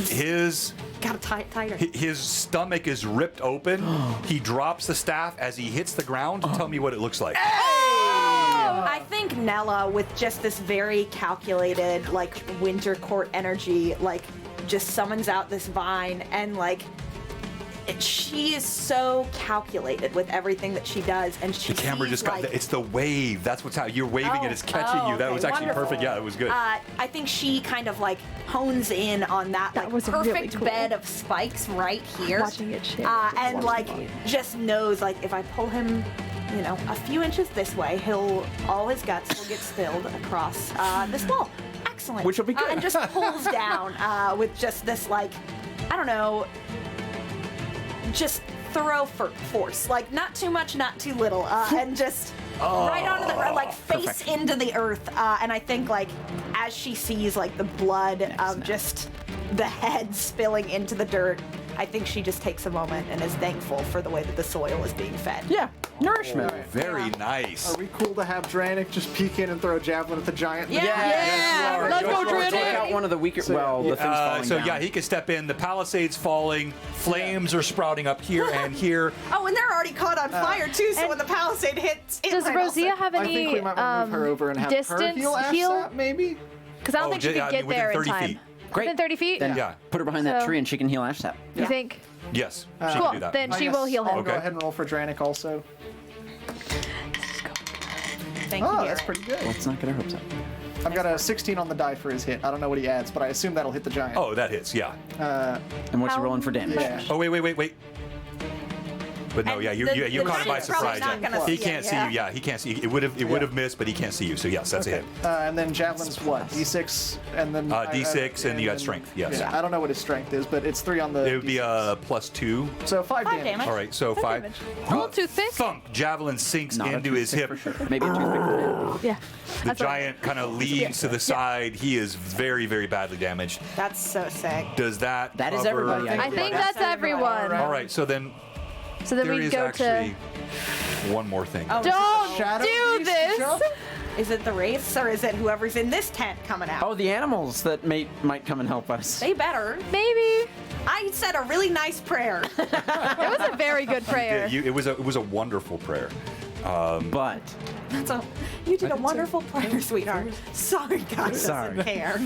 His
Got to tighter.
his stomach is ripped open. He drops the staff as he hits the ground. Tell me what it looks like.
I think Nella, with just this very calculated, like, winter court energy, like, just summons out this vine and, like, she is so calculated with everything that she does, and she
The camera
sees,
just got.
like,
It's the wave. That's what's how you're waving it. It's catching you. That
okay,
was actually
wonderful.
perfect. Yeah, it was good.
I think she kind of like hones in on that,
That
like
was really
perfect
cool.
bed of spikes right here.
Watching it shake,
and
just
like
watching it.
just knows like if I pull him, you know, a few inches this way, all his guts will get spilled across this wall. Excellent.
Which will be good.
And just pulls down with just this like, I don't know, just throw for force, like not too much, not too little, and just right onto the ground, like face into the earth. And I think like as she sees like the blood of just the head spilling into the dirt, I think she just takes a moment and is thankful for the way that the soil is being fed.
Yeah, nourishment.
Very nice.
Are we cool to have Dranik just peek in and throw a javelin at the giant?
Yeah.
Yeah, let's go,
Take
Dranik.
out one of the weaker. Well, the thing's falling
So
down.
yeah, he can step in. The palisade's falling. Flames are sprouting up here and here.
Oh, and they're already caught on fire too. So
and
when the palisade hits, it
Does
might
Rosea
also-
have
I think
any
we might move her over and have her
distance
heal Ashsat, maybe?
Because I don't
Oh,
think she
yeah,
could get
within
there in
30
time.
feet.
Great.
Within 30 feet?
Then
Yeah.
put her behind that
So-
tree and she can heal Ashsat.
You think?
Yes, she can
Cool.
do that.
Then
I
she
guess
will heal
I'll
him.
go
Okay.
ahead and roll for Dranik also.
Thank you.
Oh,
Garrett.
that's pretty good.
Let's not get our hopes up.
I've got a 16 on the die for his hit. I don't know what he adds, but I assume that'll hit the giant.
Oh, that hits. Yeah.
And what's he
How
rolling for damage?
Yeah.
Oh wait. But no,
And
yeah, you
the-
you
the
caught him by
giant's probably
surprise.
not gonna
He
see
can't
it,
see
yeah.
you. Yeah, he can't see. It would have missed, but he can't see you. So yes, that's a hit.
And then javelin's what? D6 and then
D6 and you got
then-
strength, yes.
Yeah, I don't know what his strength is, but it's 3 on the.
It would be
D6.
+2.
So 5 damage.
damage.
All right, so 5.
damage. A little toothpick?
Thunk! Javelin sinks
Not a
into his
toothpick
hip.
for sure. Maybe a toothpick for him.
Yeah.
The
That's what I
giant kind of leans to the side. He is very, very badly damaged.
That's so sick.
Does that?
That is
cover-
everybody,
I think that's everyone.
All right, so then
So then
there
we
is
go
actually
to.
one more thing.
Don't
Shadow
do
Beast
this!
jump?
Is it the wraiths or is it whoever's in this tent coming out?
Oh, the animals that might come and help us.
They better.
Maybe.
I said a really nice prayer.
It was a very good prayer.
It was a wonderful prayer.
But
You did a wonderful prayer, sweetheart. Sorry, God
Sorry.
doesn't care.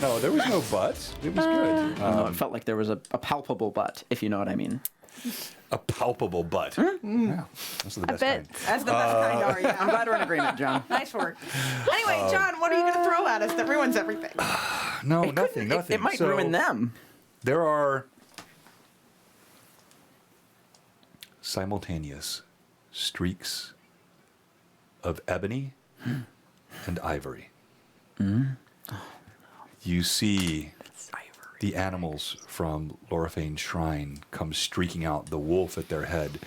No, there was no but. It was good.
no, it felt like there was a palpable butt, if you know what I mean.
A palpable butt. Yeah, those are the best
bet.
kind.
That's the best kind, are
I'm
you?
glad we're in agreement, John.
Nice work. Anyway, John, what are you going to throw at us that ruins everything?
No,
It
nothing.
couldn't- It might
So,
ruin them.
There are simultaneous streaks of ebony and ivory. You see the animals from Loraphane's shrine come streaking out, the wolf at their head,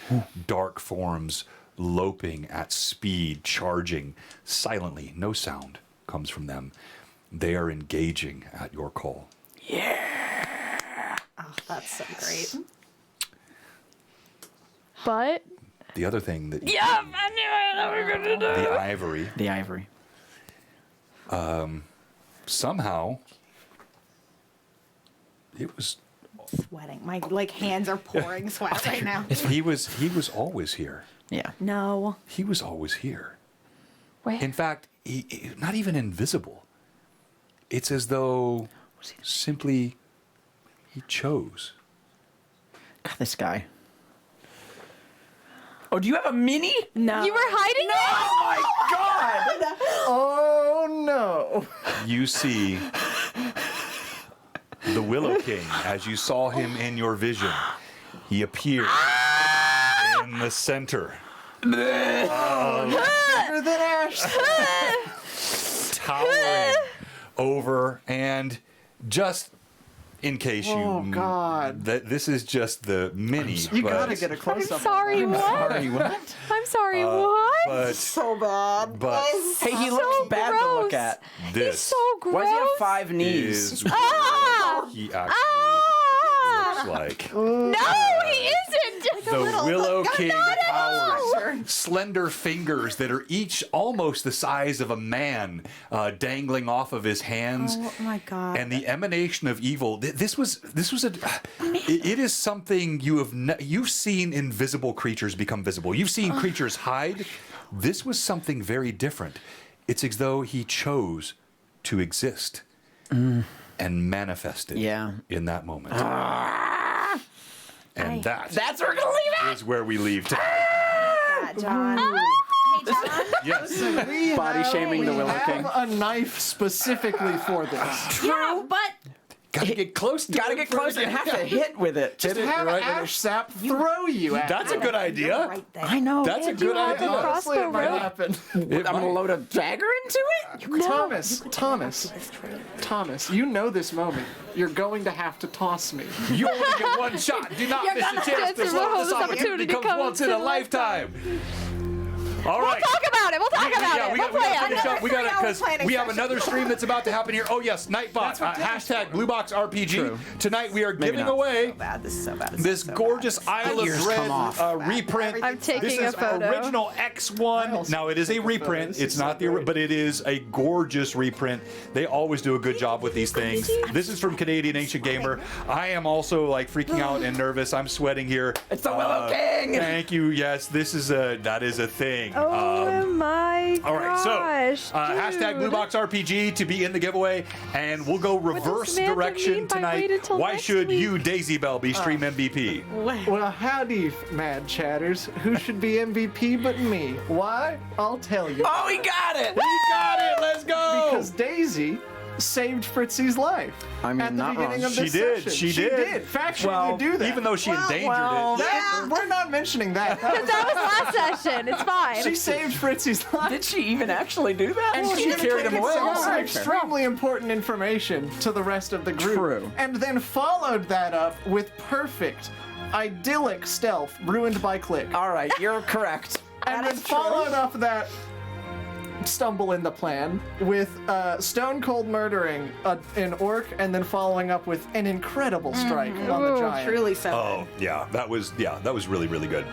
dark forms loping at speed, charging silently. No sound comes from them. They are engaging at your call.
Oh, that's so great.
But.
The other thing that you
Yeah, I knew it. I was gonna do
the ivory,
The ivory.
somehow it was
Sweating. My hands are pouring sweat right now.
he was always here.
Yeah.
No.
He was always here.
Wait.
In fact, he not even invisible. It's as though simply he chose.
God, this guy. Oh, do you have a mini?
No.
You were hiding it?
Oh no!
You see the Willow King as you saw him in your vision. He appeared in the center,
Better than Ash.
towering over, and just in case
Oh, God.
that this is just the mini.
You
but,
gotta get a close
I'm
up.
sorry, what?
Sorry, what?
I'm sorry, what?
But
So bad.
Hey, he
So
looks bad to look
gross.
at.
this
He's so gross.
Why does he have 5 knees?
is
Ah!
what he actually
Ah!
looks like.
No, he isn't.
The Willow King towers.
Sure.
Slender fingers that are each almost the size of a man dangling off of his hands.
Oh my God.
And the emanation of evil. This was it is something you've seen invisible creatures become visible. You've seen creatures hide. This was something very different. It's as though he chose to exist and manifested
Yeah.
in that moment. And
That's where we're gonna leave it.
is where we leave today.
Yeah, John. Hey, John.
Yes.
Body shaming the Willow King.
Have a knife specifically for this.
Yeah, but
Gotta get close to
Gotta
it
get
for-
close and have to hit with it.
Hit it
Have
right-
Ash Sap throw you at
That's a good idea.
Right there.
I know.
That's a good idea.
Honestly, it might
rope?
happen.
It
I'm gonna
might.
load a dagger into it.
Thomas, you know this moment. You're going to have to toss me.
You only get one shot. Do not
You're
miss a
gonna
chance
chance
to
to
slow
roll
this
this
opportunity
opportunity
comes
comes
once in a
in a
lifetime. All
We'll
right.
talk about it. We'll talk about
Yeah,
it.
we
We'll
got
play
to
it.
finish up. We got
Another
because
3-hour planning
we have
session.
another stream that's about to happen here. Oh yes, Nightbot. Hashtag Bluebox RPG.
True.
Tonight we are giving
not.
away
Bad. This is so bad.
this gorgeous Isle of
ears
Dread
come off.
reprint.
I'm taking
this
a
is
photo.
original
I
X1.
also
Now it is a
took a photo.
reprint.
This
It's
is so
not the,
great.
but it is a gorgeous reprint. They always do a good job with these things. This is from Canadian Ancient Gamer. I am also like freaking out and nervous. I'm sweating here.
It's the Willow King.
Thank you. Yes, that is a thing.
Oh my gosh.
All right, so hashtag
dude.
Bluebox RPG to be in the giveaway, and we'll go reverse
Samantha
direction
mean by
tonight.
waiting till
Why
next
should
week?
you, Daisy Bell, be stream MVP?
Well, howdy, mad chatters. Who should be MVP but me? Why? I'll tell you.
Oh, he got it.
We got it. Let's go.
Because Daisy saved Fritzy's life.
I mean,
at the
not
beginning
wrong.
of this
She did,
session.
she did.
Factually,
Well,
you do that.
Even though she endangered
well,
it.
That- we're not mentioning that.
Because that was last session. It's fine.
She saved Fritzy's life.
Did she even actually do that?
And
she carried him away.
Some
Oh,
extremely important information to the rest of the group.
True.
And then followed that up with perfect, idyllic stealth ruined by click.
All right, you're correct.
And then followed up that stumble in the plan with stone cold murdering an orc and then following up with an incredible strike on the giant.
Truly so.
Oh, yeah, that was really, really good.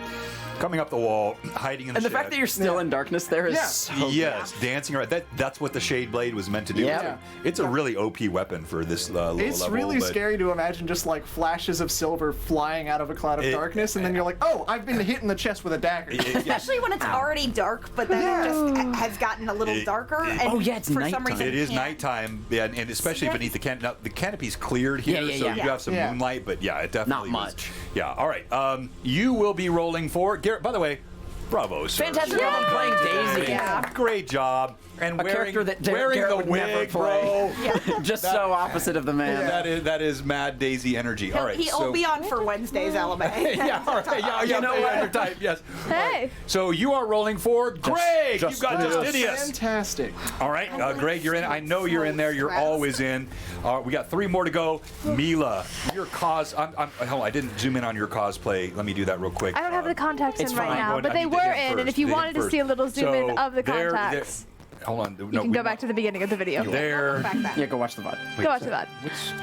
Coming up the wall, hiding in the
And the
shed.
fact that you're still in darkness there is
Yeah.
so
Yes, dancing around. That's what the Shade Blade was meant to do.
Yeah.
It's a really OP weapon for this little
It's
level.
really
but
scary to imagine just like flashes of silver flying out of a cloud of darkness, and then you're like, oh, I've been hit in the chest with a dagger.
Especially when it's already dark, but then it just has gotten a little
It-
darker. And
Oh, yeah, it's
for
nighttime.
some reason
It is
can't.
nighttime, yeah, and especially beneath the canopy. Now, the canopy's cleared here,
Yeah, yeah,
so
yeah.
you have some
Yeah.
moonlight, but yeah, it definitely
Not
was-
much.
Yeah, all right. You will be rolling for Garrett. By the way, bravo, sir.
Fantastic job on playing Daisy.
Yeah.
Great job. And
A
wearing,
character that
wearing
Garrett
the
would never
wig,
play.
bro.
Just so opposite of the man.
That is mad Daisy energy. All right,
He'll
so
be on for Wednesday's LMA.
yeah, all right, yeah,
You know what?
your type, yes.
Hey.
So you are rolling for Greg. You've got Justidius.
Fantastic.
All right, Greg, you're in. I know you're in there. You're always in. We got 3 more to go. Mila, your cause. Hold on, I didn't zoom in on your cosplay. Let me do that real quick.
I don't have the contacts
It's
in right
fine.
now,
Go
but
ahead, I
they
need to
were
get
in, and
first.
if you
Dig in
wanted to
first.
see a little zoom in
So
of the
there-
contacts,
Hold on.
you can go back to the beginning of the video.
there.
Back then.
Yeah, go watch the VOD.
Go watch that.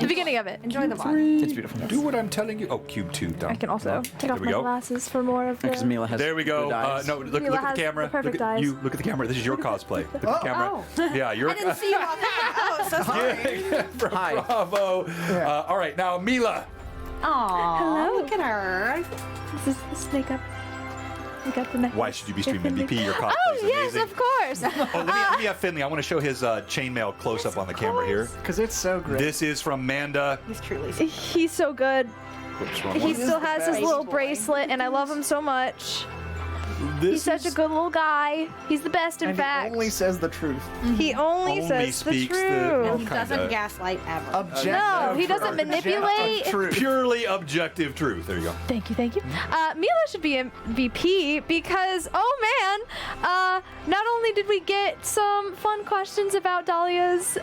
The beginning of it.
Enjoy the VOD.
It's beautiful.
Do what I'm telling you. Oh, cube 2. Done.
I can also take off
we
my
go.
glasses for more of
Because
the...
Mila has
There we go.
good eyes.
No, look
Mila
at
has
the camera.
the perfect
Look at
eyes.
you. Look at the camera. This is your cosplay. Look at the camera. Yeah, you're.
I didn't see you on that. Oh, so sorry.
From
Hi.
Bravo. All right, now Mila.
Aw,
Hello.
look at her.
This is this makeup. We got the neck.
Why should you be streaming MVP? Your cosplay
Oh,
is
yes,
amazing.
of course.
Oh, let me have Finley. I want to show his chainmail close up on the camera here.
Because it's so great.
This is from Manda.
He's truly
He's so good.
Whoops, wrong
He
one.
still has his
best.
little
Boy.
bracelet, and I love him so much.
This
He's such a
is-
good little guy. He's the best, in
and
fact.
he only says the truth.
He only
Only
says the
speaks the-
truth.
He
Kinda.
doesn't gaslight ever.
Objective.
No, he doesn't
objective
manipulate.
truth.
Purely objective truth. There you go.
Thank you, thank you. Mila should be MVP because, oh man, not only did we get some fun questions about Dahlia's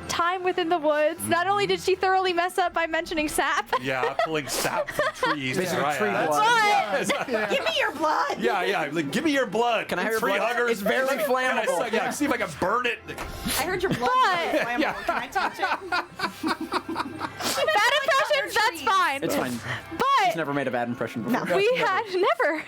time within the woods, not only did she thoroughly mess up by mentioning sap,
Yeah, pulling sap from trees.
Basically
Right,
tree
that's-
blood.
but
Give me your blood.
Yeah. Like, give me your blood.
Can I have your
Tree
blood?
huggers.
It's very
Yeah,
flammable.
yeah, see if I can burn it.
I heard your blood.
But-
Flammable.
Yeah.
Can I touch it?
bad impressions, that's fine.
It's fine.
But
He's never made a bad impression before.
we had never.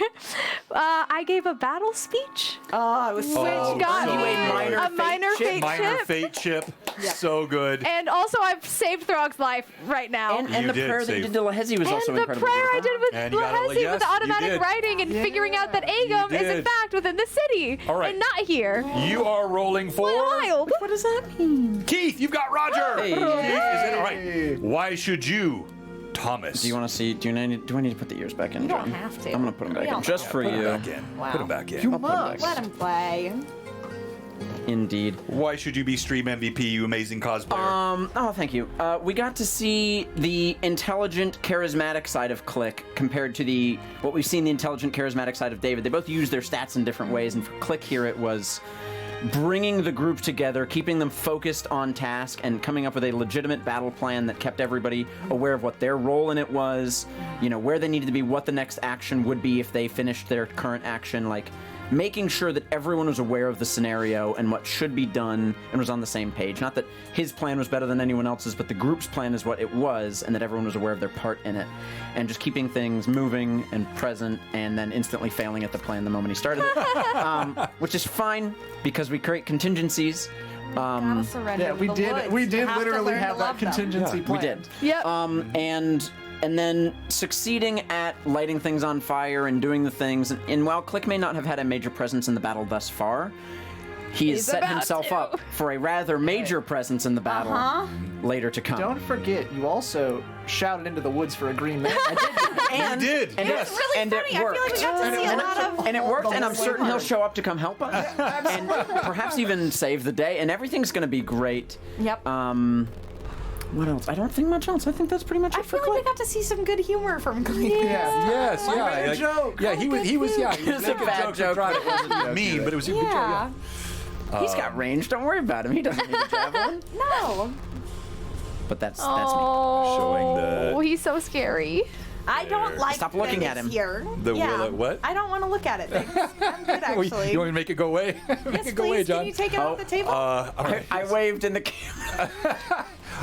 I gave a battle speech,
Oh, it was so
which got
so
me
good.
a minor fate
Minor
chip.
fate chip. So good.
And also, I've saved Throg's life right now.
And
You
the
did
prayer that you
save-
did to Lahezi was also
And the
incredibly
prayer I
beautiful.
did with
And you got a-
Lahezi
yes,
with the
you
automatic
did.
writing and figuring out that Agum is in
did.
fact within the city
All right.
and not here.
You are rolling for
Wild.
What does that mean?
Keith. You've got Roger.
Hey.
Keith is in. All right. Why should you, Thomas?
Do you want to see? Do I need to put the ears back in?
You don't
John?
have to.
I'm gonna put them back
We all
in just for
Put him
you.
back in.
Wow.
Put him back in.
You
I'll put 'em
must.
back
Let him play.
Indeed.
Why should you be stream MVP, you amazing cosplayer?
Oh, thank you. We got to see the intelligent, charismatic side of Click compared to what we've seen the intelligent, charismatic side of David. They both use their stats in different ways, and for Click here it was bringing the group together, keeping them focused on task, and coming up with a legitimate battle plan that kept everybody aware of what their role in it was, where they needed to be, what the next action would be if they finished their current action, like making sure that everyone was aware of the scenario and what should be done and was on the same page. Not that his plan was better than anyone else's, but the group's plan is what it was, and that everyone was aware of their part in it. And just keeping things moving and present, and then instantly failing at the plan the moment he started it. Which is fine, because we create contingencies.
Gotta surrender
Yeah,
to
we
the
did.
woods.
We
You
did
have to
literally
learn to
have that
love them.
contingency
Yeah,
plan.
We did.
Yep.
And then succeeding at lighting things on fire and doing the things. And while Click may not have had a major presence in the battle thus far, he's set
about
himself
to.
up for a rather major presence in the battle later to come.
Don't forget, you also shouted into the woods for a green man.
And,
You did,
and
yes.
It's really
and
funny.
it
I feel
worked.
like we got to see a lot of.
And it worked,
the
and
whole
I'm
way
certain he'll
through.
show up to come help us. And perhaps even save the day, and everything's going to be great.
Yep.
What else? I don't think much else. I think that's pretty much
I
it for
feel like we
Click.
got to see some good humor from Glee.
Yeah.
Yes, yeah.
bad
like-
joke.
Yeah, he was. He was
a bad joke, but it wasn't
mean, but it was a good joke.
Yeah.
Yeah.
He's got range. Don't worry about him. He doesn't need a javelin.
No.
But that's me.
Oh,
Showing the-
he's so scary.
I don't like
Stop looking
that
at
it's
him.
Here.
The
yeah.
willow- what?
I don't want to look at it. Thanks. I'm good,
You
actually.
want me to make it go away? Make
Yes,
it go
please.
away, John.
Can you take it off the table?
All right.
I waved in the camera.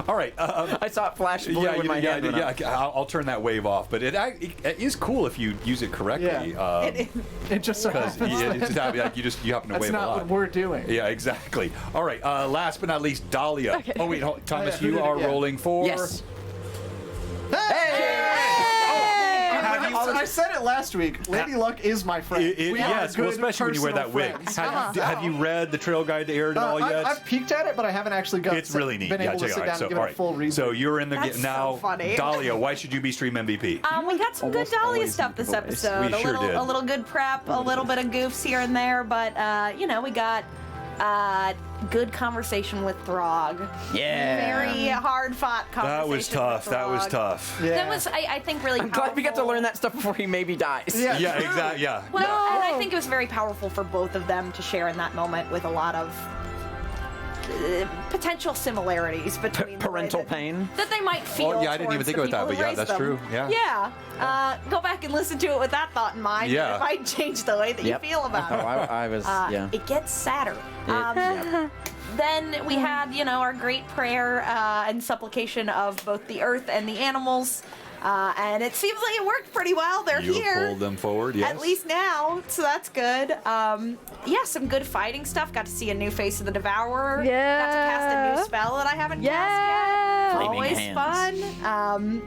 All right.
I saw it flash blue
Yeah,
when my hand went up.
I'll turn that wave off. But it is cool if you use it correctly.
Yeah. It just so
Because
happens
it's just like you happen to
that's
wave
not
a lot.
what we're doing.
Yeah, exactly. All right. Last but not least, Dahlia.
Okay.
Oh wait, Thomas,
who
you
did it?
are
Yeah.
rolling for.
Yes.
I said it last week. Lady Luck is my friend. We are
Yes, well,
good
especially when you wear
personal
that wig.
friends.
Have you read the Trail Guide to Aihrde at all yet?
I've peeked at it, but I haven't actually
It's really neat.
been
Yeah,
able to
check it
sit
out.
down
So,
and give
all
it a
right.
full read.
So you're in the
That's so
now.
funny.
Dahlia, why should you be stream MVP?
We got some good
Almost
Dahlia
always
stuff this
always.
episode.
We sure did.
A little good prep, a little bit of goofs here and there, but we got good conversation with Throg.
Yeah.
Very hard fought conversation.
That was tough.
with
That was
Throg.
tough.
Yeah.
That was, I think, really
I'm
powerful.
glad we got to learn that stuff before he maybe dies.
Yeah.
Yeah, exactly. Yeah.
Well,
No.
and I think it was very powerful for both of them to share in that moment with a lot of potential similarities between the way
Parental
that-
pain.
that they might feel.
Oh, yeah, I didn't even
towards
think
the
about that,
people
but
who
yeah,
raised
that's
them.
true, yeah.
Yeah. Go back and listen to it with that thought in mind.
Yeah.
It might change the way that
Yep.
you feel about
Oh,
it.
I was, yeah.
It gets sadder.
Yeah.
Then we had, our great prayer and supplication of both the earth and the animals. And it seems like it worked pretty well. They're
You
here.
pulled them forward. Yes.
At least now, so that's good. Some good fighting stuff. Got to see a new face of the Devourer.
Yeah.
Got to cast a new spell that I haven't cast
Yeah.
yet.
Flaming
Always
hands.
fun.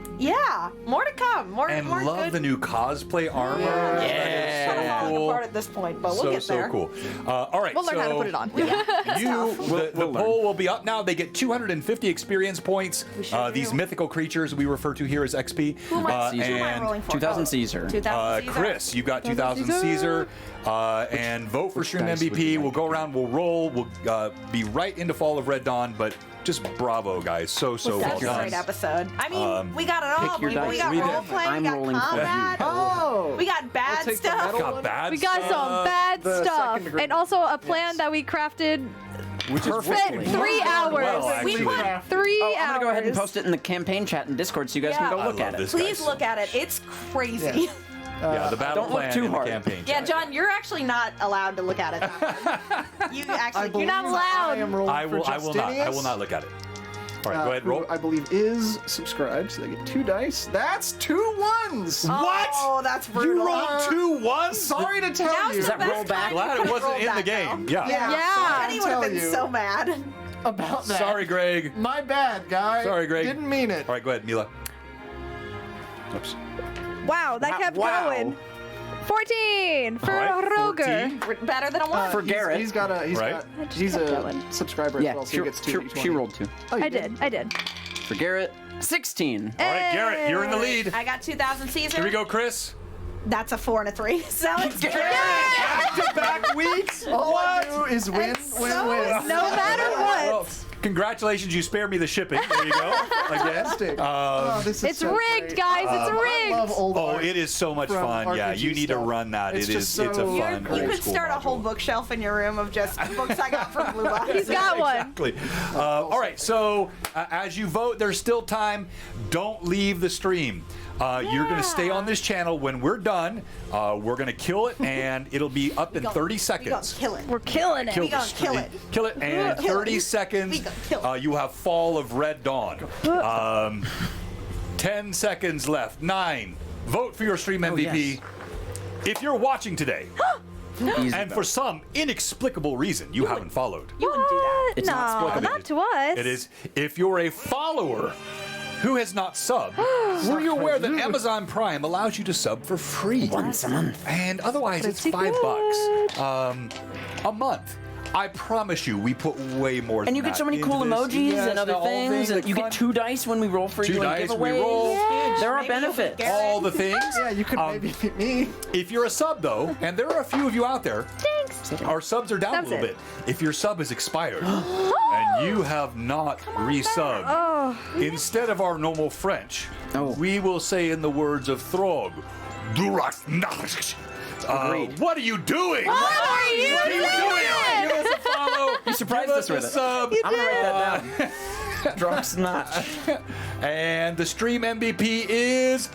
More to come. More
And
more
love
good.
the new cosplay armor.
Yeah.
Yeah.
Kind of falling
Cool.
apart at this point, but we'll
so
get there.
so cool. All right.
We'll learn how to put it on.
The
We'll learn.
poll will be up now. They get 250 experience points.
sure
These
do.
mythical creatures we refer to here as XP.
Who am I
and
rolling for?
2000 Caesar.
2000 Caesar.
Chris, you got 2000 Caesar. And vote for Stream
dice would
MVP.
you
We'll
like
go around, we'll roll, we'll be right into Fall of Red Dawn, but just bravo, guys. So
That's
well
a
done.
great episode. I mean, we got it all.
pick your
We
dice.
got
We did.
roleplay,
I'm
we got
rolling for
combat.
you.
Oh.
We got bad
take the
stuff.
metal
Got
one.
bad
We got some
stuff,
bad
the
stuff,
second degree.
and also a plan that we crafted.
which is
Perfectly.
Spent 3 hours.
Well,
We
actually.
put
3
Oh,
hours.
I'm gonna go ahead and post it in the campaign chat in Discord so you guys
Yeah.
can go
I
look
love
at it.
this.
Please
guys.
look at it. It's crazy.
Yeah, the battle
don't look
plan
too
and the
hard.
campaign.
Yeah,
chat.
John, you're actually not allowed to look at it. You actually, you're not
believe
allowed.
I am rolling
I will
for
not. I will
Justinius.
not look at it. All right, go ahead,
Who
roll.
I believe is subscribed, so they get 2 dice. That's 2 ones.
What?
Oh, that's brutal.
You rolled 2 ones?
Sorry to tell
Now's
you
the
that
best
roll back?
time
Glad
to
it
put
wasn't
roll
in the
back
game.
now.
Yeah.
Yeah.
Penny would have been so mad.
about that.
Sorry, Greg.
My bad, guy.
Sorry, Greg.
Didn't mean it.
All right, go ahead, Mila. Oops.
Wow, that kept
Wow.
going. 14 for
All right,
Roger.
14.
Better than a one.
For Garrett.
He's got a.
Right.
He's
kept
a
going.
subscriber as
Yeah,
well, so he gets 2
she rolled 2.
Oh, you
I did. I did.
For Garrett, 16.
All right, Garrett, you're in the lead.
I got 2000 Caesar.
Here we go, Chris.
That's a 4 and a 3. So it's
Back-to-back weeks.
All I
What?
do is win,
It's
win,
so
win.
No matter what.
Well, congratulations, you spared me the shipping. There you go. Again.
Fantastic. Oh, this is
It's
so
rigged,
great.
guys. It's
I love
rigged.
old
Oh,
art.
it is so much
from
fun. Yeah,
RPG
you need to
stuff.
run that.
It's
It
just
is. It's a
so-
fun.
you
old
could
school
start a whole
module.
bookshelf in your room of just books I got from Blue Box.
He's got one.
Exactly. All right, so as you vote, there's still time. Don't leave the stream. You're going to stay on this channel. When we're done, we're going to kill it, and it'll be up in 30
We gonna
seconds.
kill it.
We're killing it.
We gonna kill it.
Kill it, and
Kill it.
30 seconds,
We gonna kill it.
you have Fall of Red Dawn. 10 seconds left. 9. Vote for your stream MVP.
yes.
If you're watching today,
Easy
and
vote.
for some inexplicable reason you haven't followed,
You wouldn't do that.
It's not
No,
split.
not to us.
it is if you're a follower who has not subbed, were you aware that Amazon Prime allows you to sub for free?
Once a month.
And otherwise it's
Pretty
$5 a month. I promise you, we put way more.
And you
than
get so
that
many
into
cool
this.
emojis
Yes,
and other
all
things. And
like
you
fun-
get 2 dice when we roll for
2
you
dice.
and
We
giveaways.
roll.
There are
Maybe you'll be
benefits.
Garrett.
All the things.
Yeah, you could maybe beat me.
If you're a sub though, and there are a few of you out there,
Thanks.
our subs are down
That's
a little
it.
bit. If your sub is expired and you have not resubbed,
Oh.
instead of our normal French,
Oh.
we will say in the words of Throg, Duras Nacht.
Agreed.
What are you doing?
What are you doing?
Give us a follow.
You surprised
Give
us with
a
it.
sub.
I'm gonna write that down. Drunks notch.
And the stream MVP is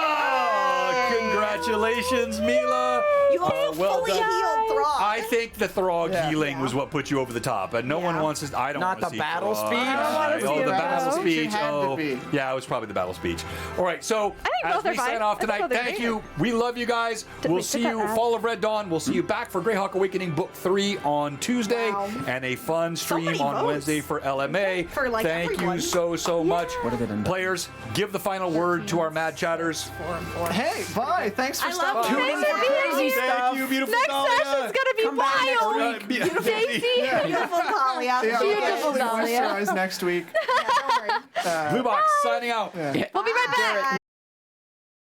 Mila! Congratulations, Mila!
You also
well
fully
done.
healed Throg.
I think the Throg
Yeah.
healing was what put you over the top, and no one
Yeah.
wants to. I don't
Not
want to
the
see
battle
Throg.
speech? I don't
wanna see
Oh, the
it.
battle
It
speech.
had to
Oh,
be.
yeah, it was probably the battle speech. All right, so
I think
as
both are
we
fine.
sign off
I think
tonight,
both are
thank
great.
you. We love you guys. We'll
we
see
put
you
that out?
Fall of Red Dawn. We'll see you back for Greyhawk Awakening Book 3 on Tuesday,
Wow.
and a fun stream
many
on
votes.
Wednesday for LMA.
For, like,
Thank
everyone.
you so much.
What have they done?
Players, give the final word to our Mad Chatters.
Hey, bye. Thanks for
I love
stopping.
you.
Thanks for being here.
Thank you, beautiful
Next
Dahlia.
session's gonna be
Come back next
wild.
week.
Beautiful
Daisy.
Beautiful Dahlia.
Yeah,
Beautiful
I'll
Dahlia.
moisturize next week.
Yeah, don't worry.
Blue Box signing out.
We'll be right back.